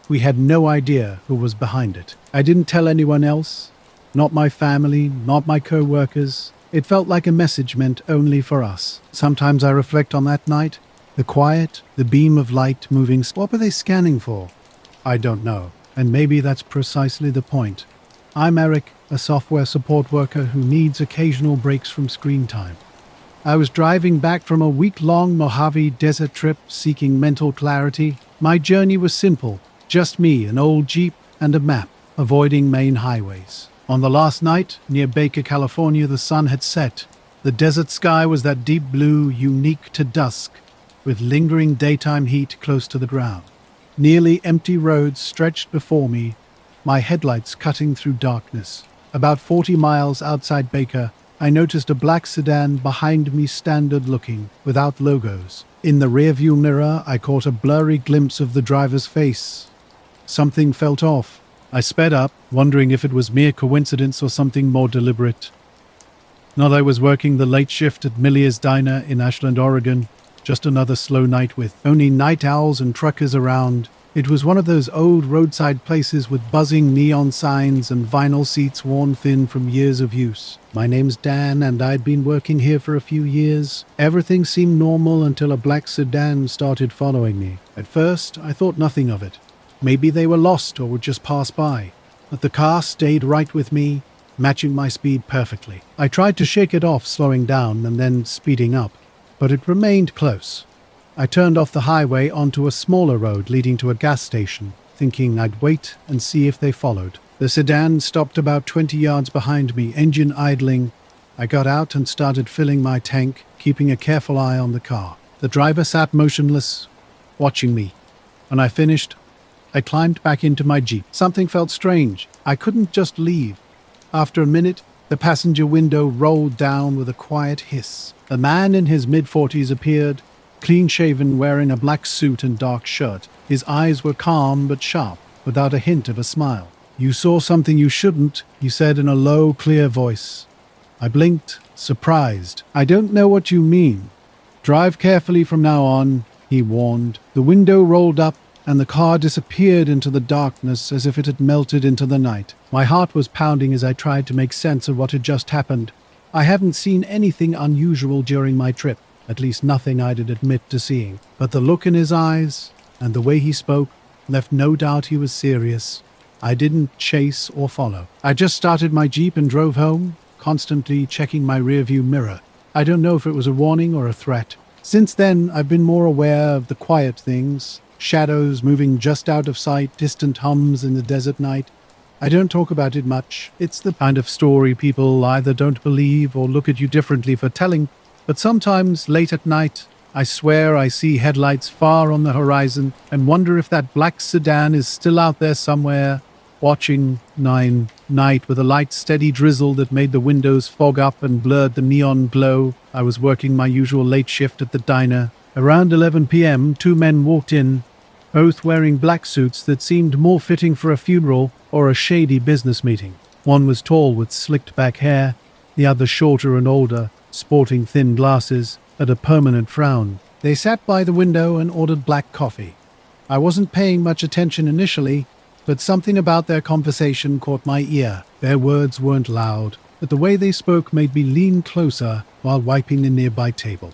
We had no idea who was behind it. I didn't tell anyone else. Not my family, not my co-workers. It felt like a message meant only for us. Sometimes I reflect on that night. The quiet, the beam of light moving. What were they scanning for? I don't know. And maybe that's precisely the point. I'm Eric, a software support worker who needs occasional breaks from screen time. I was driving back from a week-long Mojave desert trip seeking mental clarity. My journey was simple. Just me, an old Jeep, and a map, avoiding main highways. On the last night, near Baker, California, the sun had set. The desert sky was that deep blue, unique to dusk, with lingering daytime heat close to the ground. Nearly empty roads stretched before me, my headlights cutting through darkness. About 40 miles outside Baker, I noticed a black sedan behind me, standard looking, without logos. In the rearview mirror, I caught a blurry glimpse of the driver's face. Something felt off. I sped up, wondering if it was mere coincidence or something more deliberate. Not I was working the late shift at Millier's Diner in Ashland, Oregon. Just another slow night with only night owls and truckers around. It was one of those old roadside places with buzzing neon signs and vinyl seats worn thin from years of use. My name's Dan, and I'd been working here for a few years. Everything seemed normal until a black sedan started following me. At first, I thought nothing of it. Maybe they were lost or would just pass by. But the car stayed right with me, matching my speed perfectly. I tried to shake it off, slowing down and then speeding up, but it remained close. I turned off the highway onto a smaller road leading to a gas station, thinking I'd wait and see if they followed. The sedan stopped about 20 yards behind me, engine idling. I got out and started filling my tank, keeping a careful eye on the car. The driver sat motionless, watching me. When I finished, I climbed back into my Jeep. Something felt strange. I couldn't just leave. After a minute, the passenger window rolled down with a quiet hiss. A man in his mid-40s appeared, clean-shaven, wearing a black suit and dark shirt. His eyes were calm but sharp, without a hint of a smile. "You saw something you shouldn't," he said in a low, clear voice. I blinked, surprised. "I don't know what you mean. Drive carefully from now on," he warned. The window rolled up, and the car disappeared into the darkness as if it had melted into the night. My heart was pounding as I tried to make sense of what had just happened. I haven't seen anything unusual during my trip, at least nothing I'd admit to seeing. But the look in his eyes and the way he spoke left no doubt he was serious. I didn't chase or follow. I just started my Jeep and drove home, constantly checking my rearview mirror. I don't know if it was a warning or a threat. Since then, I've been more aware of the quiet things, shadows moving just out of sight, distant hums in the desert night. I don't talk about it much. It's the kind of story people either don't believe or look at you differently for telling. But sometimes, late at night, I swear I see headlights far on the horizon and wonder if that black sedan is still out there somewhere, watching night with a light, steady drizzle that made the windows fog up and blurred the neon glow. I was working my usual late shift at the diner. Around 11 p.m., 2 men walked in, both wearing black suits that seemed more fitting for a funeral or a shady business meeting. One was tall with slicked back hair, the other shorter and older, sporting thin glasses and a permanent frown. They sat by the window and ordered black coffee. I wasn't paying much attention initially, but something about their conversation caught my ear. Their words weren't loud, but the way they spoke made me lean closer while wiping the nearby table.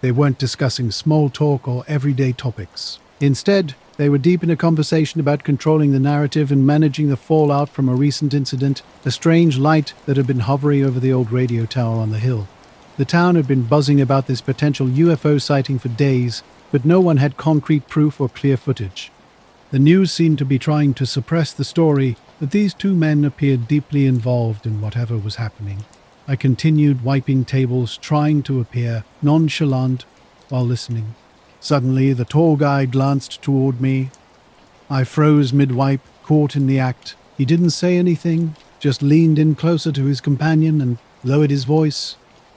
They weren't discussing small talk or everyday topics. Instead, they were deep in a conversation about controlling the narrative and managing the fallout from a recent incident, a strange light that had been hovering over the old radio tower on the hill. The town had been buzzing about this potential UFO sighting for days, but no one had concrete proof or clear footage. The news seemed to be trying to suppress the story, but these 2 men appeared deeply involved in whatever was happening. I continued wiping tables, trying to appear nonchalant while listening. Suddenly, the tall guy glanced toward me. I froze mid-wipe, caught in the act. He didn't say anything, just leaned in closer to his companion and lowered his voice.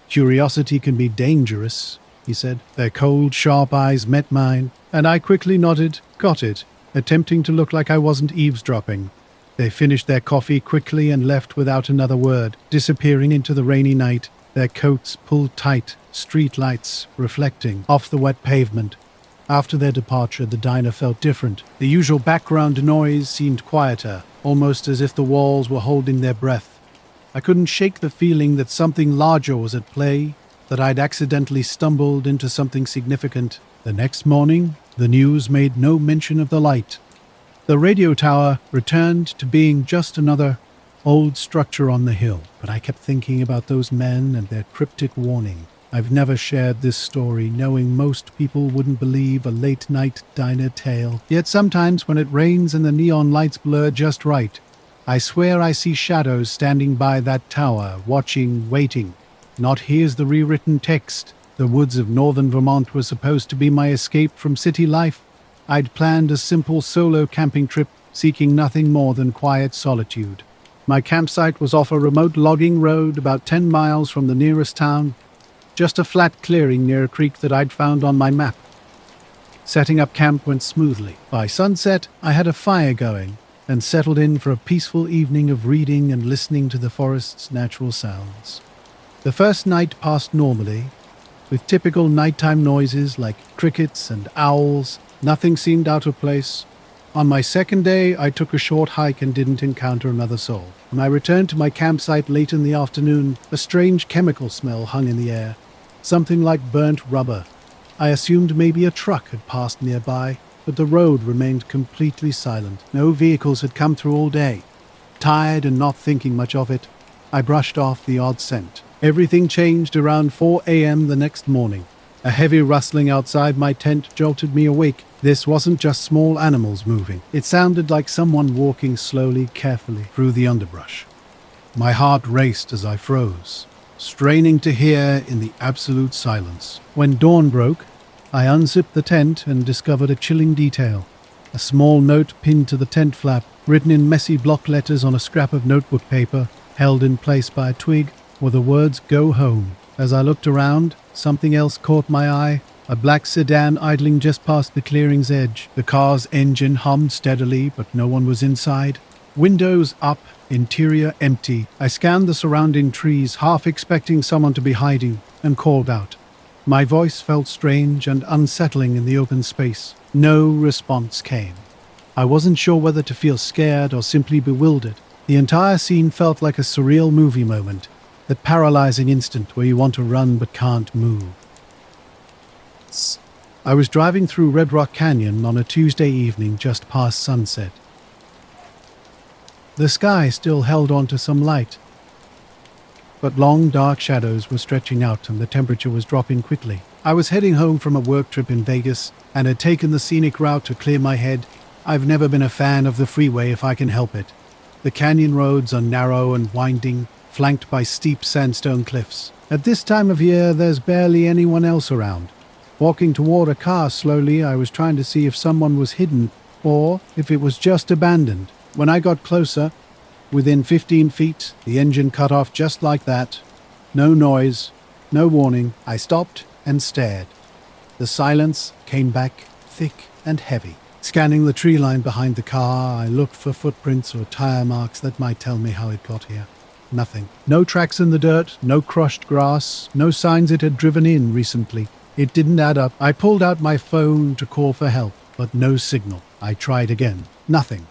"Curiosity can be dangerous," he said. Their cold, sharp eyes met mine, and I quickly nodded, got it, attempting to look like I wasn't eavesdropping. They finished their coffee quickly and left without another word, disappearing into the rainy night, their coats pulled tight, street lights reflecting off the wet pavement. After their departure, the diner felt different. The usual background noise seemed quieter, almost as if the walls were holding their breath. I couldn't shake the feeling that something larger was at play, that I'd accidentally stumbled into something significant. The next morning, the news made no mention of the light. The radio tower returned to being just another old structure on the hill, but I kept thinking about those men and their cryptic warning. I've never shared this story, knowing most people wouldn't believe a late-night diner tale. Yet sometimes when it rains and the neon lights blur just right, I swear I see shadows standing by that tower, watching, waiting. Not here's the rewritten text. The woods of northern Vermont were supposed to be my escape from city life. I'd planned a simple solo camping trip, seeking nothing more than quiet solitude. My campsite was off a remote logging road about 10 miles from the nearest town, just a flat clearing near a creek that I'd found on my map. Setting up camp went smoothly. By sunset, I had a fire going and settled in for a peaceful evening of reading and listening to the forest's natural sounds. The first night passed normally, with typical nighttime noises like crickets and owls. Nothing seemed out of place. On my second day, I took a short hike and didn't encounter another soul. When I returned to my campsite late in the afternoon, a strange chemical smell hung in the air, something like burnt rubber. I assumed maybe a truck had passed nearby, but the road remained completely silent. No vehicles had come through all day. Tired and not thinking much of it, I brushed off the odd scent. Everything changed around 4 a.m. the next morning. A heavy rustling outside my tent jolted me awake. This wasn't just small animals moving. It sounded like someone walking slowly, carefully through the underbrush. My heart raced as I froze, straining to hear in the absolute silence. When dawn broke, I unzipped the tent and discovered a chilling detail. A small note pinned to the tent flap, written in messy block letters on a scrap of notebook paper, held in place by a twig, were the words, "Go home." As I looked around, something else caught my eye. A black sedan idling just past the clearing's edge. The car's engine hummed steadily, but no one was inside. Windows up, interior empty. I scanned the surrounding trees, half expecting someone to be hiding, and called out. My voice felt strange and unsettling in the open space. No response came. I wasn't sure whether to feel scared or simply bewildered. The entire scene felt like a surreal movie moment, that paralyzing instant where you want to run but can't move. I was driving through Red Rock Canyon on a Tuesday evening just past sunset. The sky still held on to some light, but long dark shadows were stretching out and the temperature was dropping quickly. I was heading home from a work trip in Vegas and had taken the scenic route to clear my head. I've never been a fan of the freeway if I can help it. The canyon roads are narrow and winding, flanked by steep sandstone cliffs. At this time of year, there's barely anyone else around. Walking toward a car slowly, I was trying to see if someone was hidden or if it was just abandoned. When I got closer, within 15 feet, the engine cut off just like that. No noise, no warning. I stopped and stared. The silence came back thick and heavy. Scanning the tree line behind the car, I looked for footprints or tire marks that might tell me how it got here. Nothing. No tracks in the dirt, no crushed grass, no signs it had driven in recently. It didn't add up. I pulled out my phone to call for help, but no signal. I tried again. Nothing.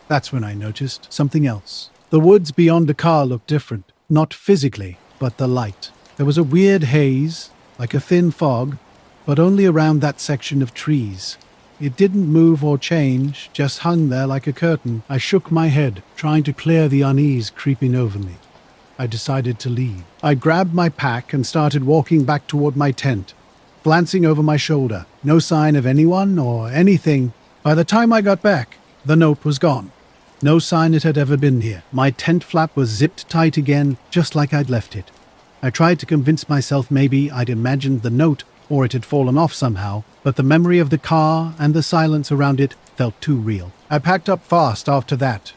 That's when I noticed something else. The woods beyond the car looked different. Not physically, but the light. There was a weird haze, like a thin fog, but only around that section of trees. It didn't move or change, just hung there like a curtain. I shook my head, trying to clear the unease creeping over me. I decided to leave. I grabbed my pack and started walking back toward my tent, glancing over my shoulder. No sign of anyone or anything. By the time I got back, the note was gone. No sign it had ever been here. My tent flap was zipped tight again, just like I'd left it. I tried to convince myself maybe I'd imagined the note or it had fallen off somehow, but the memory of the car and the silence around it felt too real. I packed up fast after that.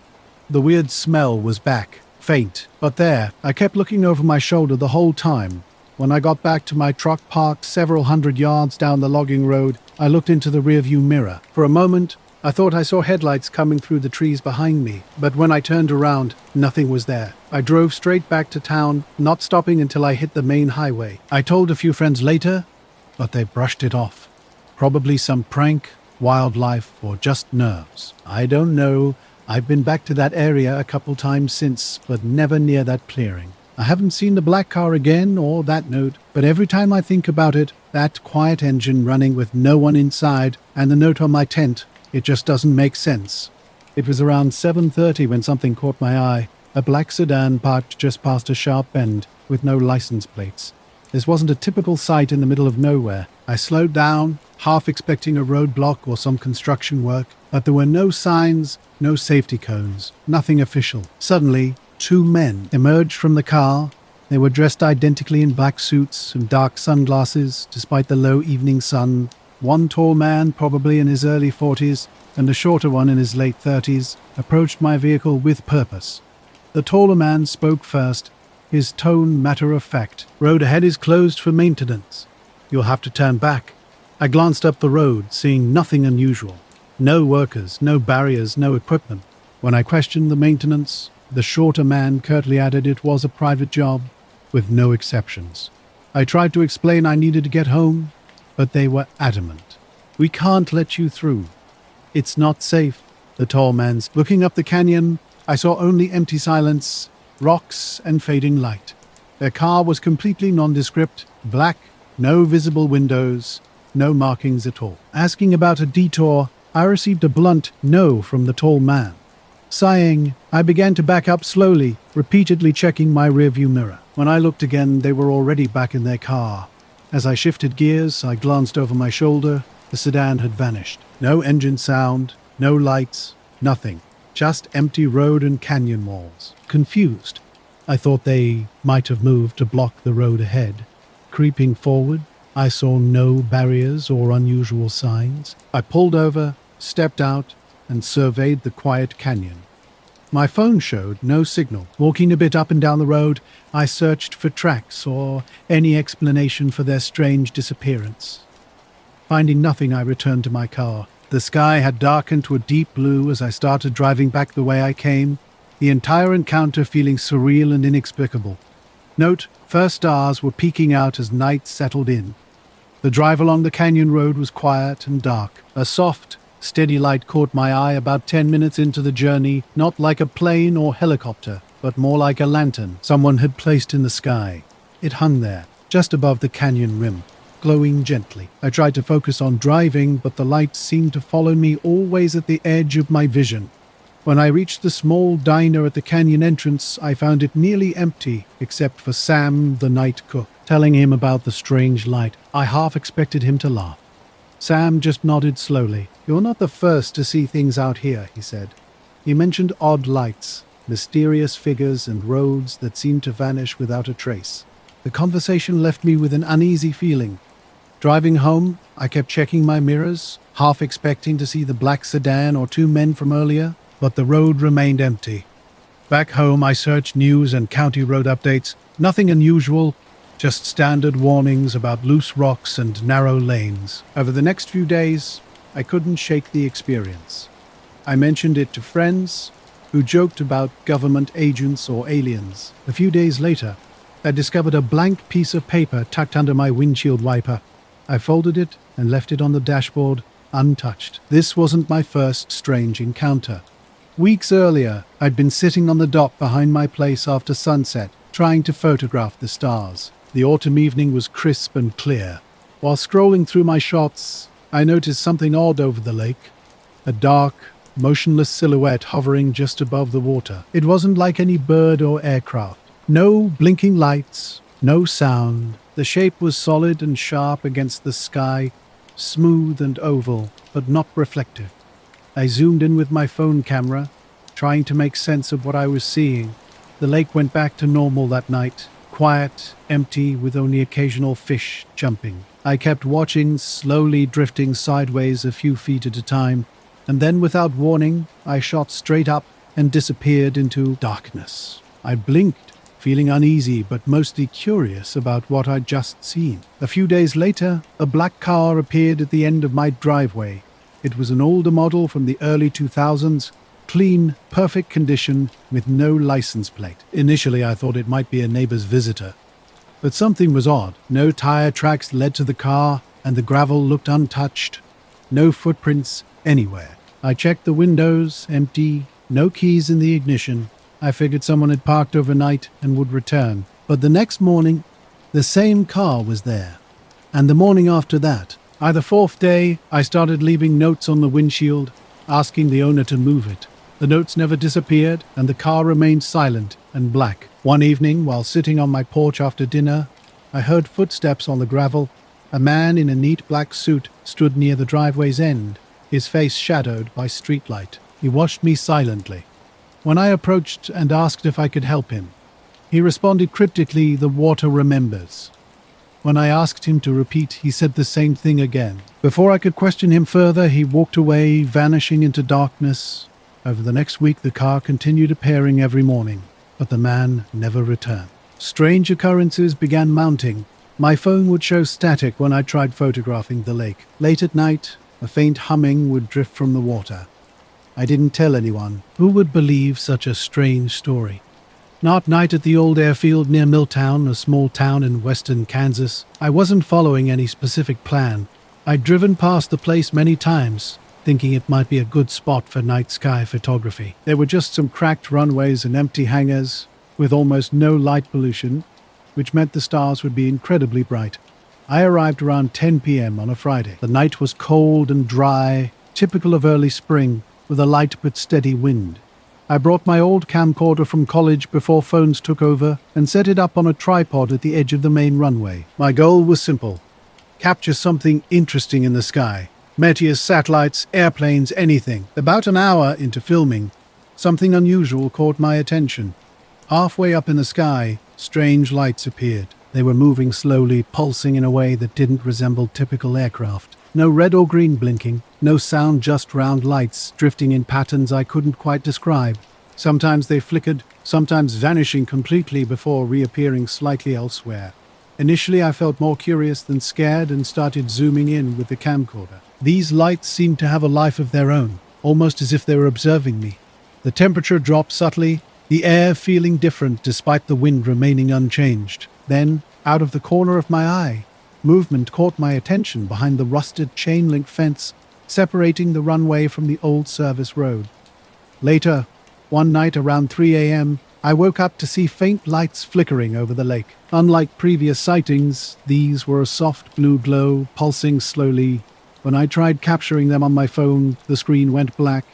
The weird smell was back, faint, but there. I kept looking over my shoulder the whole time. When I got back to my truck parked several hundred yards down the logging road, I looked into the rearview mirror. For a moment, I thought I saw headlights coming through the trees behind me, but when I turned around, nothing was there. I drove straight back to town, not stopping until I hit the main highway. I told a few friends later, but they brushed it off. Probably some prank, wildlife, or just nerves. I don't know. I've been back to that area a couple times since, but never near that clearing. I haven't seen the black car again or that note, but every time I think about it, that quiet engine running with no one inside and the note on my tent, it just doesn't make sense. It was around 7:30 when something caught my eye. A black sedan parked just past a sharp bend with no license plates. This wasn't a typical sight in the middle of nowhere. I slowed down, half expecting a roadblock or some construction work, but there were no signs, no safety cones, nothing official. Suddenly, 2 men emerged from the car. They were dressed identically in black suits and dark sunglasses, despite the low evening sun. One tall man, probably in his early 40s, and a shorter one in his late 30s, approached my vehicle with purpose. The taller man spoke first, his tone matter-of-fact. "Road ahead is closed for maintenance. You'll have to turn back." I glanced up the road, seeing nothing unusual. No workers, no barriers, no equipment. When I questioned the maintenance, the shorter man curtly added it was a private job, with no exceptions. I tried to explain I needed to get home, but they were adamant. "We can't let you through. It's not safe." The tall man's looking up the canyon, I saw only empty silence, rocks and fading light. Their car was completely nondescript, black, no visible windows, no markings at all. Asking about a detour, I received a blunt no from the tall man. Sighing, I began to back up slowly, repeatedly checking my rearview mirror. When I looked again, they were already back in their car. As I shifted gears, I glanced over my shoulder. The sedan had vanished. No engine sound, no lights, nothing. Just empty road and canyon walls. Confused, I thought they might have moved to block the road ahead. Creeping forward, I saw no barriers or unusual signs. I pulled over, stepped out, and surveyed the quiet canyon. My phone showed no signal. Walking a bit up and down the road, I searched for tracks or any explanation for their strange disappearance. Finding nothing, I returned to my car. The sky had darkened to a deep blue as I started driving back the way I came, the entire encounter feeling surreal and inexplicable. Note, first stars were peeking out as night settled in. The drive along the canyon road was quiet and dark. A soft, steady light caught my eye about 10 minutes into the journey, not like a plane or helicopter, but more like a lantern someone had placed in the sky. It hung there, just above the canyon rim, glowing gently. I tried to focus on driving, but the light seemed to follow me always at the edge of my vision. When I reached the small diner at the canyon entrance, I found it nearly empty, except for Sam, the night cook. Telling him about the strange light, I half expected him to laugh. Sam just nodded slowly. "You're not the first to see things out here," he said. He mentioned odd lights, mysterious figures, and roads that seemed to vanish without a trace. The conversation left me with an uneasy feeling. Driving home, I kept checking my mirrors, half expecting to see the black sedan or two men from earlier, but the road remained empty. Back home, I searched news and county road updates. Nothing unusual, just standard warnings about loose rocks and narrow lanes. Over the next few days, I couldn't shake the experience. I mentioned it to friends, who joked about government agents or aliens. A few days later, I discovered a blank piece of paper tucked under my windshield wiper. I folded it and left it on the dashboard, untouched. This wasn't my first strange encounter. Weeks earlier, I'd been sitting on the dock behind my place after sunset, trying to photograph the stars. The autumn evening was crisp and clear. While scrolling through my shots, I noticed something odd over the lake. A dark, motionless silhouette hovering just above the water. It wasn't like any bird or aircraft. No blinking lights, no sound. The shape was solid and sharp against the sky, smooth and oval, but not reflective. I zoomed in with my phone camera, trying to make sense of what I was seeing. The lake went back to normal that night, quiet, empty, with only occasional fish jumping. I kept watching, slowly drifting sideways a few feet at a time, and then without warning, I shot straight up and disappeared into darkness. I blinked, feeling uneasy but mostly curious about what I'd just seen. A few days later, a black car appeared at the end of my driveway. It was an older model from the early 2000s, clean, perfect condition, with no license plate. Initially, I thought it might be a neighbor's visitor. But something was odd. No tire tracks led to the car, and the gravel looked untouched. No footprints anywhere. I checked the windows, empty, no keys in the ignition. I figured someone had parked overnight and would return. But the next morning, the same car was there. And the morning after that, the fourth day, I started leaving notes on the windshield, asking the owner to move it. The notes never disappeared, and the car remained silent and black. One evening, while sitting on my porch after dinner, I heard footsteps on the gravel. A man in a neat black suit stood near the driveway's end, his face shadowed by streetlight. He watched me silently. When I approached and asked if I could help him, he responded cryptically, "The water remembers." When I asked him to repeat, he said the same thing again. Before I could question him further, he walked away, vanishing into darkness. Over the next week, the car continued appearing every morning, but the man never returned. Strange occurrences began mounting. My phone would show static when I tried photographing the lake. Late at night, a faint humming would drift from the water. I didn't tell anyone. Who would believe such a strange story? Not night at the old airfield near Milltown, a small town in western Kansas. I wasn't following any specific plan. I'd driven past the place many times, thinking it might be a good spot for night sky photography. There were just some cracked runways and empty hangars, with almost no light pollution, which meant the stars would be incredibly bright. I arrived around 10 p.m. on a Friday. The night was cold and dry, typical of early spring, with a light but steady wind. I brought my old camcorder from college before phones took over and set it up on a tripod at the edge of the main runway. My goal was simple: capture something interesting in the sky. Meteors, satellites, airplanes, anything. About an hour into filming, something unusual caught my attention. Halfway up in the sky, strange lights appeared. They were moving slowly, pulsing in a way that didn't resemble typical aircraft. No red or green blinking, no sound, just round lights drifting in patterns I couldn't quite describe. Sometimes they flickered, sometimes vanishing completely before reappearing slightly elsewhere. Initially, I felt more curious than scared and started zooming in with the camcorder. These lights seemed to have a life of their own, almost as if they were observing me. The temperature dropped subtly, the air feeling different despite the wind remaining unchanged. Then, out of the corner of my eye, Movement caught my attention behind the rusted chain-link fence separating the runway from the old service road. Later, one night around 3 a.m., I woke up to see faint lights flickering over the lake. Unlike previous sightings, these were a soft blue glow, pulsing slowly. When I tried capturing them on my phone, the screen went black,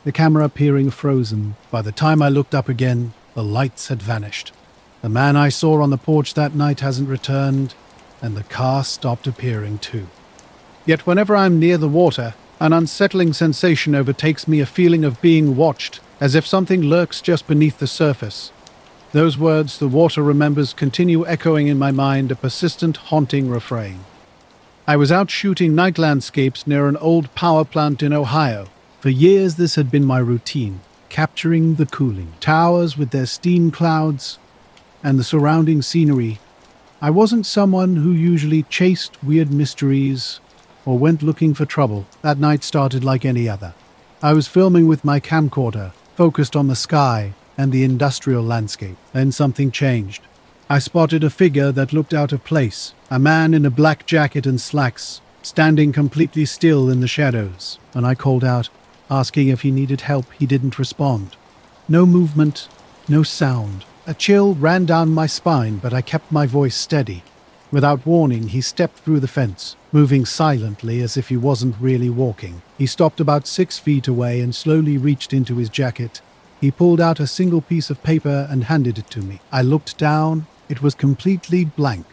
the camera appearing frozen. By the time I looked up again, the lights had vanished. The man I saw on the porch that night hasn't returned, and the car stopped appearing too. Yet whenever I'm near the water, an unsettling sensation overtakes me, a feeling of being watched, as if something lurks just beneath the surface. Those words, "the water remembers," continue echoing in my mind, a persistent, haunting refrain. I was out shooting night landscapes near an old power plant in Ohio. For years this had been my routine, capturing the cooling towers with their steam clouds and the surrounding scenery. I wasn't someone who usually chased weird mysteries or went looking for trouble. That night started like any other. I was filming with my camcorder, focused on the sky and the industrial landscape. Then something changed. I spotted a figure that looked out of place, a man in a black jacket and slacks, standing completely still in the shadows. When I called out, asking if he needed help, he didn't respond. No movement, no sound. A chill ran down my spine, but I kept my voice steady. Without warning, he stepped through the fence, moving silently as if he wasn't really walking. He stopped about 6 feet away and slowly reached into his jacket. He pulled out a single piece of paper and handed it to me. I looked down. It was completely blank.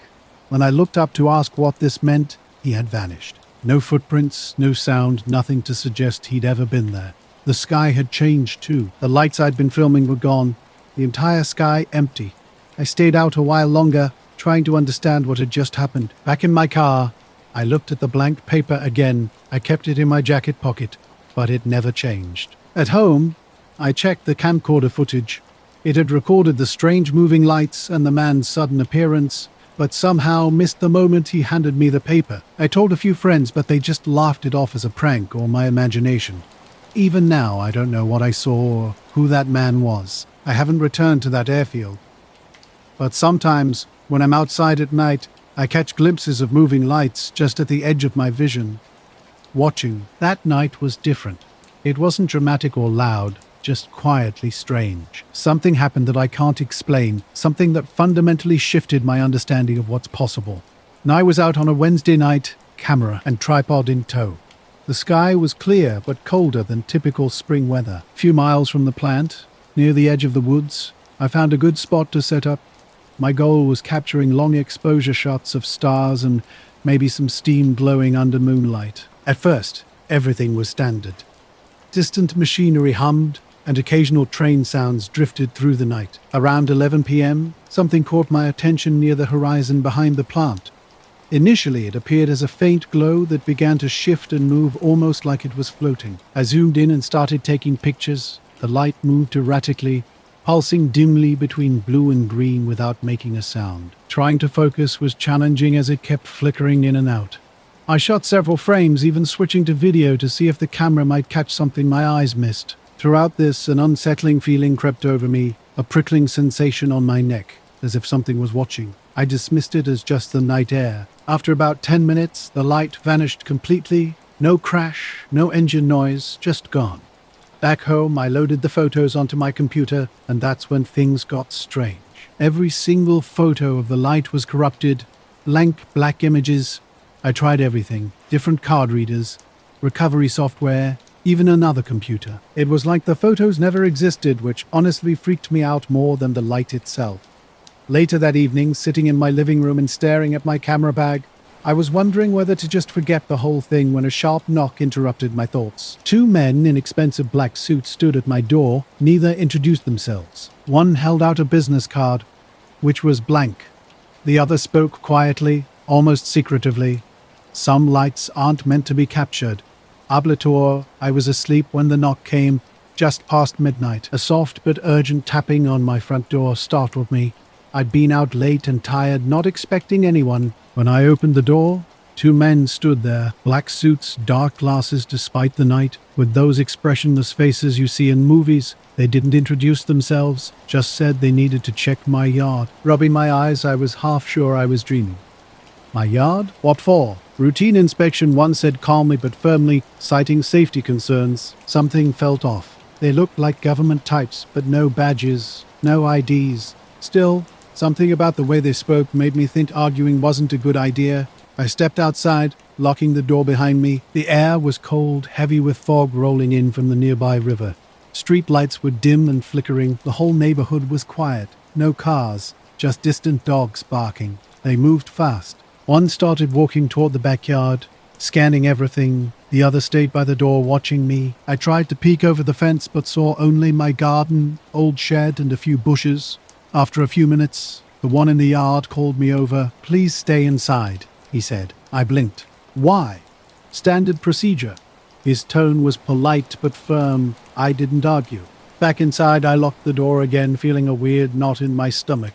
When I looked up to ask what this meant, he had vanished. No footprints, no sound, nothing to suggest he'd ever been there. The sky had changed too. The lights I'd been filming were gone. The entire sky empty. I stayed out a while longer, trying to understand what had just happened. Back in my car, I looked at the blank paper again. I kept it in my jacket pocket, but it never changed. At home, I checked the camcorder footage. It had recorded the strange moving lights and the man's sudden appearance, but somehow missed the moment he handed me the paper. I told a few friends, but they just laughed it off as a prank or my imagination. Even now, I don't know what I saw or who that man was. I haven't returned to that airfield. But sometimes, when I'm outside at night, I catch glimpses of moving lights just at the edge of my vision. Watching. That night was different. It wasn't dramatic or loud, just quietly strange. Something happened that I can't explain, something that fundamentally shifted my understanding of what's possible. And I was out on a Wednesday night, camera and tripod in tow. The sky was clear but colder than typical spring weather. A few miles from the plant, near the edge of the woods, I found a good spot to set up. My goal was capturing long exposure shots of stars and maybe some steam glowing under moonlight. At first, everything was standard. Distant machinery hummed, and occasional train sounds drifted through the night. Around 11 p.m., something caught my attention near the horizon behind the plant. Initially, it appeared as a faint glow that began to shift and move almost like it was floating. I zoomed in and started taking pictures. The light moved erratically, pulsing dimly between blue and green without making a sound. Trying to focus was challenging as it kept flickering in and out. I shot several frames, even switching to video to see if the camera might catch something my eyes missed. Throughout this, an unsettling feeling crept over me, a prickling sensation on my neck, as if something was watching. I dismissed it as just the night air. After about 10 minutes, the light vanished completely. No crash, no engine noise, just gone. Back home, I loaded the photos onto my computer, and that's when things got strange. Every single photo of the light was corrupted, blank black images. I tried everything, different card readers, recovery software, even another computer. It was like the photos never existed, which honestly freaked me out more than the light itself. Later that evening, sitting in my living room and staring at my camera bag, I was wondering whether to just forget the whole thing when a sharp knock interrupted my thoughts. 2 men in expensive black suits stood at my door. Neither introduced themselves. One held out a business card, which was blank. The other spoke quietly, almost secretively. "Some lights aren't meant to be captured. Hablator." I was asleep when the knock came, just past midnight. A soft but urgent tapping on my front door startled me. I'd been out late and tired, not expecting anyone. When I opened the door, 2 men stood there, black suits, dark glasses despite the night, with those expressionless faces you see in movies. They didn't introduce themselves, just said they needed to check my yard. Rubbing my eyes, I was half sure I was dreaming. My yard? What for? Routine inspection, one said calmly but firmly, citing safety concerns. Something felt off. They looked like government types, but no badges, no IDs. Still, something about the way they spoke made me think arguing wasn't a good idea. I stepped outside, locking the door behind me. The air was cold, heavy with fog rolling in from the nearby river. Street lights were dim and flickering. The whole neighborhood was quiet. No cars, just distant dogs barking. They moved fast. One started walking toward the backyard, scanning everything. The other stayed by the door watching me. I tried to peek over the fence but saw only my garden, old shed and a few bushes. After a few minutes, the one in the yard called me over. "Please stay inside," he said. I blinked. "Why?" "Standard procedure." His tone was polite but firm. I didn't argue. Back inside, I locked the door again, feeling a weird knot in my stomach.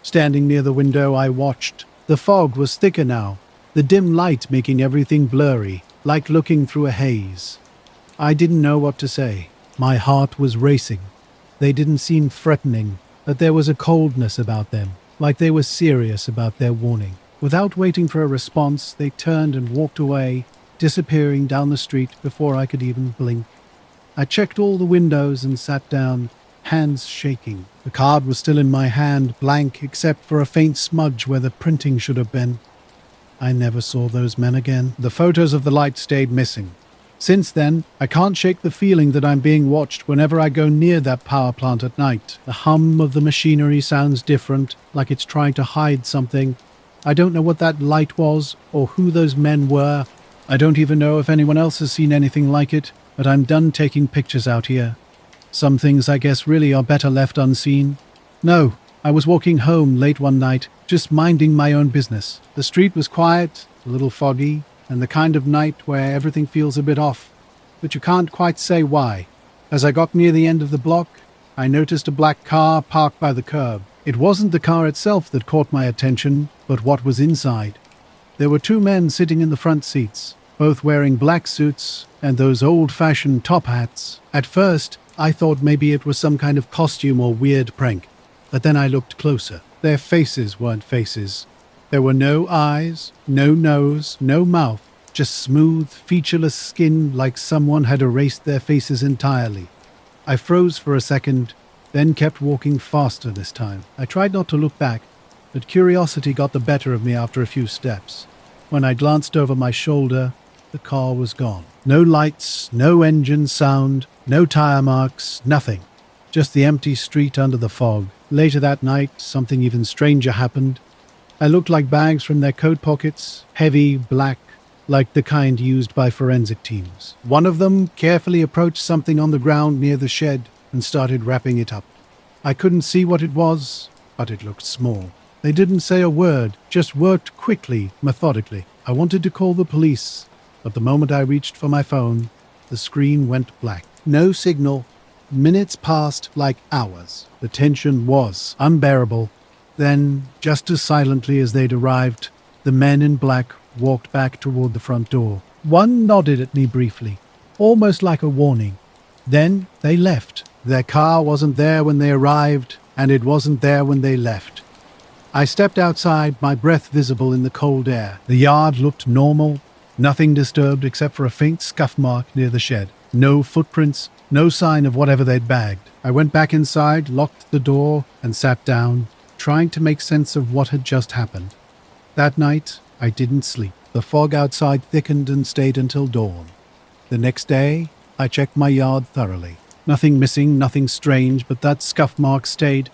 Standing near the window, I watched. The fog was thicker now, the dim light making everything blurry, like looking through a haze. I didn't know what to say. My heart was racing. They didn't seem threatening, but there was a coldness about them, like they were serious about their warning. Without waiting for a response, they turned and walked away, disappearing down the street before I could even blink. I checked all the windows and sat down, hands shaking. The card was still in my hand, blank except for a faint smudge where the printing should have been. I never saw those men again. The photos of the light stayed missing. Since then, I can't shake the feeling that I'm being watched whenever I go near that power plant at night. The hum of the machinery sounds different, like it's trying to hide something. I don't know what that light was or who those men were. I don't even know if anyone else has seen anything like it, but I'm done taking pictures out here. Some things, I guess, really are better left unseen. No, I was walking home late one night, just minding my own business. The street was quiet, a little foggy, and the kind of night where everything feels a bit off, but you can't quite say why. As I got near the end of the block, I noticed a black car parked by the curb. It wasn't the car itself that caught my attention, but what was inside. There were two men sitting in the front seats, both wearing black suits and those old-fashioned top hats. At first, I thought maybe it was some kind of costume or weird prank, but then I looked closer. Their faces weren't faces. There were no eyes, no nose, no mouth, just smooth, featureless skin like someone had erased their faces entirely. I froze for a second, then kept walking faster this time. I tried not to look back, but curiosity got the better of me after a few steps. When I glanced over my shoulder, the car was gone. No lights, no engine sound, no tire marks, nothing. Just the empty street under the fog. Later that night, something even stranger happened. I looked like bags from their coat pockets, heavy, black, like the kind used by forensic teams. One of them carefully approached something on the ground near the shed and started wrapping it up. I couldn't see what it was, but it looked small. They didn't say a word, just worked quickly, methodically. I wanted to call the police, but the moment I reached for my phone, the screen went black. No signal. Minutes passed like hours. The tension was unbearable. Then, just as silently as they'd arrived, the men in black walked back toward the front door. One nodded at me briefly, almost like a warning. Then they left. Their car wasn't there when they arrived, and it wasn't there when they left. I stepped outside, my breath visible in the cold air. The yard looked normal, nothing disturbed except for a faint scuff mark near the shed. No footprints, no sign of whatever they'd bagged. I went back inside, locked the door, and sat down, trying to make sense of what had just happened. That night, I didn't sleep. The fog outside thickened and stayed until dawn. The next day, I checked my yard thoroughly. Nothing missing, nothing strange, but that scuff mark stayed.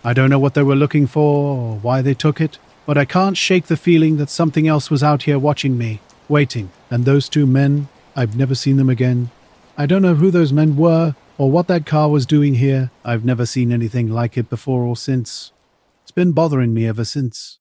I don't know what they were looking for or why they took it, but I can't shake the feeling that something else was out here watching me, waiting. And those two men, I've never seen them again. I don't know who those men were or what that car was doing here. I've never seen anything like it before or since. It's been bothering me ever since.